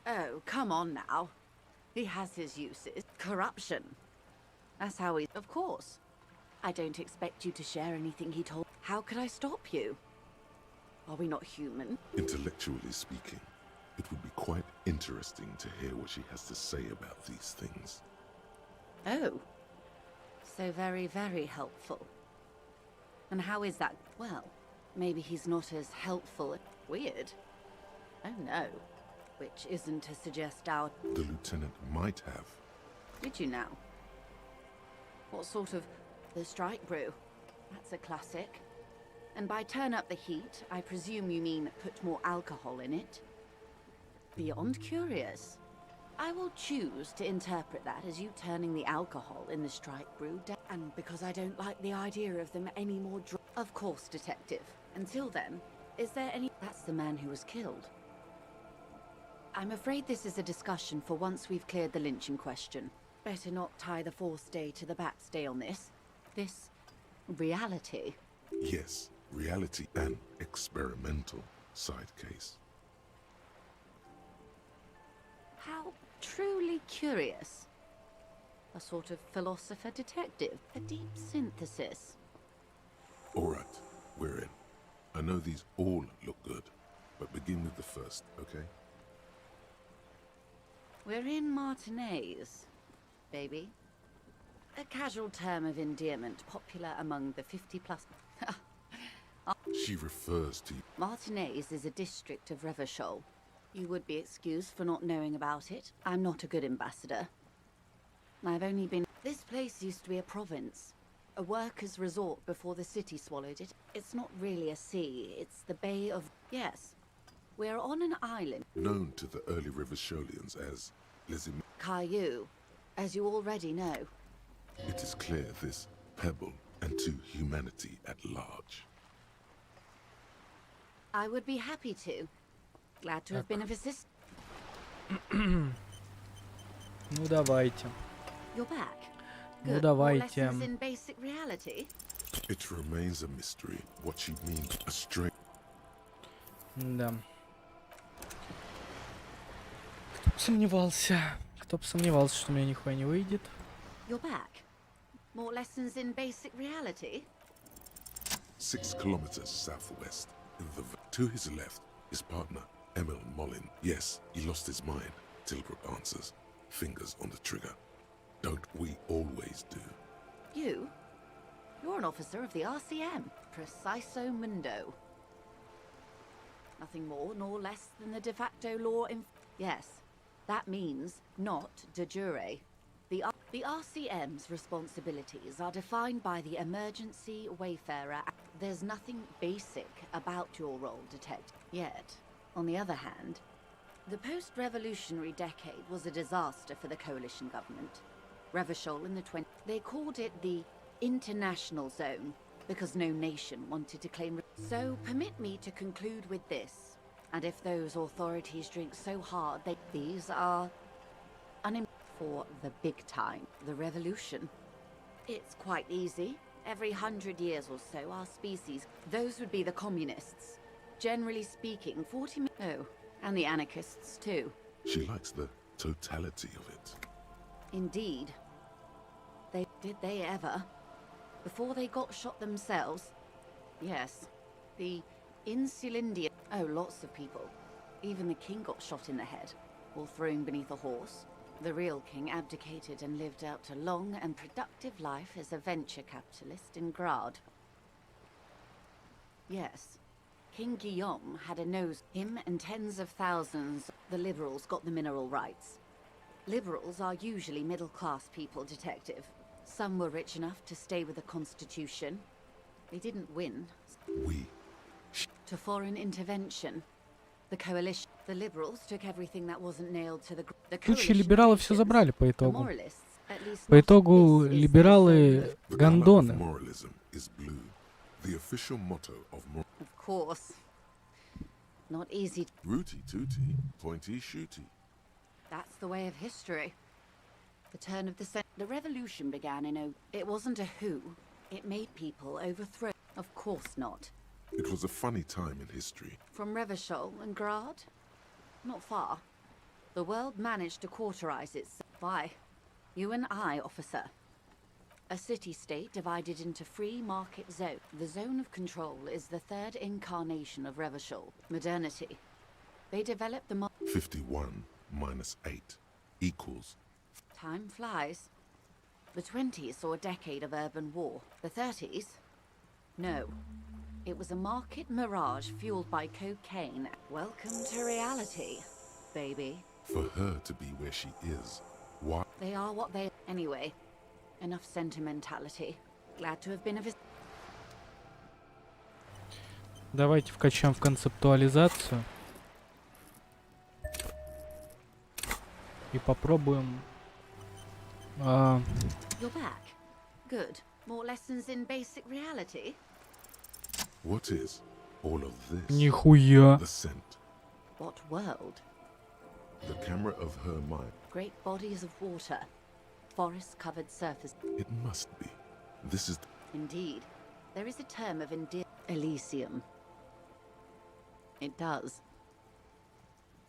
Oh, come on now. He has his uses. Corruption. That's how he... Of course. I don't expect you to share anything he told... How could I stop you? Are we not human? Intellectually speaking, it would be quite interesting to hear what she has to say about these things. Oh. So very, very helpful. And how is that? Well, maybe he's not as helpful. Weird. Oh no. Which isn't to suggest our... The lieutenant might have. Did you now? What sort of... The strike brew? That's a classic. And by turn up the heat, I presume you mean put more alcohol in it? Beyond curious. I will choose to interpret that as you turning the alcohol in the strike brew down. And because I don't like the idea of them any more Of course, Detective. Until then, is there any... That's the man who was killed. I'm afraid this is a discussion for once we've cleared the lynching question. Better not tie the fourth day to the backstay on this. This... reality. Yes, reality and experimental side case. How truly curious. A sort of philosopher detective. A deep synthesis. All right, we're in. I know these all look good, but begin with the first, okay? We're in Martinez, baby. A casual term of endearment popular among the 50-plus... She refers to... Martinez is a district of Revachol. You would be excused for not knowing about it. I'm not a good ambassador. I've only been... This place used to be a province. A workers' resort before the city swallowed it. It's not really a sea, it's the Bay of... Yes. We're on an island. Known to the early Revacholians as Elysium. Caillou, as you already know. It is clear this pebble and to humanity at large. I would be happy to. Glad to have been of assistance. Ну давайте. You're back. Ну Good. More давайте. lessons in basic reality. It remains a mystery what she means a straight. Да. Кто бы сомневался? Кто бы сомневался, что у меня нихуя не выйдет? You're back. More lessons in basic reality. 6 kilometers southwest. To his left, his partner, Emil Mollin. Yes, he lost his mind. Tilbrook answers, fingers on the trigger. Don't we always do? You? You're an officer of the RCM. Preciso Mundo. Nothing more nor less than the de facto law in... Yes, that means not de jure. The RCM's responsibilities are defined by the Emergency Wayfarer Act. There's nothing basic about your role, Detective. Yet, on the other hand, the post-revolutionary decade was a disaster for the coalition government. Revachol in the 20s, they called it the International Zone because no nation wanted to claim... So permit me to conclude with this. And if those authorities drink so hard, these are... for the big time, the revolution. It's quite easy. Every 100 years or so, our species, those would be the communists. Generally speaking, 40 oh, and the anarchists too. She likes the totality of it. Indeed. Did they ever? Before they got shot themselves? Yes. The Insulindian... Oh, lots of people. Even the king got shot in the head, or thrown beneath a horse. The real king abdicated and lived out a long and productive life as a venture capitalist in Grad. Yes, King Guillaume had a nose. Him and tens of thousands. The liberals got the mineral rights. Liberals are usually middle-class people, Detective. Some were rich enough to stay with the Constitution. They didn't win. We. To foreign intervention. The coalition, the liberals took everything that wasn't nailed to the Тучи либералы все забрали по итогу. По итогу либералы The color of гондоны. moralism is blue, the official motto of Of course. Not easy. Rooty tooty, pointy shooty. That's the way of history. The turn of the revolution began in it wasn't a who. It made people overthrow. Of course not. It was a funny time in history. From Revachol and Grad? Not far. The world managed to cauterize itself. Why? You and I, officer. A city-state divided into free market zone. The zone of control is the third incarnation of Revachol, modernity. They developed the 51 minus 8 equals. Time flies. The 20s saw a decade of urban war. The 30s? No. It was a market mirage fueled by cocaine. Welcome to reality, baby. For her to be where she is, why? They are what they... Anyway, enough sentimentality. Glad to have been a visit. Давайте вкачаем в концептуализацию. И попробуем... You're back. Good. More lessons in basic reality? What is all of this? Нихуя. The scent, What world? the camera of her mind. Great bodies of water. Forest-covered surface. It must be. This is Indeed. There is a term of Elysium. It does.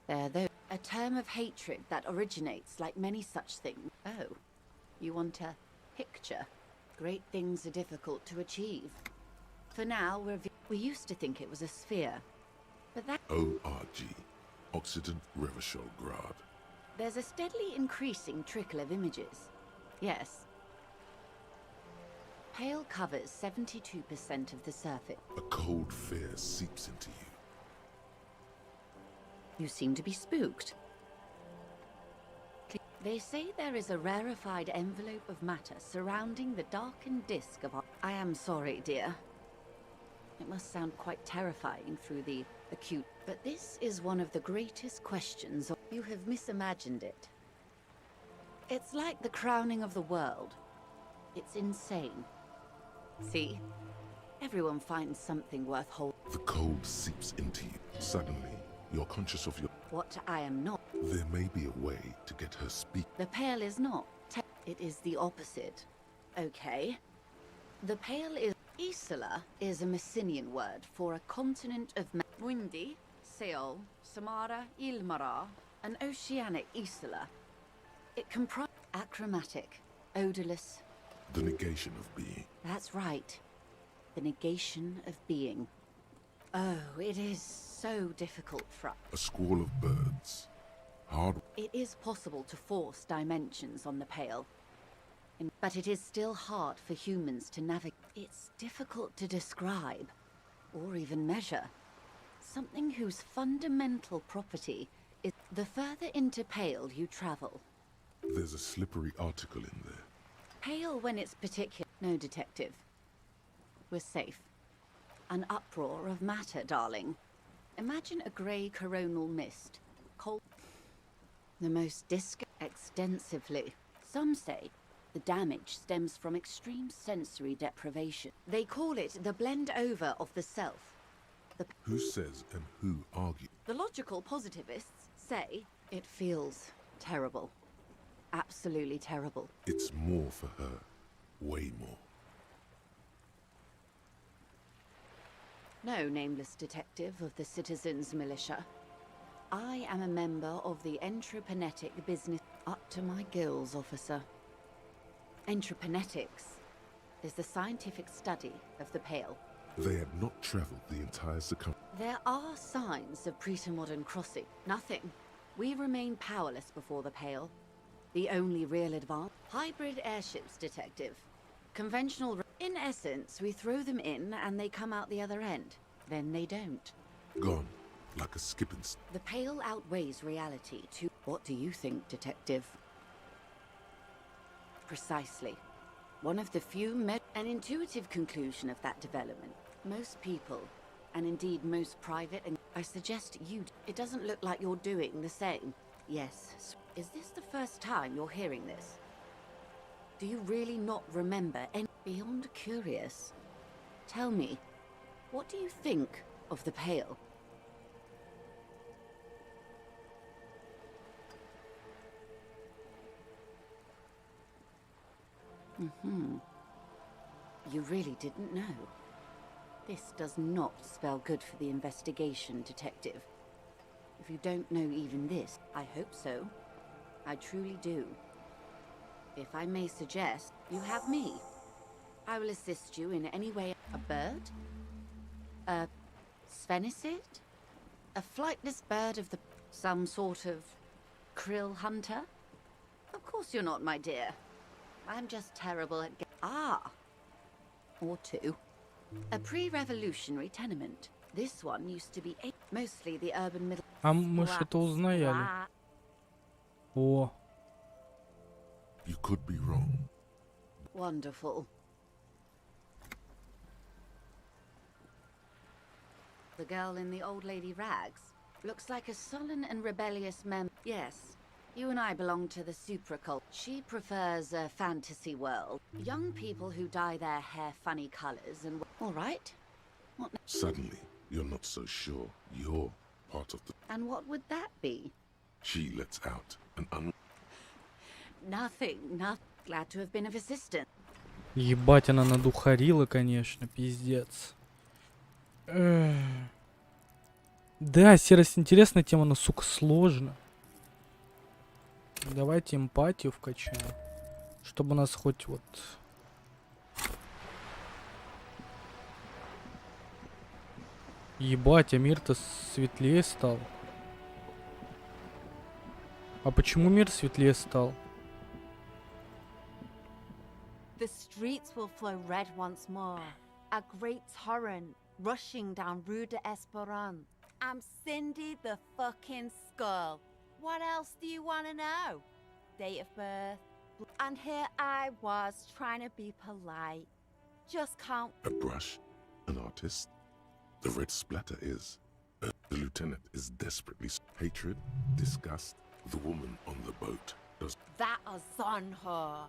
There, though. A term of hatred that originates like many such things. Oh. You want a picture? Great things are difficult to achieve. For now, we used to think it was a sphere. But that... ORG, Occident Revachol Grad. There's a steadily increasing trickle of images. Yes. Pale covers 72% of the surface. A cold fear seeps into you. You seem to be spooked. They say there is a rarefied envelope of matter surrounding the darkened disk of our... I am sorry, dear. It must sound quite terrifying through the acute... But this is one of the greatest questions. You have misimagined it. It's like the crowning of the world. It's insane. See? Everyone finds something worth holding. The cold seeps into you. Suddenly, you're conscious of your... What I am not. There may be a way to get her speak. The Pale is not. It is the opposite. Okay. The Pale is... Isla is a Messinian word for a continent of... Windy, Seol, Samara, Ilmara, an oceanic Isla. It comprises... Achromatic, odorless. The negation of being. That's right. The negation of being. Oh, it is so difficult for... A squall of birds. Hard... It is possible to force dimensions on the Pale. But it is still hard for humans to navigate. It's difficult to describe, or even measure. Something whose fundamental property is... The further into Pale you travel... There's a slippery article in there. Pale when it's particular... No, detective. We're safe. An uproar of matter, darling. Imagine a grey coronal mist. Cold... The most extensively. Some say the damage stems from extreme sensory deprivation. They call it the blend over of the self. Who says and who argues? The logical positivists say it feels terrible. Absolutely terrible. It's more for her. Way more. No, nameless detective of the Citizens Militia. I am a member of the Entreprenetic Business... Up to my gills, officer. Entreprenetics is the scientific study of the Pale. They had not travelled the entire circumference. There are signs of pre-modern crossing. Nothing. We remain powerless before the Pale. The only real advance... Hybrid airships, detective. Conventional... In essence, we throw them in and they come out the other end. Then they don't. Gone. Like a skipping... The Pale outweighs reality to... What do you think, detective? Precisely. One of the few... An intuitive conclusion of that development. Most people and indeed most private, and I suggest you... It doesn't look like you're doing the same. Yes. Is this the first time you're hearing this? Do you really not remember any... Beyond curious. Tell me, what do you think of the Pale? You really didn't know. This does not spell good for the investigation, Detective. If you don't know even this, I hope so. I truly do. If I may suggest, you have me. I will assist you in any way. A bird? A sphenicid? A flightless bird of the... Some sort of krill hunter? Of course you're not, my dear. I'm just terrible at... Or two. A pre-revolutionary tenement. This one used to be mostly the urban middle... А мы что-то узнали. О. You could be wrong. Wonderful. The girl in the old lady rags looks like a sullen and rebellious member. Yes, you and I belong to the supracult. She prefers a fantasy world. Young people who dye their hair funny colors and... All right. What... Suddenly, you're not so sure you're part of the... And what would that be? She lets out an Nothing. Glad to have been of assistance. Ебать, она надухарила, конечно, пиздец. Да, серость интересная тема, но, сука, сложно. Давайте эмпатию вкачаем. Чтобы у нас хоть вот... Ебать, а мир-то светлее стал. А почему мир светлее стал? The streets will flow red once more. A great torrent rushing down Rue de Esperance. I'm Cindy the fucking Skull. What else do you want to know? Date of birth. And here I was trying to be polite. Just can't... A brush? An artist? The red splatter is... the lieutenant is desperately... Hatred? Disgust? The woman on the boat does... That is on her.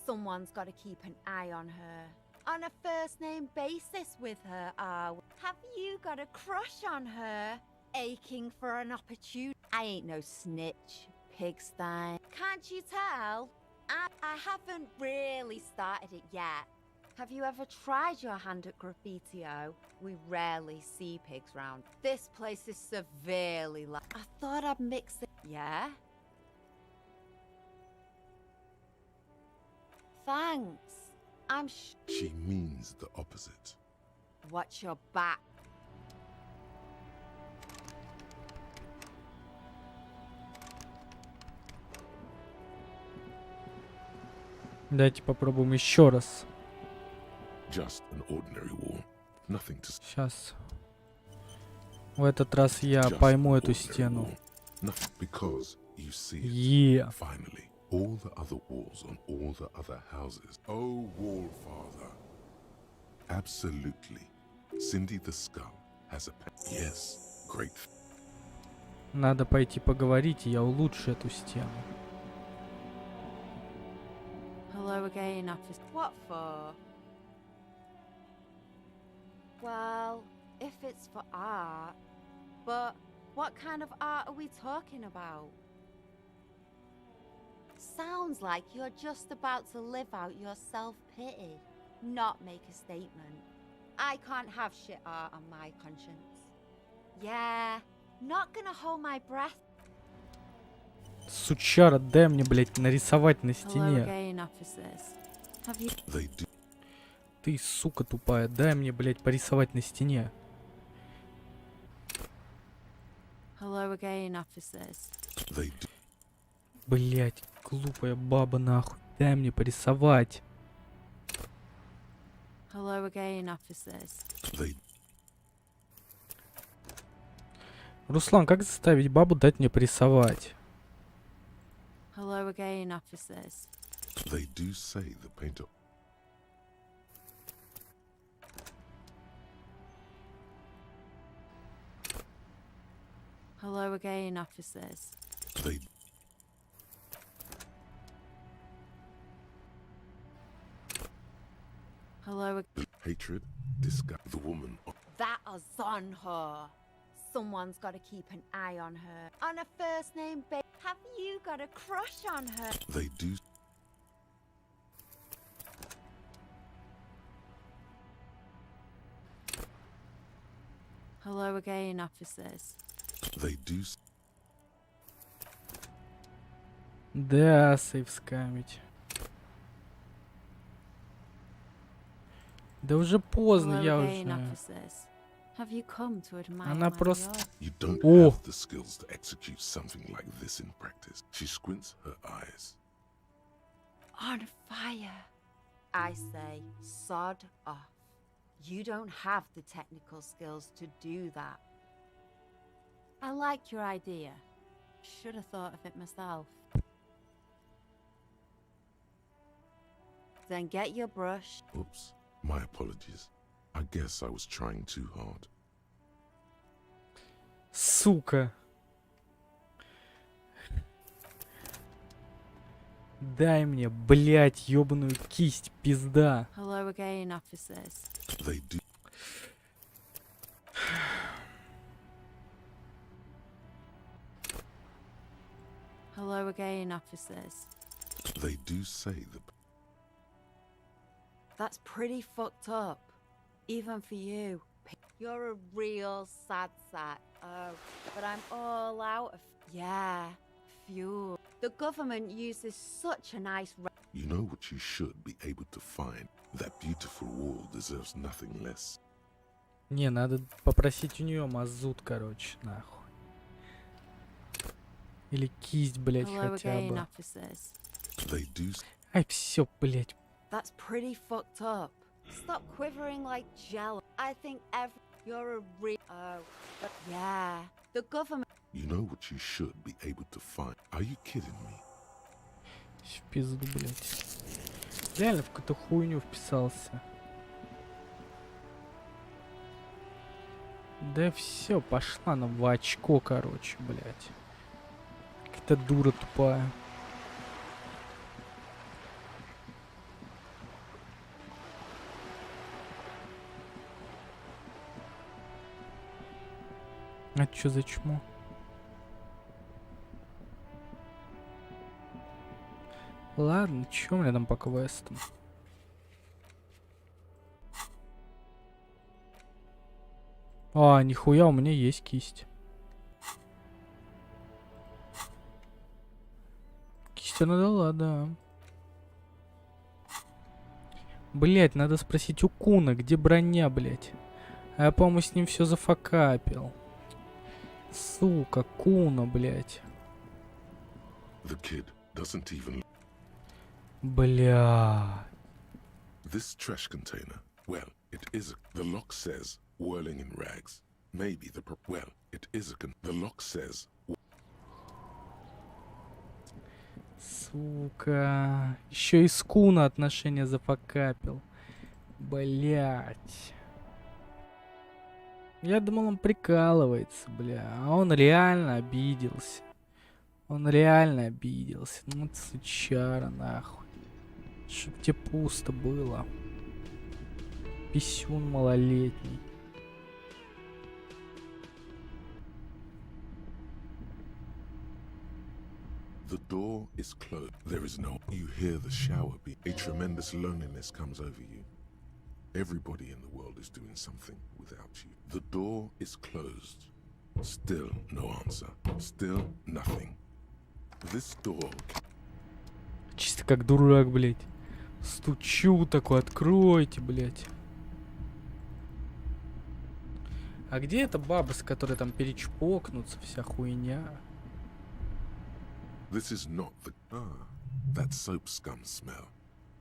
Someone's got to keep an eye on her. On a first-name basis with her, have you got a crush on her? Aching for an opportunity? I ain't no snitch, pigsty. Can't you tell? I haven't really started it yet. Have you ever tried your hand at graffiti-o? We rarely see pigs round. This place is severely I thought I'd mix it. Yeah? Thanks. She means the opposite. Watch your back. Давайте попробуем еще раз. Just an ordinary wall. Nothing to... Сейчас. В этот раз я пойму эту стену. Because you see it. Yeah. Finally, all the other walls on all the other houses. Oh, wall father. Absolutely. Cindy the Skull has a pet. Yes, great. Надо пойти поговорить, и я улучшу эту стену. Hello again, officer. What for? Well, if it's for art, but what kind of art are we talking about? Sounds like you're just about to live out your self-pity, not make a statement. I can't have shit art on my conscience. Yeah, not gonna hold my breath. Сучара, дай мне, блядь, нарисовать на Hello стене. again, officers. Have you... Ты, сука тупая, дай мне, блядь, порисовать на стене. Hello again, officers. Блядь, глупая баба нахуй. Дай мне порисовать. Hello again, officers. Руслан, как заставить бабу дать мне порисовать? Hello again, officers. They do say the painter... Hello again, officers. They Hello. hatred, disgust, the woman. That is on her. Someone's got to keep an eye on her. On a first name basis. Have you got a crush on her? They do. Hello again, officers. They do. Да, сейв скамить. Да уже поздно, Hello я again, уже... officers. Have you come to admire Она my просто... yacht? You don't О! have the skills to execute something like this in practice. She squints her eyes. On fire. I say, sod off. You don't have the technical skills to do that. I like your idea. Should have thought of it myself. Then get your brush. Oops, my apologies. I guess I was trying too hard. Сука. Дай мне, блядь, ёбаную кисть, пизда. Hello again, officers. They do. Hello again, officers. They do say that. That's pretty fucked up. Even for you. You're a real sad sack. Oh, but I'm all out of... Yeah, fuel. The government uses such a nice... You know what you should be able to find. That beautiful wall deserves nothing less. Не, надо попросить у нее мазут, короче, нахуй. Или кисть, блядь, Hello хотя again, бы. officers. They do. Ай, все, блядь. That's pretty fucked up. Stop quivering like jello. I think you're a real... Oh, but yeah. The government... You know what you should be able to find. Are you kidding me? В пизду, блядь. Реально в какую-то хуйню вписался. Да все, пошла нам в очко, короче, блядь. Какая-то дура тупая. А чё за чмо? Ладно, чё у меня там по квестам? А, нихуя, у меня есть кисть. Кисть она дала, да. Блять, надо спросить у Куна, где броня, блять. А я, по-моему, с ним все зафакапил. Сука, Куна, блять. The kid doesn't even. Бля. This trash container. Well, it is. The lock says whirling in rags. Maybe the. Well, it is a. The lock says. Сука. Еще и с Куна отношения зафакапил. Блять. Я думал, он прикалывается, бля. А он реально обиделся. Он реально обиделся. Ну, ты сучара, нахуй. Чтоб тебе пусто было. Писюн малолетний. The door is closed. There is no. You hear the shower beat. A tremendous loneliness comes over you. Everybody in the world is doing something without you. The door is closed. Still no answer. Still nothing. This door. Чисто как дурак, блядь. Стучу такой, откройте, блядь. А где эта баба, с которой там перечпокнутся, вся хуйня? This is not the. That soap scum smell.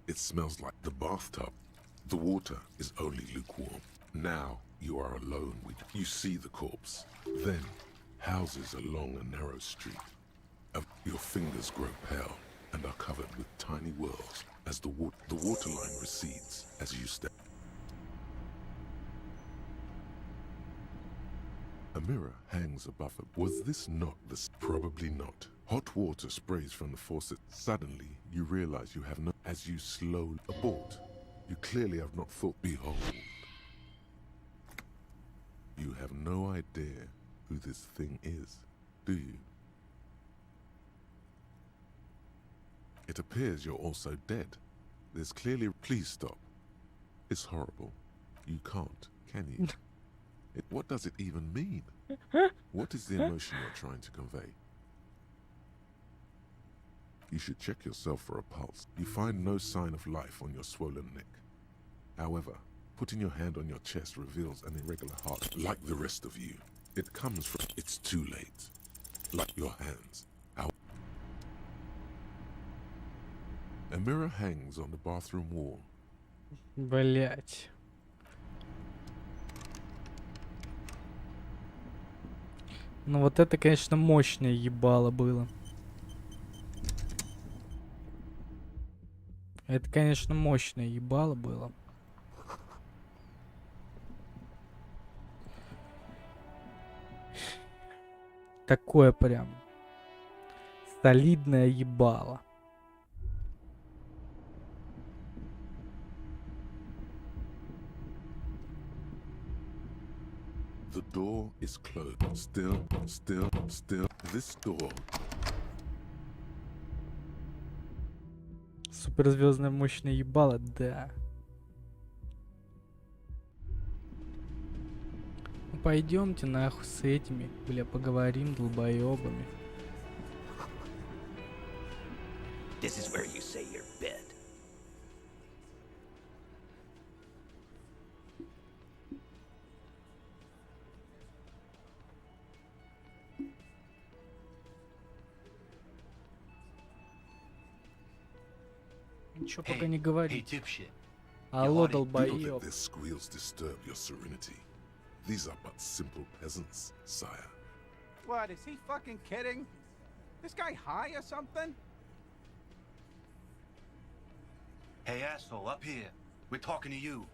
It smells like the bathtub. The water is only lukewarm. Now you are alone with. You see the corpse. Then houses along a narrow street. Your fingers grow pale and are covered with tiny whirls as the waterline recedes as you step. A mirror hangs above it. Was this not the... Probably not. Hot water sprays from the faucet. Suddenly, you realize you have no... As you slowly abort, you clearly have not thought. Behold. You have no idea who this thing is, do you? It appears you're also dead. There's clearly... Please stop. It's horrible. You can't, can you? What does it even mean? What is the emotion you're trying to convey? You should check yourself for a pulse. You find no sign of life on your swollen neck. However, putting your hand on your chest reveals an irregular heart. Like the rest of you, it comes from... It's too late. Like your hands. A mirror hangs on the bathroom wall. Блять. Ну вот это, конечно, мощное ебало было. Это, конечно, мощное ебало было. Такое прям солидное ебало. The door is closed. Still. This door. Суперзвездное мощное ебало, да. Ну пойдемте нахуй с этими, бля, поговорим долбоебами. This is where you say your bed. Ничего пока не говори. Dipshit. Алло, Do not let долбоеб. their squeals disturb your serenity. These are but simple peasants, sire. What, is he fucking kidding? This guy high or something? Hey, asshole, up here. We're talking to you.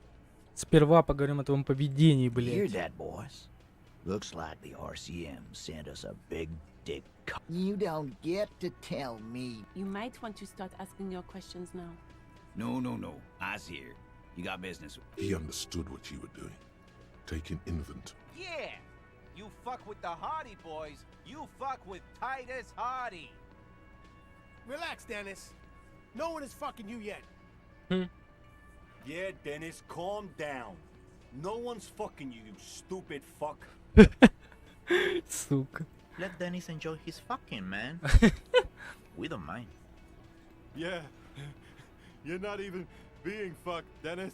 Сперва поговорим о твоем поведении, Hear блядь. that, boys? Looks like the RCM sent us a big dick. You don't get to tell me. You might want to start asking your questions now. No. I's here. You got business. He understood what you were doing. Taking inventory. Yeah! You fuck with the Hardy boys, you fuck with Titus Hardy. Relax, Dennis. No one is fucking you yet. Yeah, Dennis, calm down. No one's fucking you, you stupid fuck. Сука. Let Dennis enjoy his fucking, man. We don't mind. Yeah, you're not even being fucked, Dennis.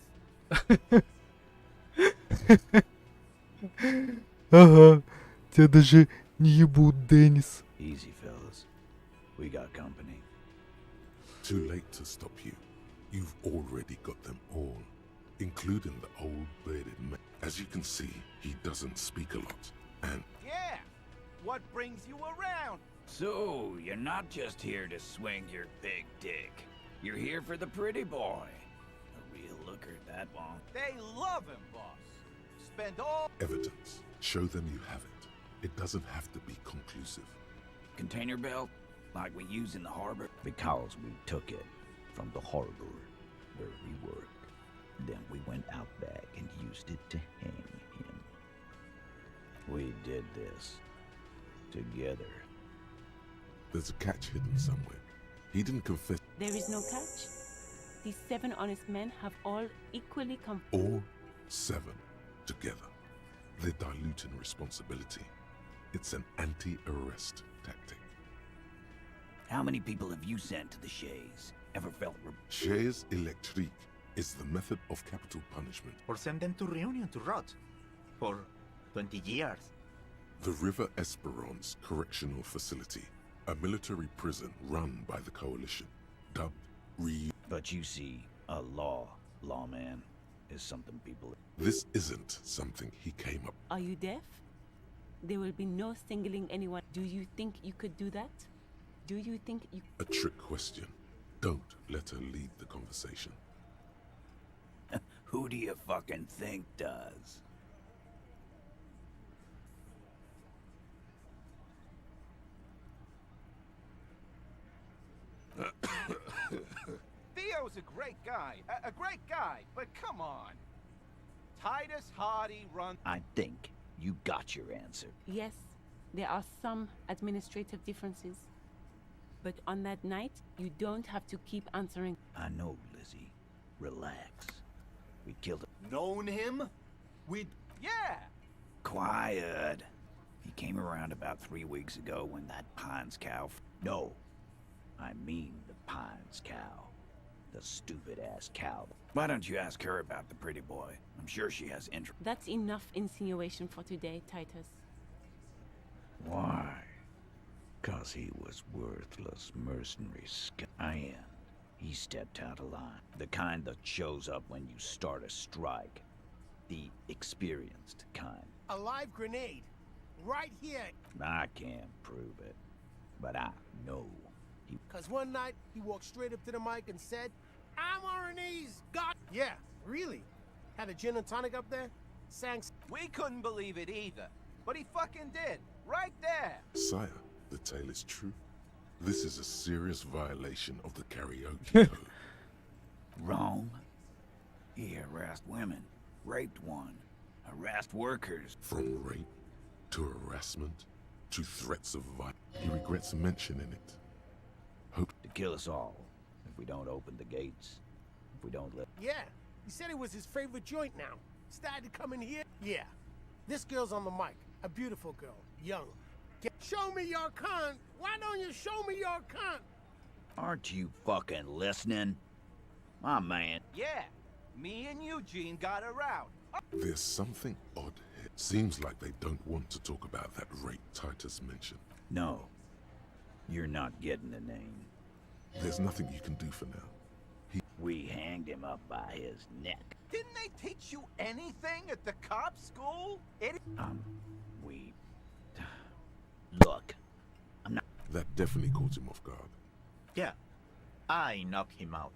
Ага. Тебя даже не ебут, Деннис. Easy, fellas. We got company. Too late to stop you. You've already got them all, including the old bearded man. As you can see, he doesn't speak a lot, and Yeah! What brings you around? So, you're not just here to swing your big dick. You're here for the pretty boy. A real looker, that one. They love him, boss. Spend all... evidence. Show them you have it. It doesn't have to be conclusive. Container belt, like we use in the harbor? Because we took it from the harbor where we worked. Then we went out back and used it to hang him. We did this together. There's a catch hidden somewhere. He didn't confess. There is no catch. These 7 honest men have all equally come. All 7 together. They're diluting responsibility. It's an anti-arrest tactic. How many people have you sent to the Shays? Ever felt Chaise électrique is the method of capital punishment. Or send them to Reunion to rot for 20 years? The River Esperance Correctional Facility, a military prison run by the Coalition, dubbed But you see, a lawman, is something people... This isn't something he came up. Are you deaf? There will be no singling anyone. Do you think you could do that? Do you think you... A trick question. Don't let her lead the conversation. Who do you fucking think does? Leto's a great guy. A great guy, but come on. Titus Hardy runs. I think you got your answer. Yes, there are some administrative differences. But on that night, you don't have to keep answering. I know, Lizzie. Relax. We killed him. Known him? Yeah. Quiet. He came around about 3 weeks ago when that Pines cow... No. I mean the Pines cow. The stupid-ass cow. Why don't you ask her about the pretty boy? I'm sure she has interest. That's enough insinuation for today, Titus. Why? 'Cause he was worthless mercenary and he stepped out of line. The kind that shows up when you start a strike. The experienced kind. A live grenade. Right here. I can't prove it, but I know he... Cause one night, he walked straight up to the mic and said, I'm on knees, God. Yeah, really. Had a gin and tonic up there. Sang. We couldn't believe it either. But he fucking did. Right there. Sire, the tale is true. This is a serious violation of the karaoke code. Wrong. He harassed women, raped one, harassed workers. From rape to harassment to threats of violence. He regrets mentioning it. Hope to kill us all if we don't open the gates. If we don't let... Yeah, he said it was his favorite joint now. Started to come in here. Yeah, this girl's on the mic. A beautiful girl, young. Show me your cunt. Why don't you show me your cunt? Aren't you fucking listening? My man. Yeah. Me and Eugene got her out. there's something odd here. Seems like they don't want to talk about that rape Titus mentioned. No. You're not getting a name. There's nothing you can do for now. We hanged him up by his neck. Didn't they teach you anything at the cop school? We... Look, I'm not... That definitely caught him off guard. Yeah, I knocked him out.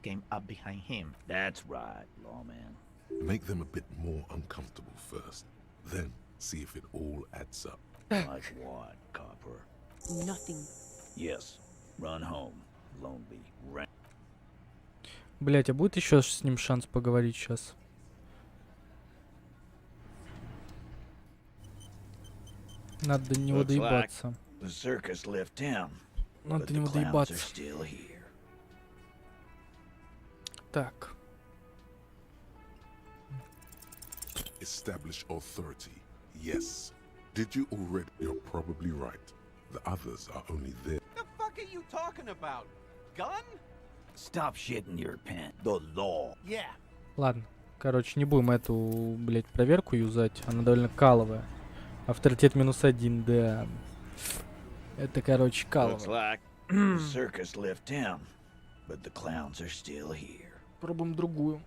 Came up behind him. That's right, lawman. Make them a bit more uncomfortable first. Then see if it all adds up. Like what, copper? Nothing. Yes, run home, lonely, rent. Блять, а будет еще с ним шанс поговорить сейчас? Надо до него доебаться. The circus left town. Надо до него доебаться. Так. Establish authority. Yes. Did you already? You're probably right. The others are only there. The fuck are you talking about? Gun? Stop shitting your pants. The law. Yeah. Ладно. Короче, не будем эту, блять, проверку юзать. Она довольно каловая. Авторитет -1, да. Это, короче, калово. Looks like the circus left town, but the clowns are still here. Пробуем другую.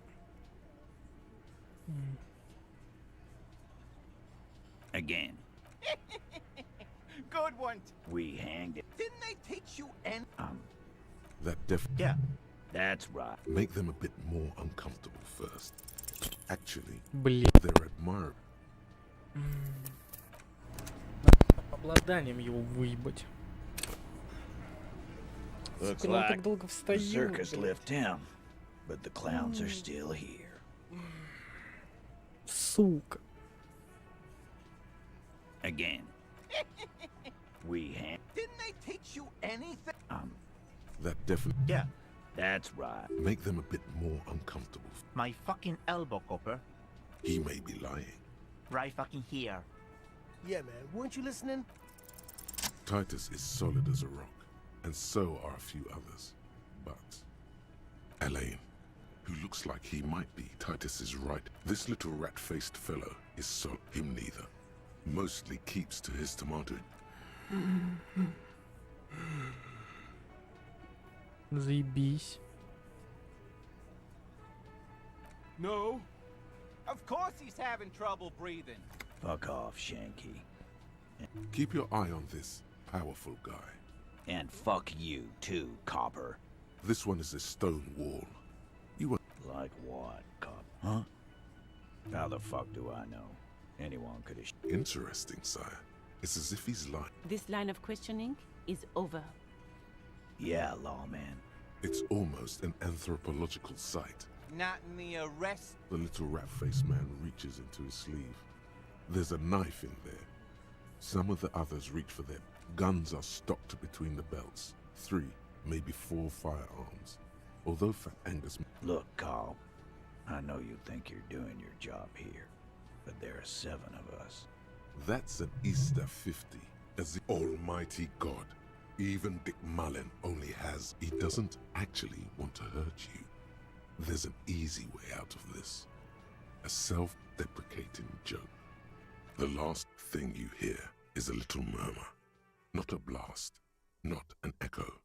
Again. Good one. We hanged it. Didn't they teach you any? That Yeah, that's right. Make them a bit more uncomfortable first. Actually, Блин. they're admired. Обладанием его выебать. Looks Сука, он так like долго the встает. circus left town, but the clowns are still here. Сука. Again. We hang. Didn't they teach you anything? That definitely. Yeah. That's right. Make them a bit more uncomfortable. My fucking elbow, Copper. He may be lying. Right fucking here. Yeah, man. Weren't you listening? Titus is solid as a rock, and so are a few others. But Elaine, who looks like he might be, Titus is right. This little rat-faced fellow is so him neither. Mostly keeps to his tomato. Заебись. No. Of course he's having trouble breathing. Fuck off, Shanky. Keep your eye on this powerful guy. And fuck you too, Copper. This one is a stone wall. You were Like what, Cop? Huh? How the fuck do I know? Anyone could have... interesting, sire. It's as if he's lying. This line of questioning is over. Yeah, lawman. It's almost an anthropological sight. Not in the arrest. The little rat-faced man reaches into his sleeve. There's a knife in there. Some of the others reach for them. Guns are stocked between the belts. 3, maybe 4 firearms. Although Fat Angus... Look, Carl, I know you think you're doing your job here, but there are 7 of us. That's an Easter 50. As the almighty God. Even Dick Mullen only has... He doesn't actually want to hurt you. There's an easy way out of this. A self-deprecating joke. The last thing you hear is a little murmur. Not a blast. Not an echo.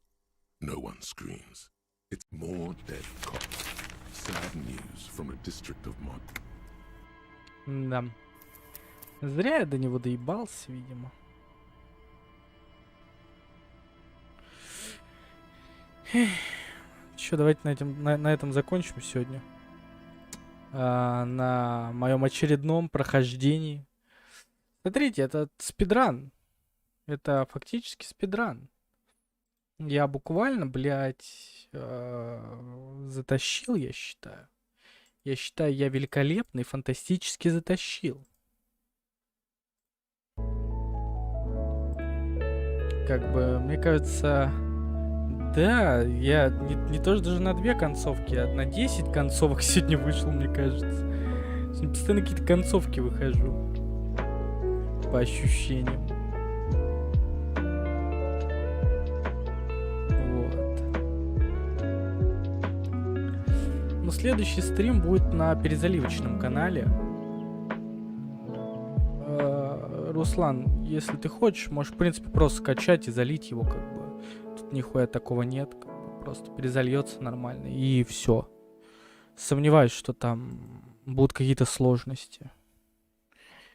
No one screams. It's more dead cops. Sad news from a district of Mod. Да. Зря я до него доебался, видимо. Чё, давайте на этом закончим сегодня. На моем очередном прохождении. Смотрите, это спидран. Это фактически спидран. Я буквально, блядь, затащил, я считаю. Я считаю, я великолепно и фантастически затащил. Как бы, мне кажется... Да, я не то даже на 2 концовки, а на 10 концовок сегодня вышел, мне кажется. Сегодня постоянно какие-то концовки выхожу. По ощущениям. Вот. Но следующий стрим будет на перезаливочном канале. Руслан, если ты хочешь, можешь, в принципе, просто скачать и залить его, как бы. Тут нихуя такого нет, как бы просто перезальется нормально, и все. Сомневаюсь, что там будут какие-то сложности.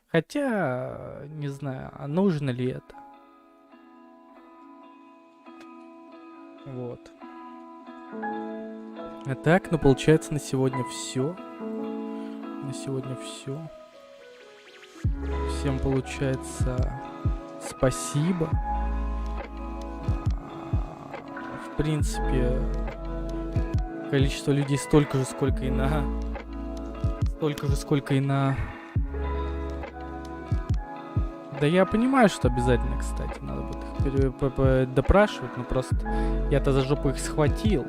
Хотя, не знаю, а нужно ли это? Вот. А так, ну, получается, на сегодня все. На сегодня все. Всем, получается, спасибо. В принципе, количество людей столько же, сколько и на... Да я понимаю, что обязательно, кстати, надо будет их допрашивать, но просто я-то за жопу их схватил.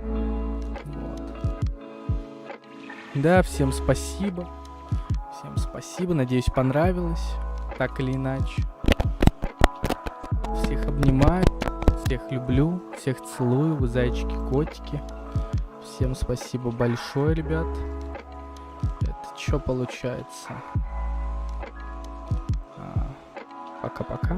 Вот. Да, всем спасибо. Всем спасибо, надеюсь, понравилось. Так или иначе. Всех обнимаю. Всех люблю, всех целую, вы зайчики, котики. Всем спасибо большое, ребят. Это что получается? Пока-пока.